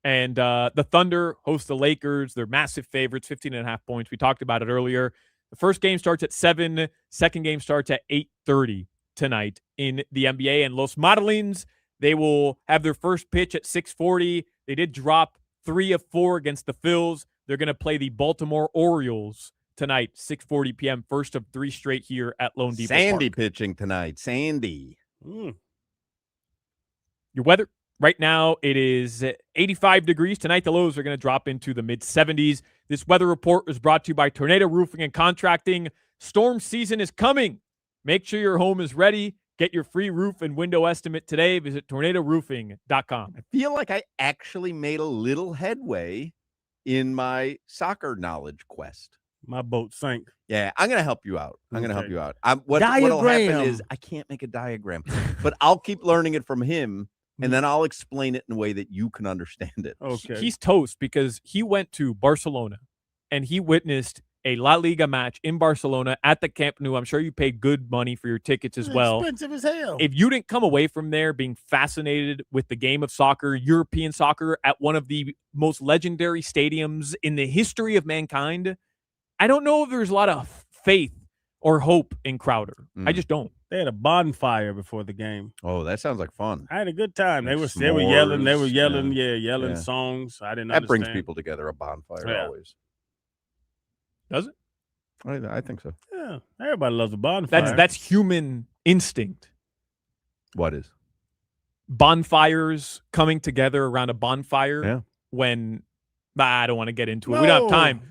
And the Thunder host the Lakers. They're massive favorites, 15.5 points. We talked about it earlier. The first game starts at 7. Second game starts at 8:30 tonight in the NBA. And Los Marlins, they will have their first pitch at 6:40. They did drop 3 of 4 against the Phils. They're going to play the Baltimore Orioles tonight, 6:40 p.m. First of 3 straight here at Lone Depot
Sandy
Park.
pitching tonight. Sandy.
Your weather. Right now, it is 85 degrees. Tonight, the lows are going to drop into the mid-70s. This weather report was brought to you by Tornado Roofing and Contracting. Storm season is coming. Make sure your home is ready. Get your free roof and window estimate today. Visit tornadoroofing.com.
I feel like I actually made a little headway in my soccer knowledge quest.
My boat sank.
Yeah, I'm going to help you out. What what'll
Diagram.
happen is I can't make a diagram, but I'll keep learning it from him, and then I'll explain it in a way that you can understand it.
Okay.
He's toast because he went to Barcelona and he witnessed a La Liga match in Barcelona at the Camp Nou. I'm sure you paid good money for your tickets as well.
Expensive as hell.
If you didn't come away from there being fascinated with the game of soccer, European soccer, at one of the most legendary stadiums in the history of mankind, I don't know if there's a lot of faith or hope in Crowder. I just don't.
They had a bonfire before the game.
Oh, that sounds like fun.
I had a good time.
Like
They were yelling. They were
s'mores,
yelling
Yeah.
songs. I didn't
That
understand.
brings people together, a bonfire,
Yeah.
always.
Does it?
I think so.
Yeah, everybody loves a bonfire.
That's human instinct.
What is?
Bonfires coming together around a bonfire
Yeah.
when I don't want to get into it. We don't have time.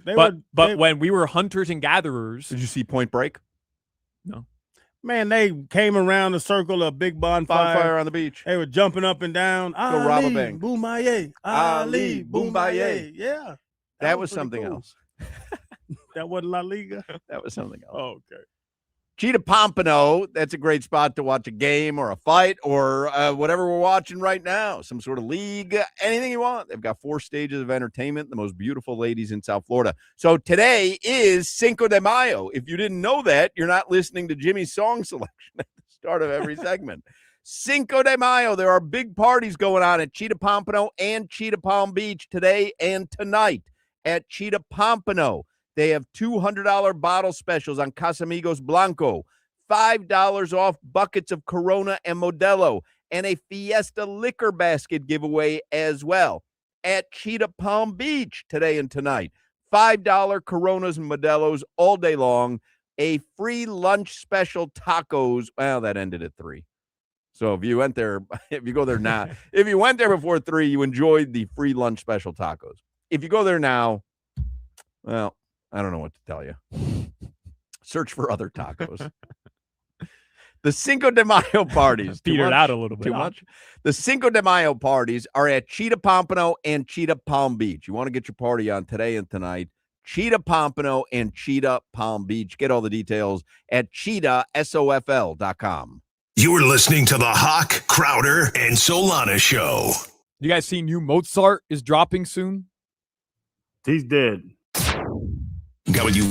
But when we were hunters and gatherers,
Did you see Point Break?
Man, they came around the circle of big bonfire.
Bonfire on the beach.
They were jumping up and down.
Go rob a bank.
Boombaye.
Ali, Boombaye.
Yeah.
That was
pretty
something
cool.
else.
That wasn't La Liga.
That was something else.
Oh, okay.
Cheetah Pompano, that's a great spot to watch a game or a fight or whatever we're watching right now, some sort of league, anything you want. They've got 4 stages of entertainment, the most beautiful ladies in South Florida. So today is Cinco de Mayo. If you didn't know that, you're not listening to Jimmy's song selection at the start of every segment. Cinco de Mayo, there are big parties going on at Cheetah Pompano and Cheetah Palm Beach today and tonight. At Cheetah Pompano, they have $200 bottle specials on Casamigos Blanco, $5 off buckets of Corona and Modelo, and a Fiesta liquor basket giveaway as well. At Cheetah Palm Beach today and tonight, $5 Coronas and Modelos all day long, a free lunch special tacos. Well, that ended at 3. So if you went there, if you go there now, if you went there before 3, you enjoyed the free lunch special tacos. If you go there now, well, I don't know what to tell you. Search for other tacos. The Cinco de Mayo parties.
petered out a little bit.
Too much? The Cinco de Mayo parties are at Cheetah Pompano and Cheetah Palm Beach. You want to get your party on today and tonight. Cheetah Pompano and Cheetah Palm Beach. Get all the details at cheetahsofl.com.
You're listening to the Hawk, Crowder, and Solana Show.
You guys see new Mozart is dropping soon?
He's dead.
Got what you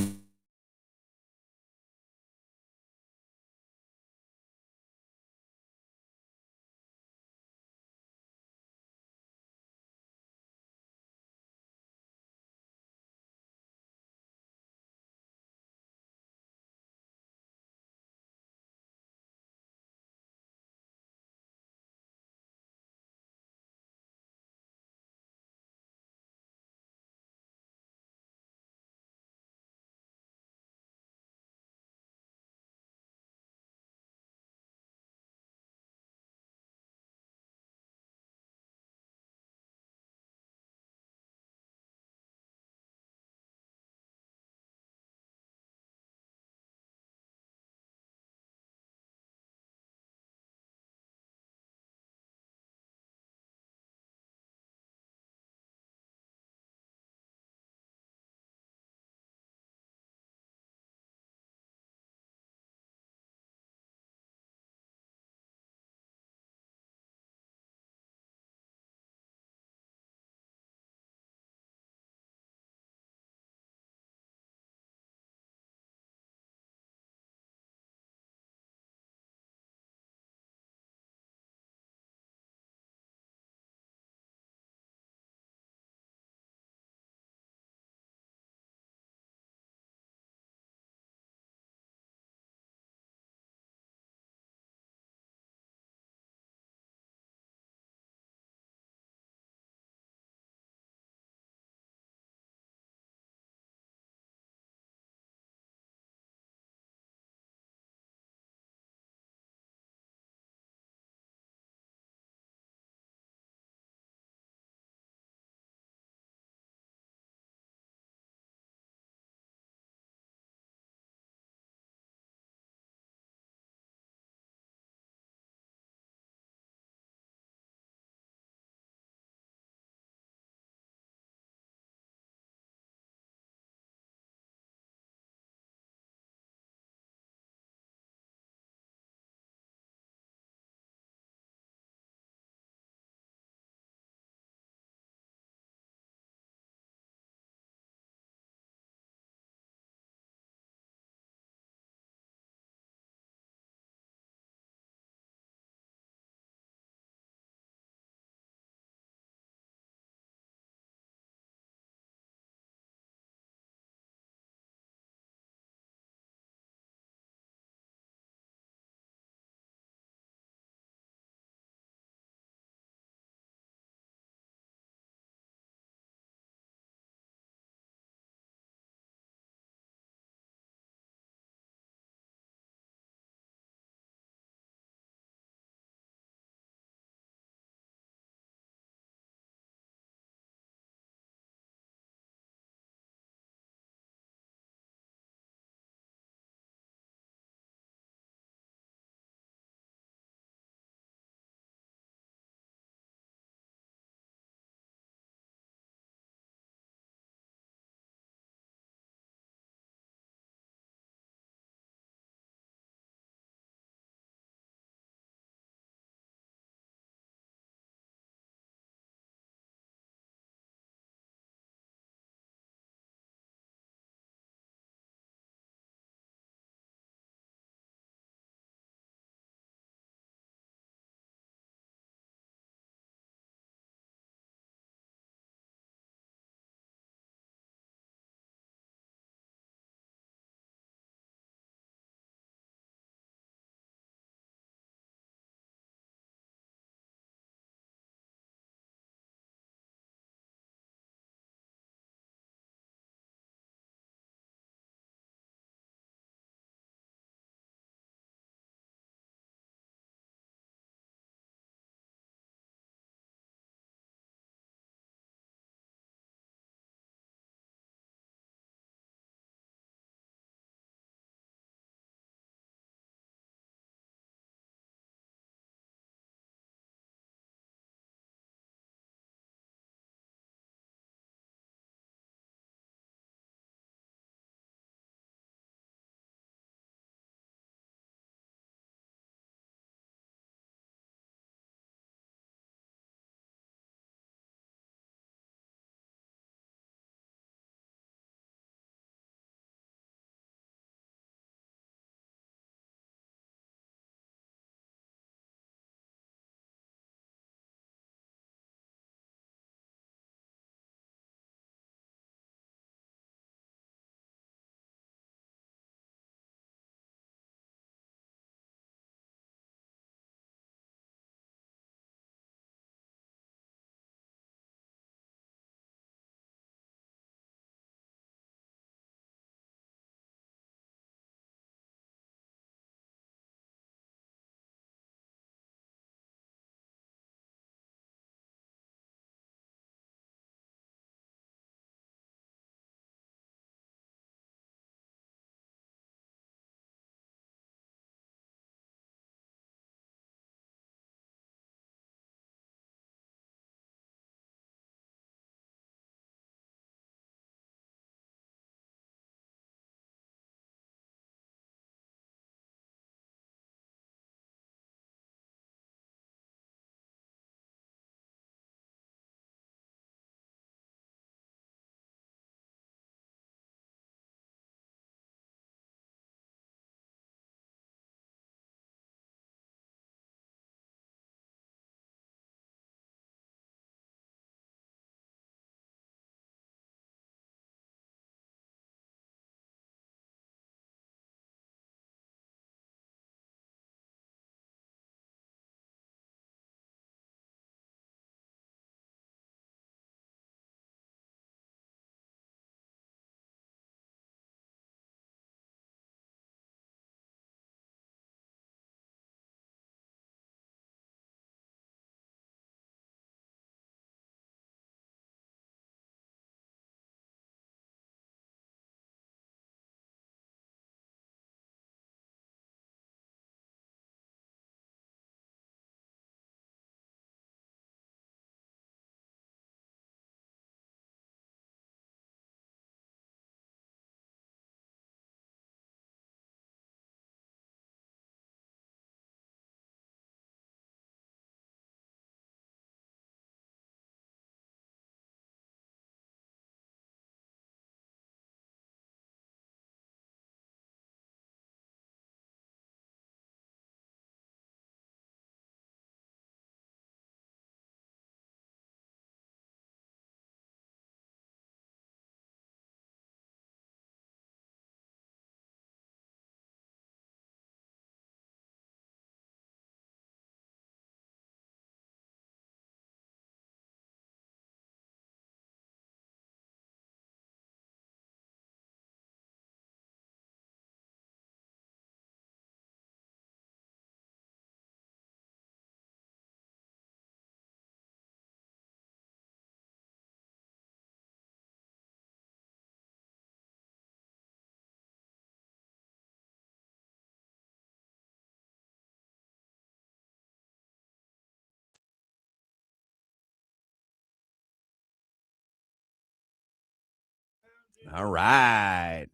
All right.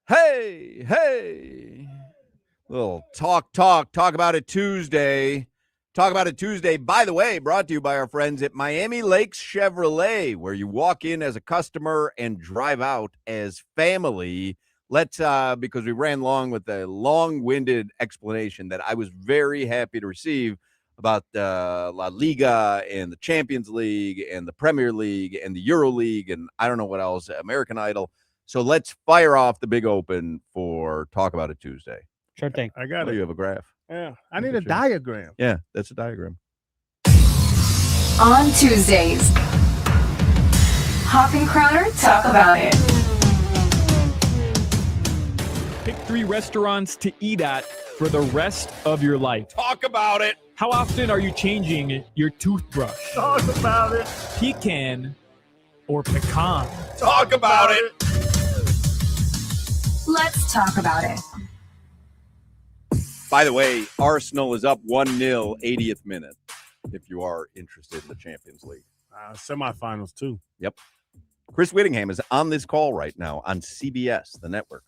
Hey. Little talk about it Tuesday. Talk about it Tuesday, by the way, brought to you by our friends at Miami Lakes Chevrolet, where you walk in as a customer and drive out as family. Let's, because we ran long with a long-winded explanation that I was very happy to receive about La Liga and the Champions League and the Premier League and the Euro League and I don't know what else, American Idol. So let's fire off the big open for Talk About It Tuesday.
Sure thing.
I got
Oh,
it.
you have a graph.
Yeah, I need a diagram.
Yeah, that's a diagram.
On Tuesdays, Hop and Crowder talk about it.
Pick 3 restaurants to eat at for the rest of your life.
Talk about it.
How often are you changing your toothbrush?
Talk about it.
Pecan or pecan?
Talk about it.
Let's talk about it.
By the way, Arsenal is up 1-0, 80th minute, if you are interested in the Champions League.
Semifinals, too.
Yep. Chris Whittingham is on this call right now on CBS, the network.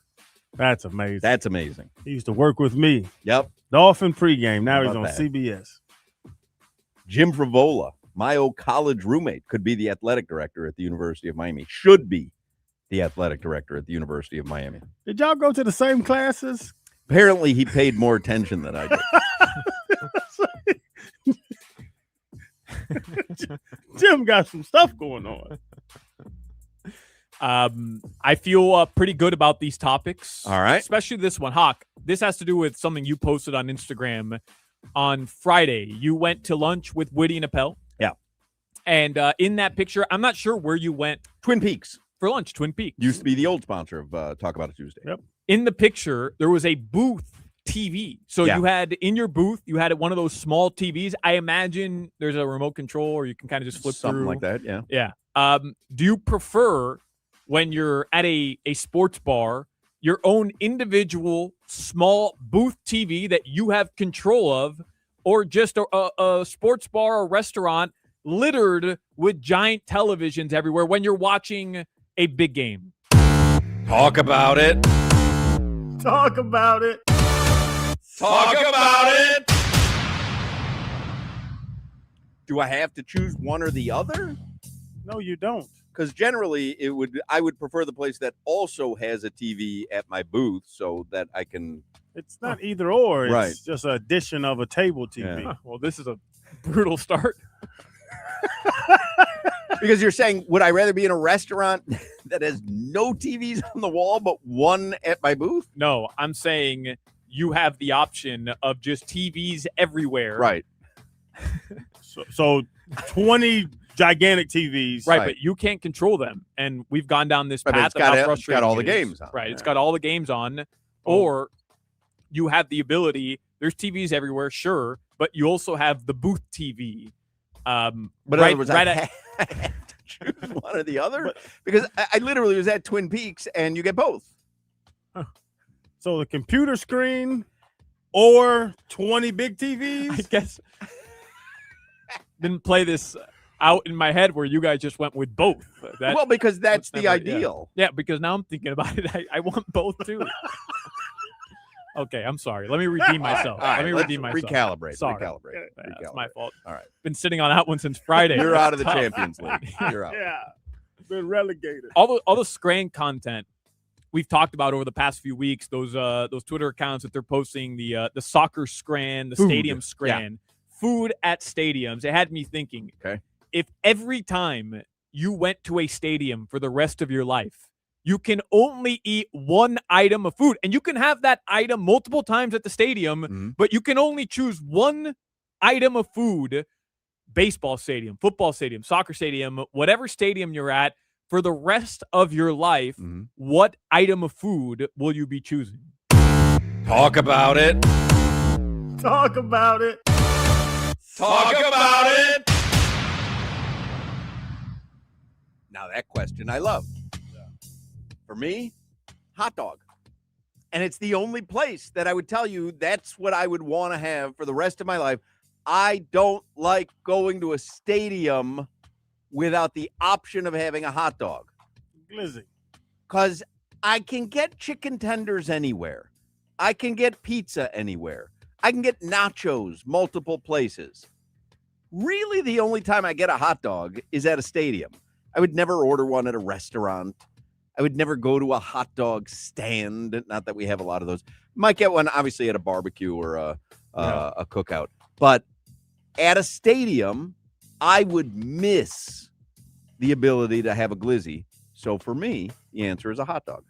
That's amazing.
That's amazing.
He used to work with me.
Yep.
Dolphin pregame. Now
How
he's
about
on
that?
CBS.
Jim Frivola, my old college roommate, could be the athletic director at the University of Miami. Should be the athletic director at the University of Miami.
Did y'all go to the same classes?
Apparently, he paid more attention than I did.
Jim got some stuff going on.
I feel pretty good about these topics.
All right.
Especially this one. Hawk, this has to do with something you posted on Instagram on Friday. You went to lunch with Woody and Appel.
Yeah.
And in that picture, I'm not sure where you went
Twin Peaks.
for lunch, Twin Peaks.
Used to be the old sponsor of Talk About It Tuesday.
Yep.
In the picture, there was a booth TV. So
Yeah.
you had in your booth, you had one of those small TVs. I imagine there's a remote control or you can kind of just flip
Something
through.
like that, yeah.
Yeah. Do you prefer when you're at a sports bar, your own individual small booth TV that you have control of, or just a sports bar or restaurant littered with giant televisions everywhere when you're watching a big game?
Talk about it.
Talk about it.
Talk about it. Do I have to choose one or the other?
No, you don't.
Because generally, I would prefer the place that also has a TV at my booth so that I can.
It's not either or. It's
Right.
just an addition of a table TV.
Yeah.
Well, this is a brutal start.
Because you're saying, would I rather be in a restaurant that has no TVs on the wall but one at my booth?
No, I'm saying you have the option of just TVs everywhere.
Right.
So 20 gigantic TVs.
Right,
Right.
but you can't control them. And we've gone down this
Right, but
path
it's
of
got
how
it-
frustrating
it's got all the
it is.
games on.
Right, it's
Yeah.
got all the games on. Or you have the ability, there's TVs everywhere, sure, but you also have the booth TV.
But in
right,
other words,
right
I
at,
have to choose one or the other because I literally was at Twin Peaks and you get both.
So the computer screen or 20 big
I
TVs.
guess didn't play this out in my head where you guys just went with both. That,
Well, because that's the
never- yeah.
ideal.
Yeah, because now I'm thinking about it. I want both too. Okay, I'm sorry. Let me redeem myself.
All right,
Let me
let's
redeem myself.
recalibrate.
Sorry.
Recalibrate.
Yeah,
recalibrate.
that's my fault.
All right.
Been sitting on that one since Friday.
You're out of the
Tough.
Champions League. You're out.
Yeah. Been relegated.
All the Scran content we've talked about over the past few weeks, those Twitter accounts that they're posting, the soccer Scran, the
Food.
stadium Scran, food at stadiums. It had me thinking,
Okay.
if every time you went to a stadium for the rest of your life, you can only eat one item of food, and you can have that item multiple times at the stadium,
Mhm.
but you can only choose one item of food, baseball stadium, football stadium, soccer stadium, whatever stadium you're at, for the rest of your life,
Mhm.
what item of food will you be choosing?
Talk about it.
Talk about it.
Talk about it. Now that question I love. For me, hot dog. And it's the only place that I would tell you that's what I would want to have for the rest of my life. I don't like going to a stadium without the option of having a hot dog.
Glizzy.
because I can get chicken tenders anywhere. I can get pizza anywhere. I can get nachos multiple places. Really, the only time I get a hot dog is at a stadium. I would never order one at a restaurant. I would never go to a hot dog stand. Not that we have a lot of those. Might get one, obviously, at a barbecue or a cookout. But at a stadium, I would miss the ability to have a glizzy. So for me, the answer is a hot dog.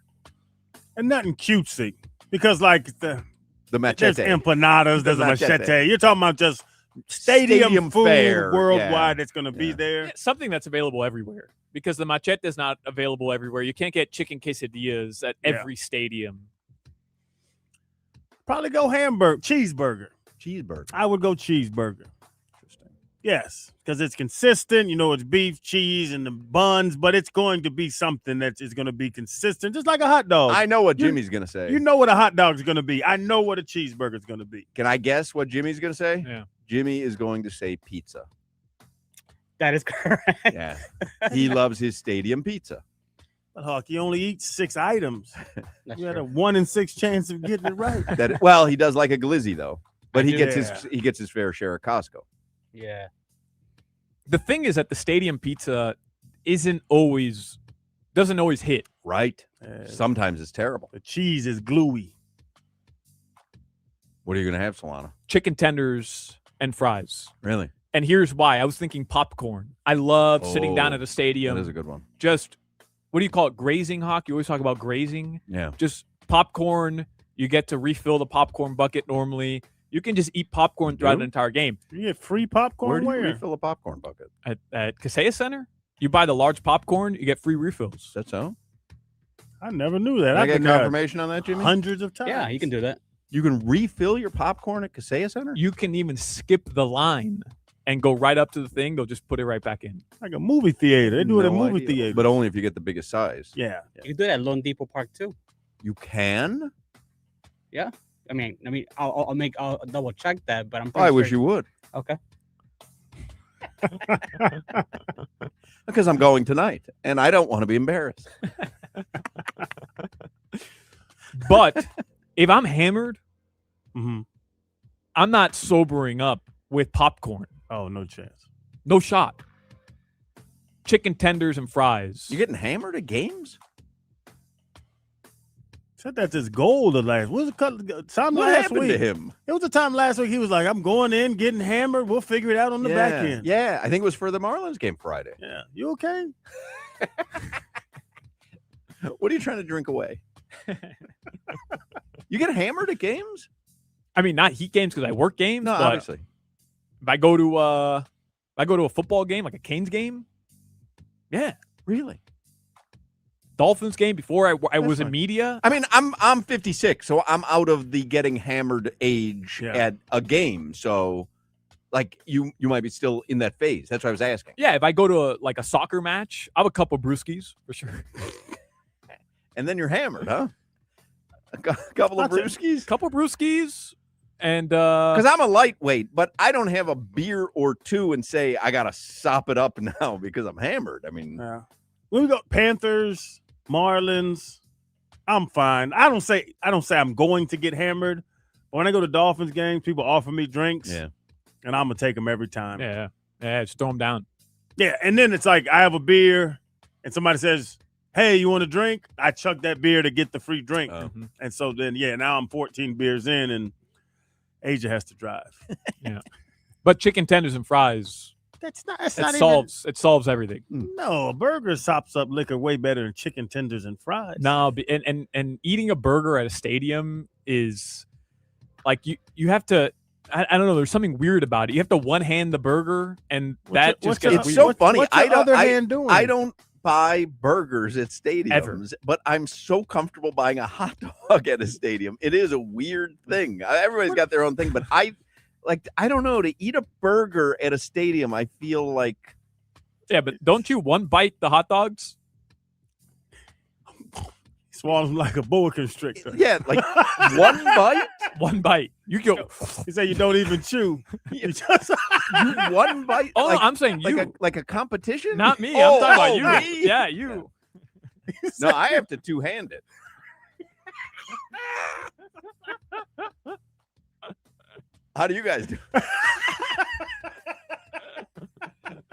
And nothing cutesy. Because, like,
The machete.
there's empanadas, there's a machete. You're talking about just stadium food
fare,
worldwide
yeah.
that's going to be there.
Yeah, something that's available everywhere, because the machete is not available everywhere. You can't get chicken quesadillas at every stadium.
Probably go cheeseburger. I would go cheeseburger.
Interesting.
Yes, because it's consistent. You know, it's beef, cheese, and the buns, but it's going to be something that is going to be consistent, just like a hot dog.
I know what Jimmy's going to say.
You know what a hot dog is going to be. I know what a cheeseburger is going to be.
Can I guess what Jimmy's going to say?
Yeah.
Jimmy is going to say pizza.
That is correct.
Yeah. He loves his stadium pizza.
But Hawk, he only eats 6 items.
That's
You had a
true.
1 in 6 chance of getting it right.
Well, he does like a glizzy though, but he gets
Yeah.
his fair share of Costco.
Yeah.
The thing is that the stadium pizza doesn't always hit.
Right. Sometimes it's terrible.
The cheese is gluey.
What are you going to have, Solana?
Chicken tenders and fries.
Really?
And here's why. I was thinking popcorn. I love sitting down at a stadium.
That is a good one.
Just, what do you call it? Grazing, Hawk? You always talk about grazing.
Yeah.
Just popcorn. You get to refill the popcorn bucket normally. You can just eat popcorn throughout an entire game.
You get free popcorn
Where do you refill a popcorn bucket?
At Kaseya Center, you buy the large popcorn, you get free refills.
Is that so?
I never knew that.
Can I
I've
get
been there
confirmation on that, Jimmy?
hundreds of times.
Yeah, you can do that.
You can refill your popcorn at Kaseya Center?
You can even skip the line and go right up to the thing. They'll just put it right back in.
Like a movie theater. They do it at
No
movie
idea.
theaters.
But only if you get the biggest size.
yeah.
You can do that at Lone Depot Park too.
You can?
I mean, I'll double check that, but I'm.
I wish you would.
Okay.
Because I'm going tonight, and I don't want to be embarrassed.
But if I'm hammered,
Mhm.
I'm not sobering up with popcorn.
Oh, no chance.
No shot. Chicken tenders and fries.
You getting hammered at games?
Said that's his goal to last. What was the time
What
last
happened
week?
to him?
It was a time last week. He was like, "I'm going in, getting hammered. We'll figure it out on the back end."
Yeah, I think it was for the Marlins game Friday.
Yeah. You okay?
What are you trying to drink away? You get hammered at games?
I mean, not Heat games because I work games.
No,
but
obviously.
If I go to a football game, like a Canes game, yeah,
Really?
Dolphins game before I was in
fine.
media.
I mean, I'm 56, so I'm out of the getting hammered age at a game. So, like, you might be still in that phase. That's what I was asking.
Yeah, if I go to a soccer match, I'll have a couple brewskis for sure.
And then you're hammered, huh? A couple of brewskis?
Couple brewskis, and
Because I'm a lightweight, but I don't have a beer or two and say I gotta sop it up now because I'm hammered. I mean,
Yeah. When we go Panthers, Marlins, I'm fine. I don't say I'm going to get hammered. When I go to Dolphins games, people offer me drinks, and I'm gonna take them every time.
yeah, just throw them down.
Yeah, and then it's like I have a beer, and somebody says, "Hey, you want a drink?" I chuck that beer to get the free drink, and so then now I'm 14 beers in, and Asia has to drive.
Yeah, but chicken tenders and fries.
That's not
It solves everything.
No, a burger sops up liquor way better than chicken tenders and fries.
No, and eating a burger at a stadium is like you have to. I don't know. There's something weird about it. You have to one hand the burger, and that just gets
it's
weird.
so funny.
What's your other hand doing?
I don't buy burgers at stadiums, but I'm so comfortable buying a hot dog at a stadium. It is a weird thing. Everybody's got their own thing, but I don't know, to eat a burger at a stadium, I feel like
Yeah, but don't you one bite the hot dogs?
Swallows them like a boa constrictor.
like one bite.
One bite. You go.
You say you don't even chew. You just
One bite.
Oh,
like,
no, I'm saying you.
like a competition.
Not me. I'm talking about you.
me?
Yeah, you.
No, I have to two-hand it. How do you guys do?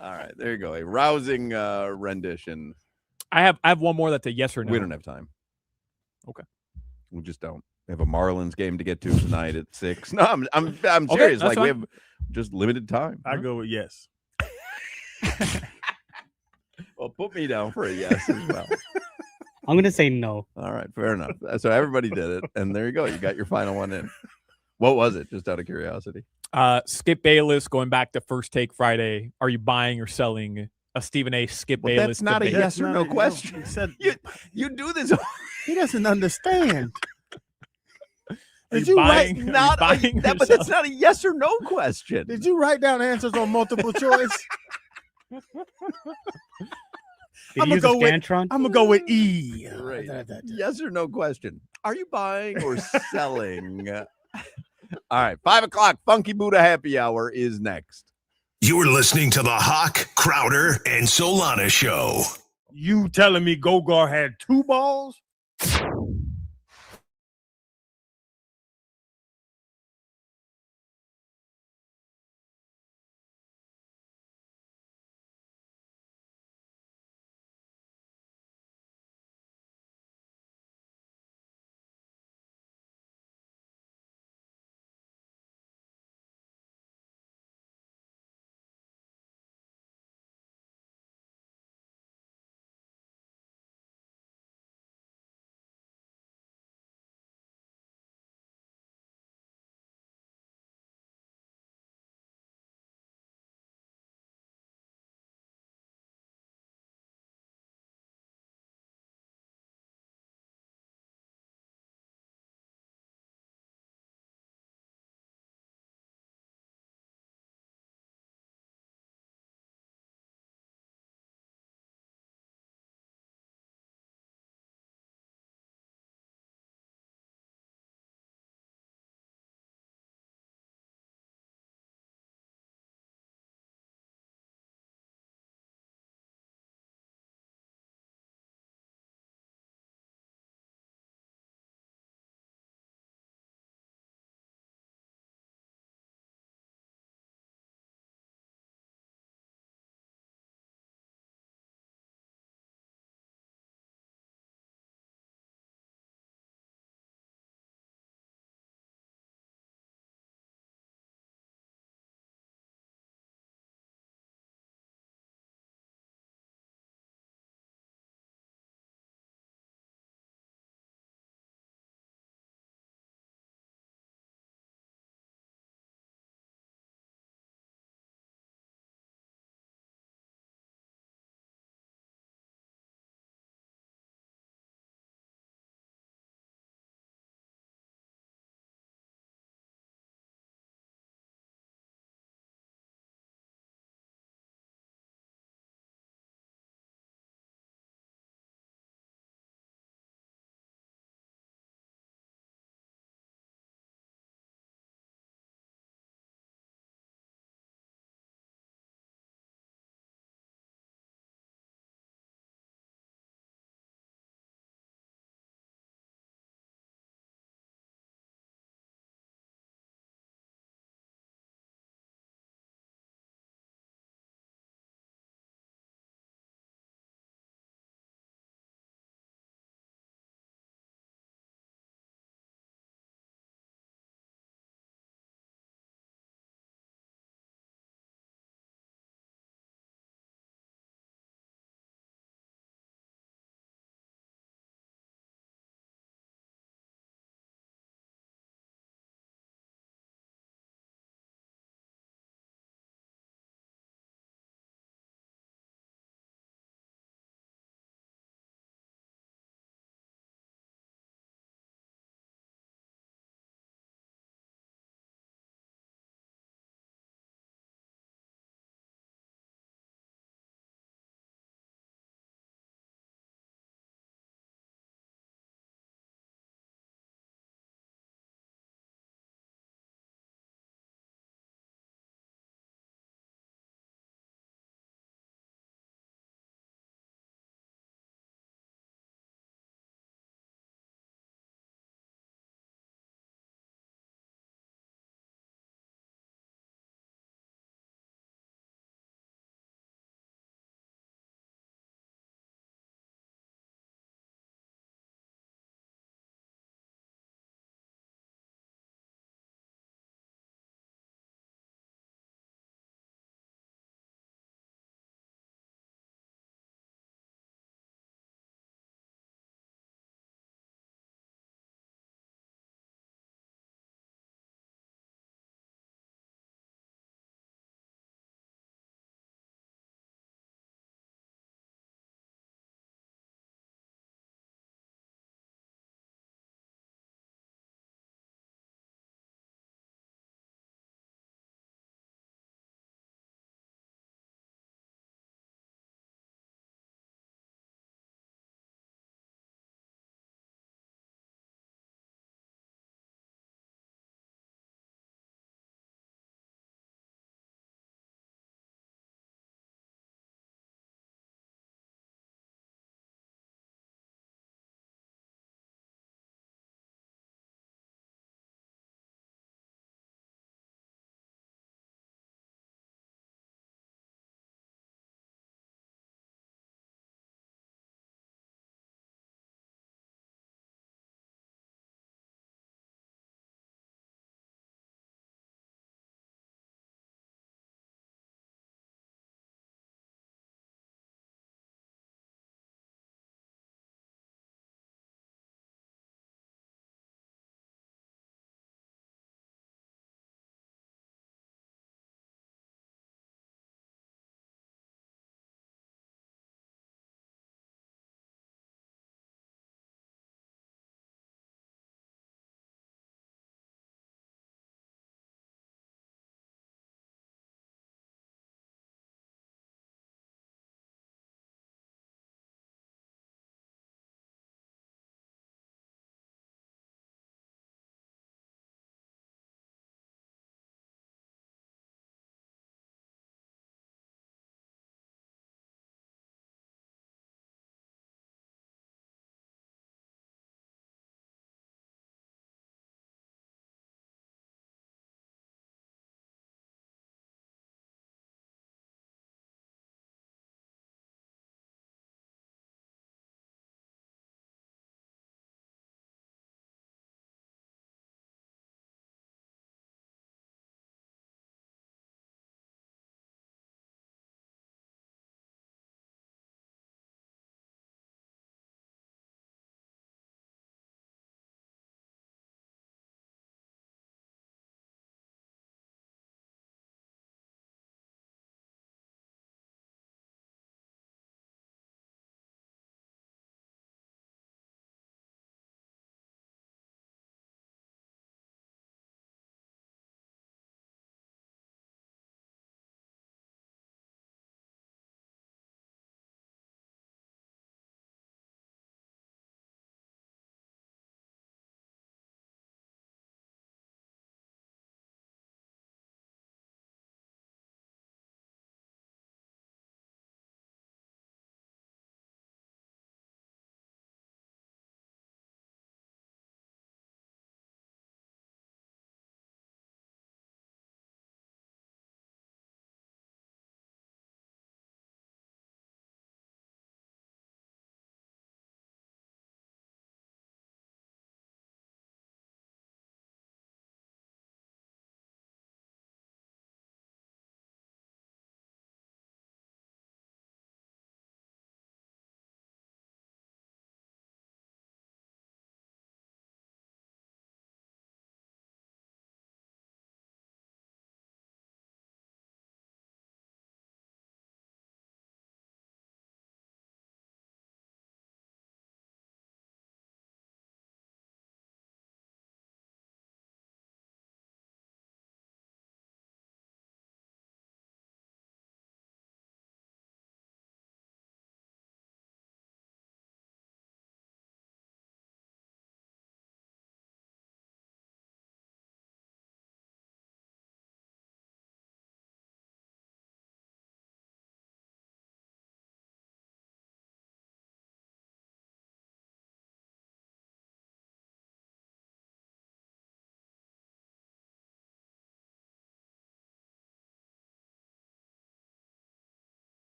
All right, there you go. A rousing rendition.
I have one more that's a yes or no.
We don't have time.
Okay.
We just don't. We have a Marlins game to get to tonight at 6. No, I'm serious.
that's
Like we
fine.
have just limited time.
I go with yes.
Well, put me down for a yes as well.
I'm gonna say no.
All right, fair enough. So everybody did it, and there you go. You got your final one in. What was it? Just out of curiosity.
Skip Bayless going back to First Take Friday. Are you buying or selling a Stephen A. Skip
Well,
Bayless?
that's not a
debate?
yes or no question.
He said
You do this.
he doesn't understand.
Are
Did
you
you write?
buying?
Not
are you buying or
but that's not a yes or no question.
Did you write down answers on multiple choice?
Did
I'm
you
gonna
use a
go with.
Scantron?
I'm gonna go with E.
Right. Yes or no question. Are you buying or selling? All right, 5 o'clock. Funky Buddha Happy Hour is next.
You're listening to the Hawk, Crowder, and Solana Show.
You telling me Gogar had 2 balls?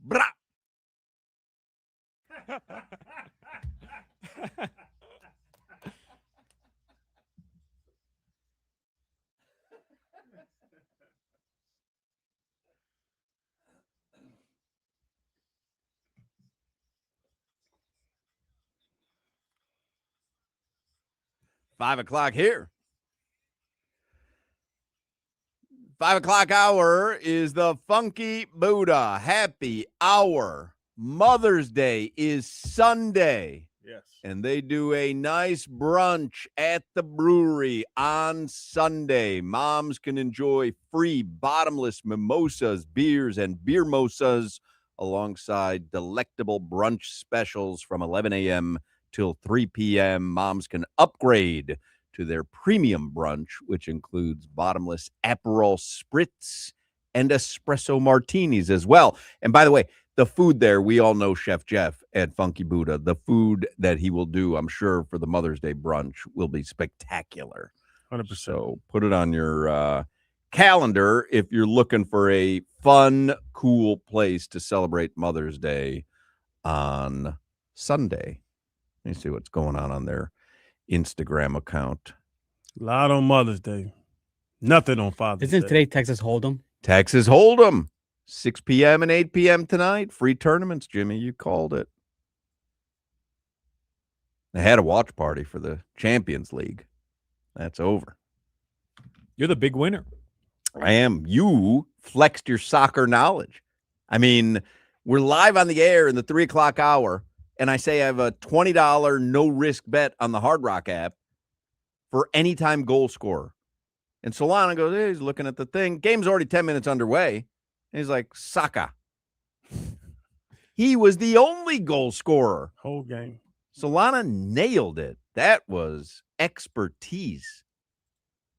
Brah. 5 o'clock here. 5 o'clock hour is the Funky Buddha Happy Hour. Mother's Day is Sunday.
Yes.
And they do a nice brunch at the brewery on Sunday. Moms can enjoy free bottomless mimosas, beers, and beer-mosas alongside delectable brunch specials from 11 a.m. till 3 p.m. Moms can upgrade to their premium brunch, which includes bottomless Aperol Spritz and espresso martinis as well. And by the way, the food there, we all know Chef Jeff at Funky Buddha. The food that he will do, I'm sure, for the Mother's Day brunch will be spectacular.
100%.
So put it on your calendar if you're looking for a fun, cool place to celebrate Mother's Day on Sunday. Let me see what's going on their Instagram account.
A lot on Mother's Day. Nothing on Father's Day.
Isn't today Texas Hold'em?
Texas Hold'em. 6 p.m. and 8 p.m. tonight. Free tournaments, Jimmy. You called it. They had a watch party for the Champions League. That's over.
You're the big winner.
I am. You flexed your soccer knowledge. I mean, we're live on the air in the 3 o'clock hour, and I say I have a $20 no-risk bet on the Hard Rock app for anytime goal scorer. And Solana goes, hey, he's looking at the thing. Game's already 10 minutes underway. And he's like, Saka. He was the only goal scorer.
Whole game.
Solana nailed it. That was expertise.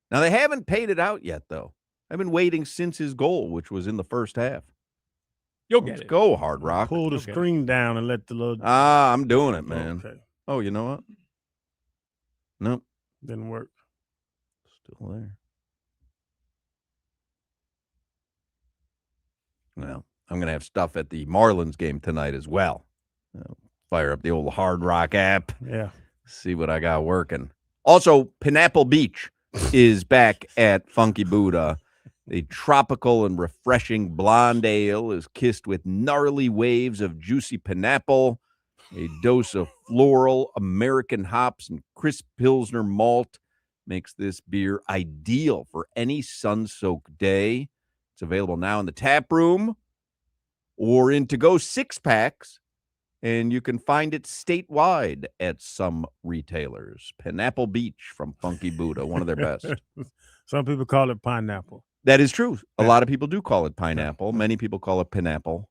Now, they haven't paid it out yet, though. I've been waiting since his goal, which was in the first half.
You'll get
Let's
it.
go, Hard Rock.
Pull the
Okay.
screen down and let the little.
I'm doing it, man.
Okay.
Oh, you know what? Nope.
Didn't work.
Still there. Well, I'm going to have stuff at the Marlins game tonight as well. Fire up the old Hard Rock app.
Yeah.
See what I got working. Also, Pineapple Beach is back at Funky Buddha. The tropical and refreshing blonde ale is kissed with gnarly waves of juicy pineapple, a dose of floral American hops and crisp Pilsner malt makes this beer ideal for any sun-soaked day. It's available now in the tap room or in to-go six-packs, and you can find it statewide at some retailers. Pineapple Beach from Funky Buddha, one of their best.
Some people call it pineapple.
That is true. A lot of people do call it pineapple. Many people call it pineapple.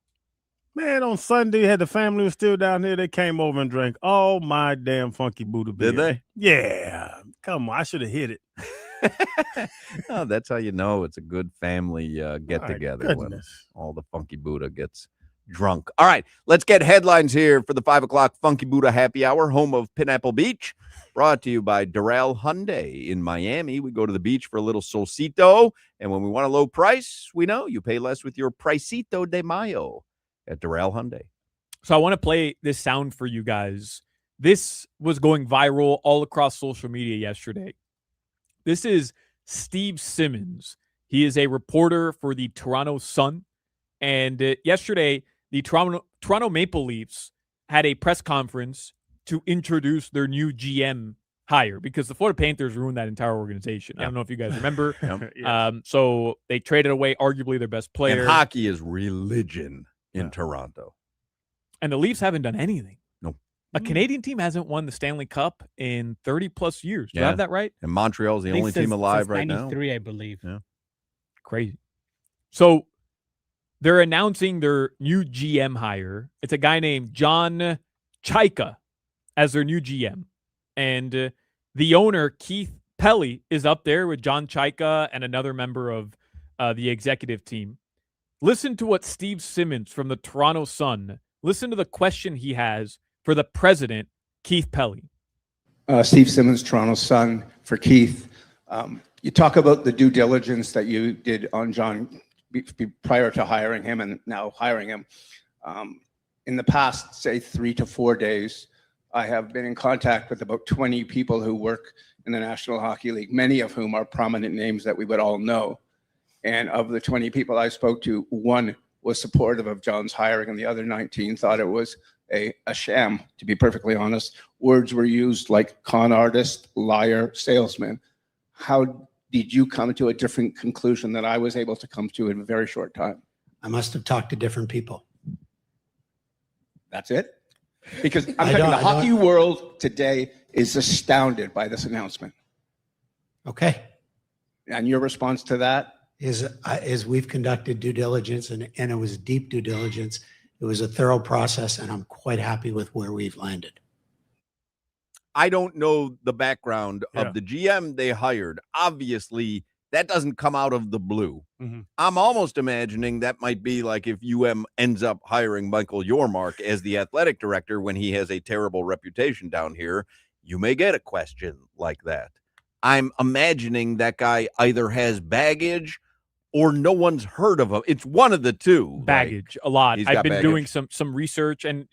Man, on Sunday, had the family was still down here. They came over and drank all my damn Funky Buddha beer.
Did they?
Yeah. Come on. I should have hit it.
Oh, that's how you know it's a good family get-together when
goodness.
all the Funky Buddha gets drunk. All right, let's get headlines here for the 5 o'clock Funky Buddha Happy Hour, home of Pineapple Beach, brought to you by Doral Hyundai in Miami. We go to the beach for a little solcito, and when we want a low price, we know you pay less with your Pricito de Mayo at Doral Hyundai.
So I want to play this sound for you guys. This was going viral all across social media yesterday. This is Steve Simmons. He is a reporter for the Toronto Sun. And yesterday, the Toronto Maple Leafs had a press conference to introduce their new GM hire because the Florida Panthers ruined that entire organization. I don't know if you guys remember.
Yes.
So they traded away arguably their best player.
And hockey is religion in Toronto.
And the Leafs haven't done anything.
Nope.
A Canadian team hasn't won the Stanley Cup in 30 plus years. Do I
Yeah.
have that right?
And Montreal's the
I think
only team
since
alive right now.
93, I believe.
Yeah.
Crazy. So they're announcing their new GM hire. It's a guy named John Chaika as their new GM. And the owner, Keith Pelly, is up there with John Chaika and another member of the executive team. Listen to what Steve Simmons from the Toronto Sun, listen to the question he has for the president, Keith Pelly.
Steve Simmons, Toronto Sun, for Keith. You talk about the due diligence that you did on John prior to hiring him and now hiring him. In the past, say 3 to 4 days, I have been in contact with about 20 people who work in the National Hockey League, many of whom are prominent names that we would all know. And of the 20 people I spoke to, one was supportive of John's hiring, and the other 19 thought it was a sham, to be perfectly honest. Words were used like con artist, liar, salesman. How did you come to a different conclusion that I was able to come to in a very short time?
I must have talked to different people.
That's it? Because I'm talking the hockey world today is astounded by this announcement.
Okay.
And your response to that?
Is we've conducted due diligence, and it was deep due diligence. It was a thorough process, and I'm quite happy with where we've landed.
I don't know the background of the GM they hired. Obviously, that doesn't come out of the blue.
Mm-hmm.
I'm almost imagining that might be like if UM ends up hiring Michael Yormark as the athletic director when he has a terrible reputation down here, you may get a question like that. I'm imagining that guy either has baggage or no one's heard of him. It's one of the two.
Baggage, a lot. I've been doing some research, and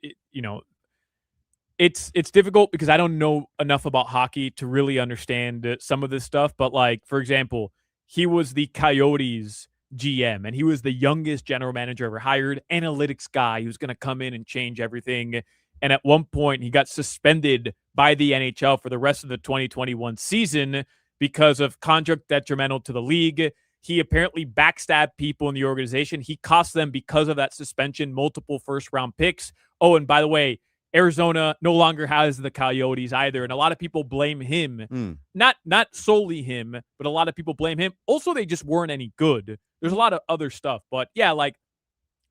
it's difficult because I don't know enough about hockey to really understand some of this stuff. But like, for example, he was the Coyotes GM, and he was the youngest general manager ever hired, analytics guy who's going to come in and change everything. And at one point, he got suspended by the NHL for the rest of the 2021 season because of conduct detrimental to the league. He apparently backstabbed people in the organization. He cost them, because of that suspension, multiple first-round picks. Oh, and by the way, Arizona no longer has the Coyotes either, and a lot of people blame him. Not solely him, but a lot of people blame him. Also, they just weren't any good. There's a lot of other stuff. But, yeah, like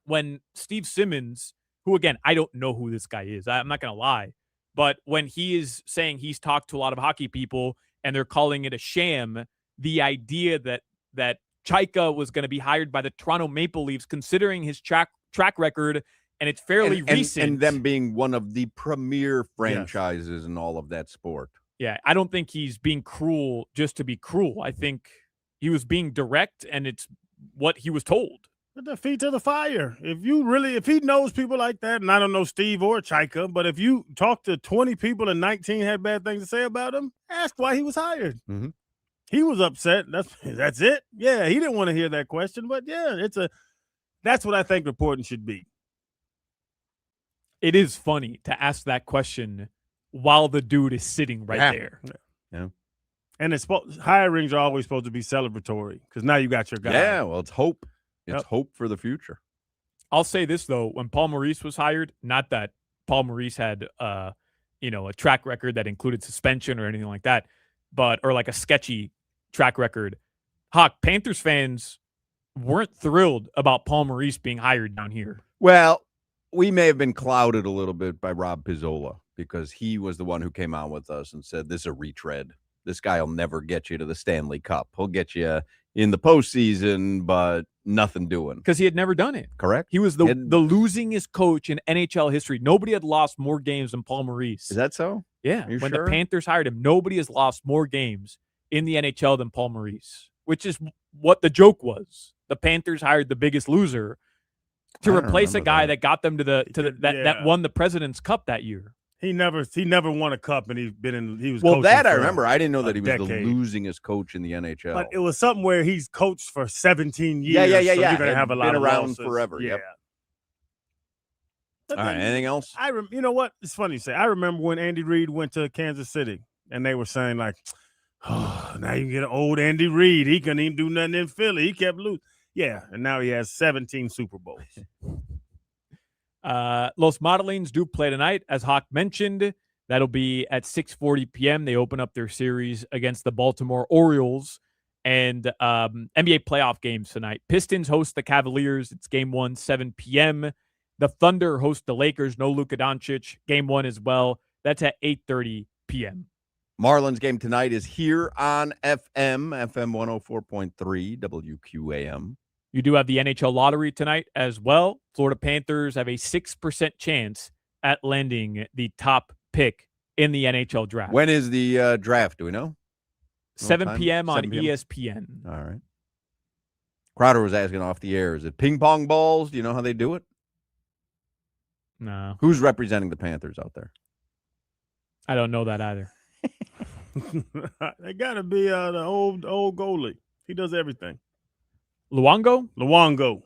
when Steve Simmons, who, again, I don't know who this guy is. I'm not going to lie. But when he is saying he's talked to a lot of hockey people and they're calling it a sham, the idea that Chaika was going to be hired by the Toronto Maple Leafs, considering his track record, and it's fairly recent.
And them being one of the premier franchises in all of that sport.
Yeah, I don't think he's being cruel just to be cruel. I think he was being direct, and it's what he was told.
Put the feet to the fire. If he knows people like that, and I don't know Steve or Chaika, but if you talk to 20 people and 19 had bad things to say about him, ask why he was hired.
Mm-hmm.
He was upset. That's it. Yeah, he didn't want to hear that question, but yeah, that's what I think reporting should be.
It is funny to ask that question while the dude is sitting right there.
Yeah.
And hirings are always supposed to be celebratory because now you got your guy.
Yeah, well, it's hope. It's hope for the future.
I'll say this, though. When Paul Maurice was hired, not that Paul Maurice had a track record that included suspension or anything like that, or like a sketchy track record. Panthers fans weren't thrilled about Paul Maurice being hired down here.
Well, we may have been clouded a little bit by Rob Pizzola because he was the one who came on with us and said, this is a retread. This guy will never get you to the Stanley Cup. He'll get you in the postseason, but nothing doing.
Because he had never done it.
Correct.
He was the losingest coach in NHL history. Nobody had lost more games than Paul Maurice.
Is that so?
Yeah. When the Panthers hired him, nobody has lost more games in the NHL than Paul Maurice, which is what the joke was. The Panthers hired the biggest loser to replace a guy that got them to that won the President's Cup that year.
He never won a cup, and he was
well. That I remember. I didn't know that he was the losingest coach in the NHL.
But it was something where he's coached for 17 years.
Yeah.
So you're gonna have a lot
been
of
around
losses.
forever.
Yeah.
Yep.
All
right. Anything else?
You know what? It's funny you say. I remember when Andy Reid went to Kansas City, and they were saying like, "Oh, now you get an old Andy Reid. He couldn't even do nothing in Philly. He kept losing." Yeah, and now he has 17 Super Bowls.
Los Modelings do play tonight, as Hawk mentioned. That'll be at 6:40 p.m. They open up their series against the Baltimore Orioles. And NBA playoff games tonight. Pistons host the Cavaliers. It's game 1, 7 p.m. The Thunder host the Lakers. No Luka Doncic. Game 1 as well. That's at 8:30 p.m.
Marlins game tonight is here on FM 104.3 WQAM.
You do have the NHL lottery tonight as well. Florida Panthers have a 6% chance at landing the top pick in the NHL draft.
When is the draft? Do we know?
7 p.m. on
7 p.m.?
ESPN.
All right. Crowder was asking off the air, is it ping pong balls? Do you know how they do it?
No,
Who's representing the Panthers out there?
I don't know that either.
They got to be the old goalie. He does everything.
Luongo?
Luongo,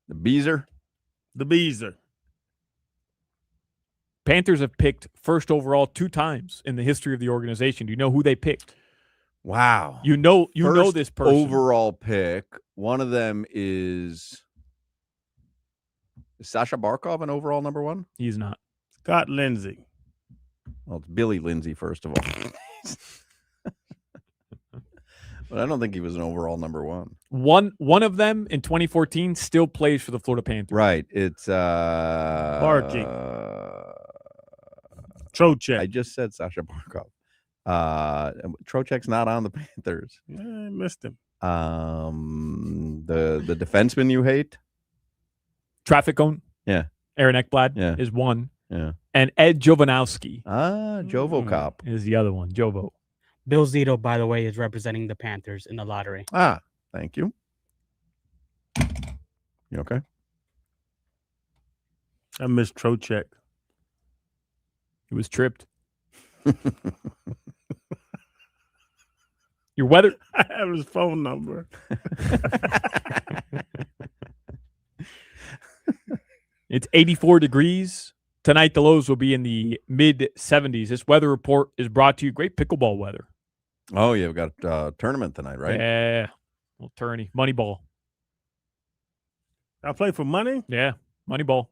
The Beezer?
the Beezer.
Panthers have picked first overall 2 times in the history of the organization. Do you know who they picked?
Wow.
You know
First
this person.
overall pick. One of them is Sasha Barkov an overall number 1?
He's not.
Scott Lindsay.
Well, it's Billy Lindsay, first of all. But I don't think he was an overall number 1.
One of them in 2014 still plays for the Florida Panthers.
Right. It's
Barking. Trocheck.
I just said Sasha Barkov. Trocheck's not on the Panthers.
Yeah, I missed him.
The defenseman you hate?
Traffic cone.
Yeah.
Aaron Ekblad
Yeah.
is one.
Yeah.
And Ed Jovanowski
Jovo Cop.
is the other one. Jovo.
Bill Zito, by the way, is representing the Panthers in the lottery.
Thank you. You okay?
I missed Trocheck.
He was tripped. Your weather.
I have his phone number.
It's 84 degrees. Tonight, the lows will be in the mid-70s. This weather report is brought to you. Great pickleball weather.
Oh, yeah. We've got a tournament tonight, right?
Yeah. Little tourney. Moneyball.
I play for money?
Yeah. Moneyball.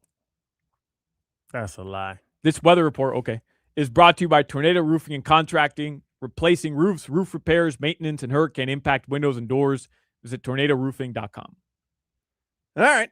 That's a lie.
This weather report, is brought to you by Tornado Roofing and Contracting, replacing roofs, roof repairs, maintenance, and hurricane impact windows and doors. Visit tornadoroofing.com.
All right.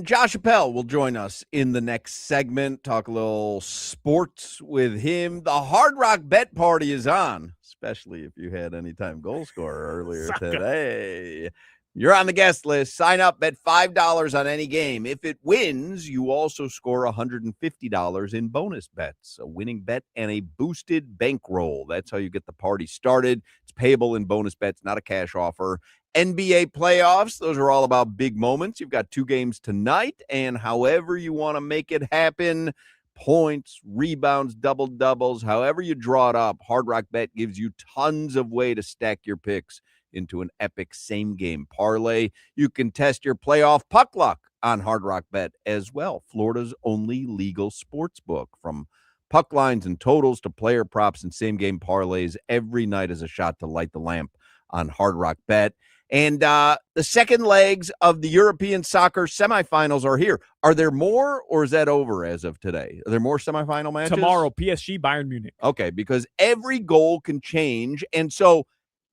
Josh Appel will join us in the next segment. Talk a little sports with him. The Hard Rock Bet Party is on, especially if you had anytime goal scorer earlier today. You're on the guest list. Sign up, bet $5 on any game. If it wins, you also score $150 in bonus bets, a winning bet, and a boosted bankroll. That's how you get the party started. It's payable in bonus bets, not a cash offer. NBA playoffs, those are all about big moments. You've got 2 games tonight, and however you want to make it happen, points, rebounds, double-doubles, however you draw it up, Hard Rock Bet gives you tons of way to stack your picks into an epic same-game parlay. You can test your playoff puck luck on Hard Rock Bet as well, Florida's only legal sports book. From puck lines and totals to player props and same-game parlays, every night is a shot to light the lamp on Hard Rock Bet. And the second legs of the European soccer semifinals are here. Are there more, or is that over as of today? Are there more semifinal matches?
Tomorrow, PSG, Bayern Munich.
Okay, because every goal can change. And so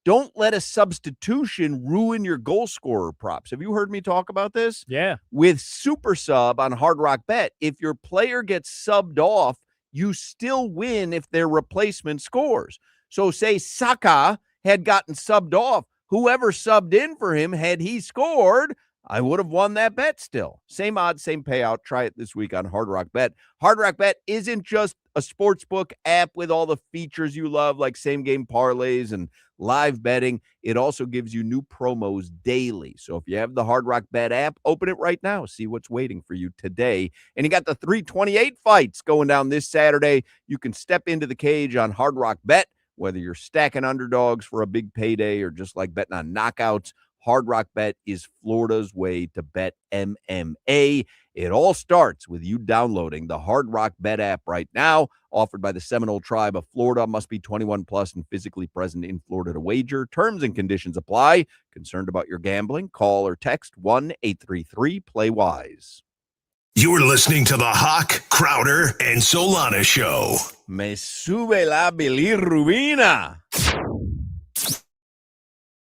don't let a substitution ruin your goal scorer props. Have you heard me talk about this?
Yeah.
With Super Sub on Hard Rock Bet, if your player gets subbed off, you still win if their replacement scores. So say Saka had gotten subbed off. Whoever subbed in for him, had he scored, I would have won that bet still. Same odds, same payout. Try it this week on Hard Rock Bet. Hard Rock Bet isn't just a sportsbook app with all the features you love, like same-game parlays and live betting. It also gives you new promos daily. So if you have the Hard Rock Bet app, open it right now. See what's waiting for you today. And you got the 328 fights going down this Saturday. You can step into the cage on Hard Rock Bet. Whether you're stacking underdogs for a big payday or just like betting on knockouts, Hard Rock Bet is Florida's way to bet MMA. It all starts with you downloading the Hard Rock Bet app right now, offered by the Seminole Tribe of Florida. Must be 21 plus and physically present in Florida to wager. Terms and conditions apply. Concerned about your gambling? Call or text 1-833-PLAY-WISE.
You're listening to the Hawk, Crowder, and Solana Show.
Me sube la bilirrubina.